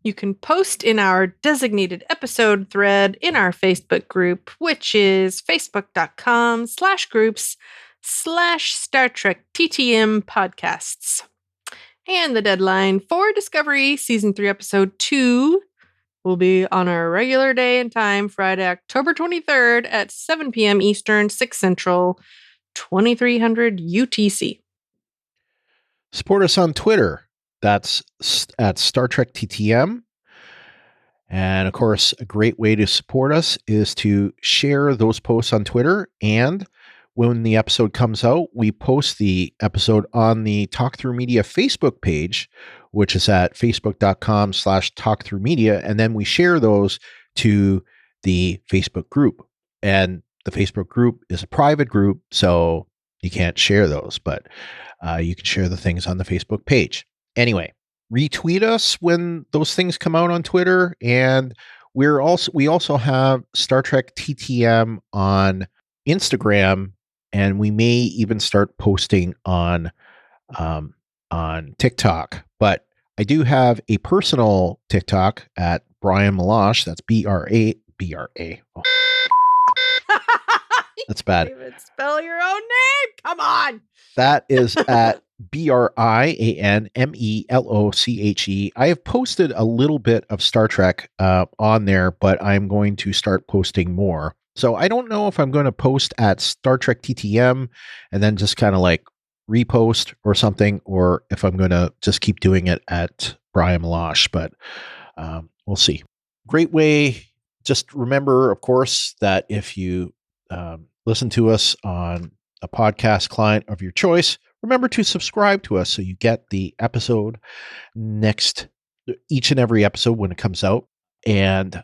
you can post in our designated episode thread in our Facebook group, which is facebook.com/groups/Star Trek TTM podcasts. And the deadline for Discovery Season 3, Episode 2 will be on our regular day and time, Friday, October 23rd at 7 p.m. Eastern, 6 Central, 2300 UTC. Support us on Twitter. That's at Star Trek TTM. And of course, a great way to support us is to share those posts on Twitter. And when the episode comes out, we post the episode on the Talk Through Media Facebook page, which is at facebook.com/talkthroughmedia. And then we share those to the Facebook group. And the Facebook group is a private group, so you can't share those, but you can share the things on the Facebook page. Anyway, retweet us when those things come out on Twitter. And we also have Star Trek TTM on Instagram. And we may even start posting on TikTok. But I do have a personal TikTok at Brian Malash. That's BRA. Oh. That's bad. Even spell your own name. Come on. That is at BRIANMELOCHE. I have posted a little bit of Star Trek on there, but I'm going to start posting more. So I don't know if I'm going to post at Star Trek TTM and then just kind of like repost or something, or if I'm going to just keep doing it at Brian Malash, but we'll see. Great way. Just remember, of course, that if you listen to us on a podcast client of your choice, remember to subscribe to us so you get the episode each and every episode when it comes out. And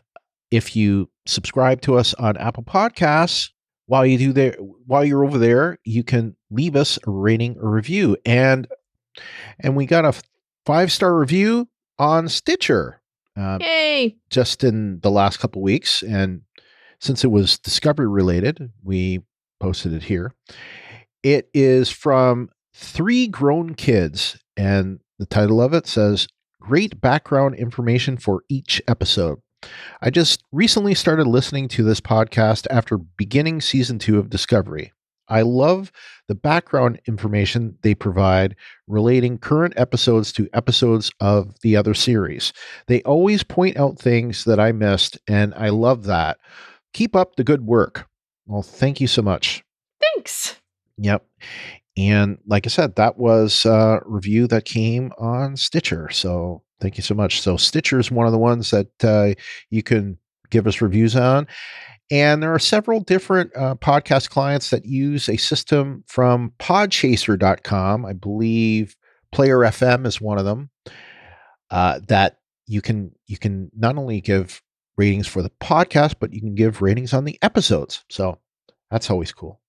if you subscribe to us on Apple Podcasts, while you're over there, you can leave us a rating or review. And we got a 5-star review on Stitcher. Yay! Just in the last couple of weeks. And since it was Discovery related, we posted it here. It is from 3 Grown Kids. And the title of it says, "Great background information for each episode. I just recently started listening to this podcast after beginning season 2 of Discovery. I love the background information they provide relating current episodes to episodes of the other series. They always point out things that I missed, and I love that. Keep up the good work." Well, thank you so much. Thanks. Yep. And like I said, that was a review that came on Stitcher. So thank you so much. So Stitcher is one of the ones that you can give us reviews on. And there are several different podcast clients that use a system from podchaser.com. I believe Player FM is one of them, that you can not only give ratings for the podcast, but you can give ratings on the episodes. So that's always cool.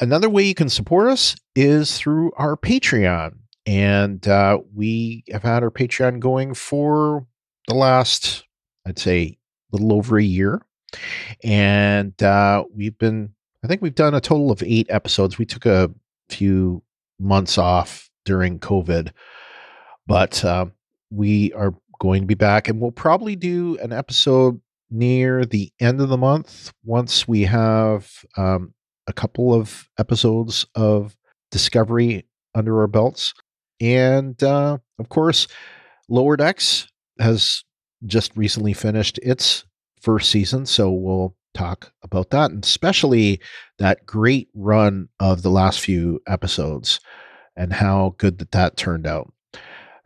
Another way you can support us is through our Patreon. And we have had our Patreon going for the last, I'd say, a little over a year. And I think we've done a total of 8 episodes. We took a few months off during COVID, but we are going to be back, and we'll probably do an episode near the end of the month once we have a couple of episodes of Discovery under our belts. And of course, Lower Decks has just recently finished its first season, so we'll talk about that, and especially that great run of the last few episodes and how good that turned out.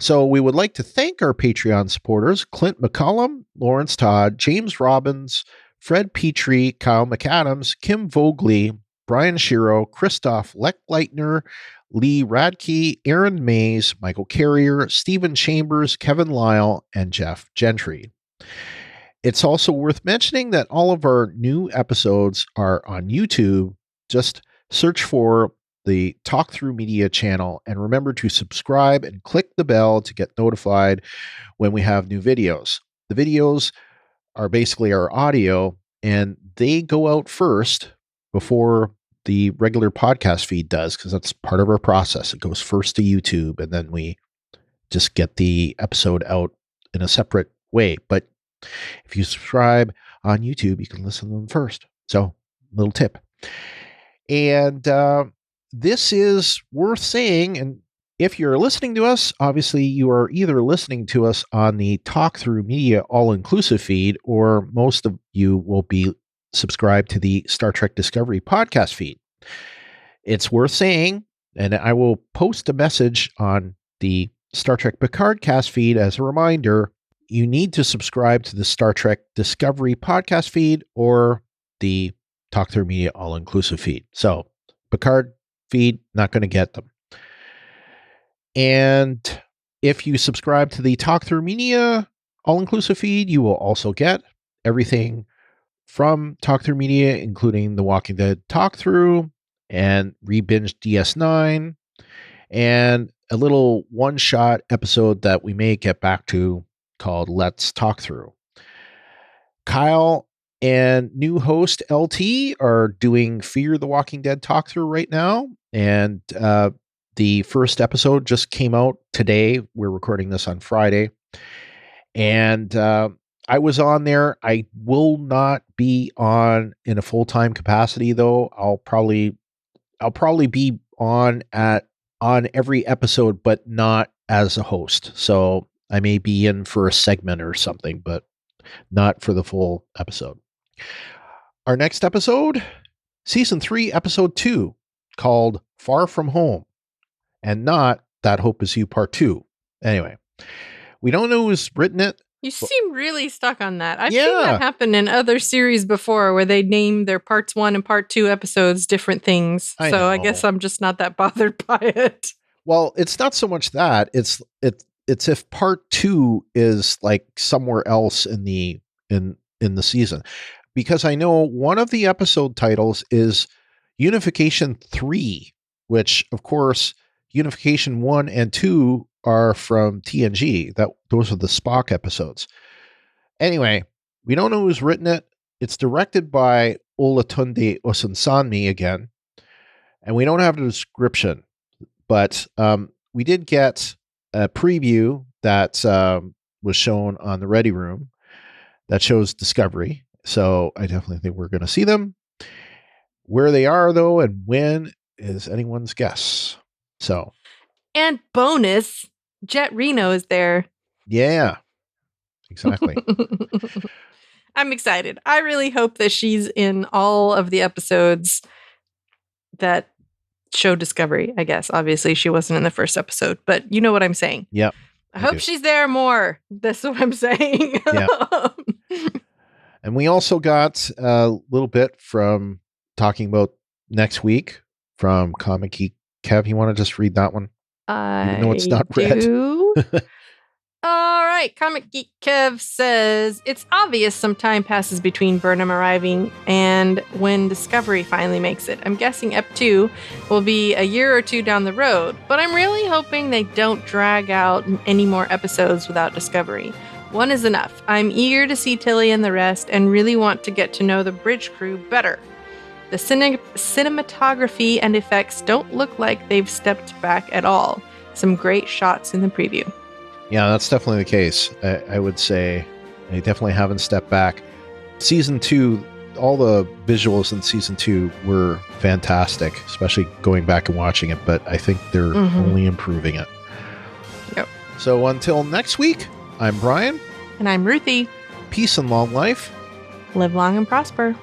So we would like to thank our Patreon supporters: Clint McCollum, Lawrence Todd, James Robbins, Fred Petrie, Kyle McAdams, Kim Vogley, Brian Shiro, Christoph Leckleitner, Lee Radke, Aaron Mays, Michael Carrier, Stephen Chambers, Kevin Lyle, and Jeff Gentry. It's also worth mentioning that all of our new episodes are on YouTube, just search for the Talk Through Media channel, and remember to subscribe and click the bell to get notified when we have new videos. The videos are basically our audio, and they go out first before the regular podcast feed does, because that's part of our process. It goes first to YouTube, and then we just get the episode out in a separate way. But if you subscribe on YouTube, you can listen to them first. So, little tip. And this is worth saying, and if you're listening to us, obviously you are either listening to us on the Talk Through Media all-inclusive feed, or most of you will be subscribed to the Star Trek Discovery podcast feed. It's worth saying, and I will post a message on the Star Trek Picard cast feed as a reminder, you need to subscribe to the Star Trek Discovery podcast feed or the Talk Through Media all-inclusive feed. So Picard feed, not going to get them. And if you subscribe to the Talk Through Media all-inclusive feed, you will also get everything from Talk Through Media, including the Walking Dead Talk Through and Rebinged DS9, and a little one-shot episode that we may get back to called Let's Talk Through. Kyle and new host LT are doing Fear the Walking Dead Talk Through right now, and the first episode just came out today. We're recording this on Friday, and I was on there. I will not be on in a full-time capacity, though. I'll probably be on every episode, but not as a host. So I may be in for a segment or something, but not for the full episode. Our next episode, Season 3, Episode 2, called Far From Home, and not That Hope Is You Part 2. Anyway, we don't know who's written it. You seem really stuck on that. I've seen that happen in other series before where they name their parts 1 and part 2 episodes different things. I guess I'm just not that bothered by it. Well, it's not so much that. It's if part 2 is like somewhere else in the season. Because I know one of the episode titles is Unification 3, which of course Unification 1 and 2 are from TNG. Those are the Spock episodes. Anyway, we don't know who's written it. It's directed by Olatunde Osunsanmi again, and we don't have a description. But we did get a preview that was shown on the Ready Room that shows Discovery. So I definitely think we're going to see them. Where they are, though, and when is anyone's guess. So, and bonus, Jet Reno is there. Yeah, exactly. I'm excited. I really hope that she's in all of the episodes that show Discovery, I guess. Obviously, she wasn't in the first episode, but you know what I'm saying. Yep. I hope she's there more. That's what I'm saying. Yeah. And we also got a little bit from talking about next week from Comic Geek. Kev, you want to just read that one? Even though it's not read. All right. Comic Geek Kev says, it's obvious some time passes between Burnham arriving and when Discovery finally makes it. I'm guessing Ep 2 will be a year or two down the road, but I'm really hoping they don't drag out any more episodes without Discovery. One is enough. I'm eager to see Tilly and the rest and really want to get to know the bridge crew better. The cinematography and effects don't look like they've stepped back at all. Some great shots in the preview. Yeah, that's definitely the case. I would say they definitely haven't stepped back. Season 2, all the visuals in Season 2 were fantastic, especially going back and watching it, but I think they're only improving it. Yep. So until next week, I'm Brian. And I'm Ruthie. Peace and long life. Live long and prosper.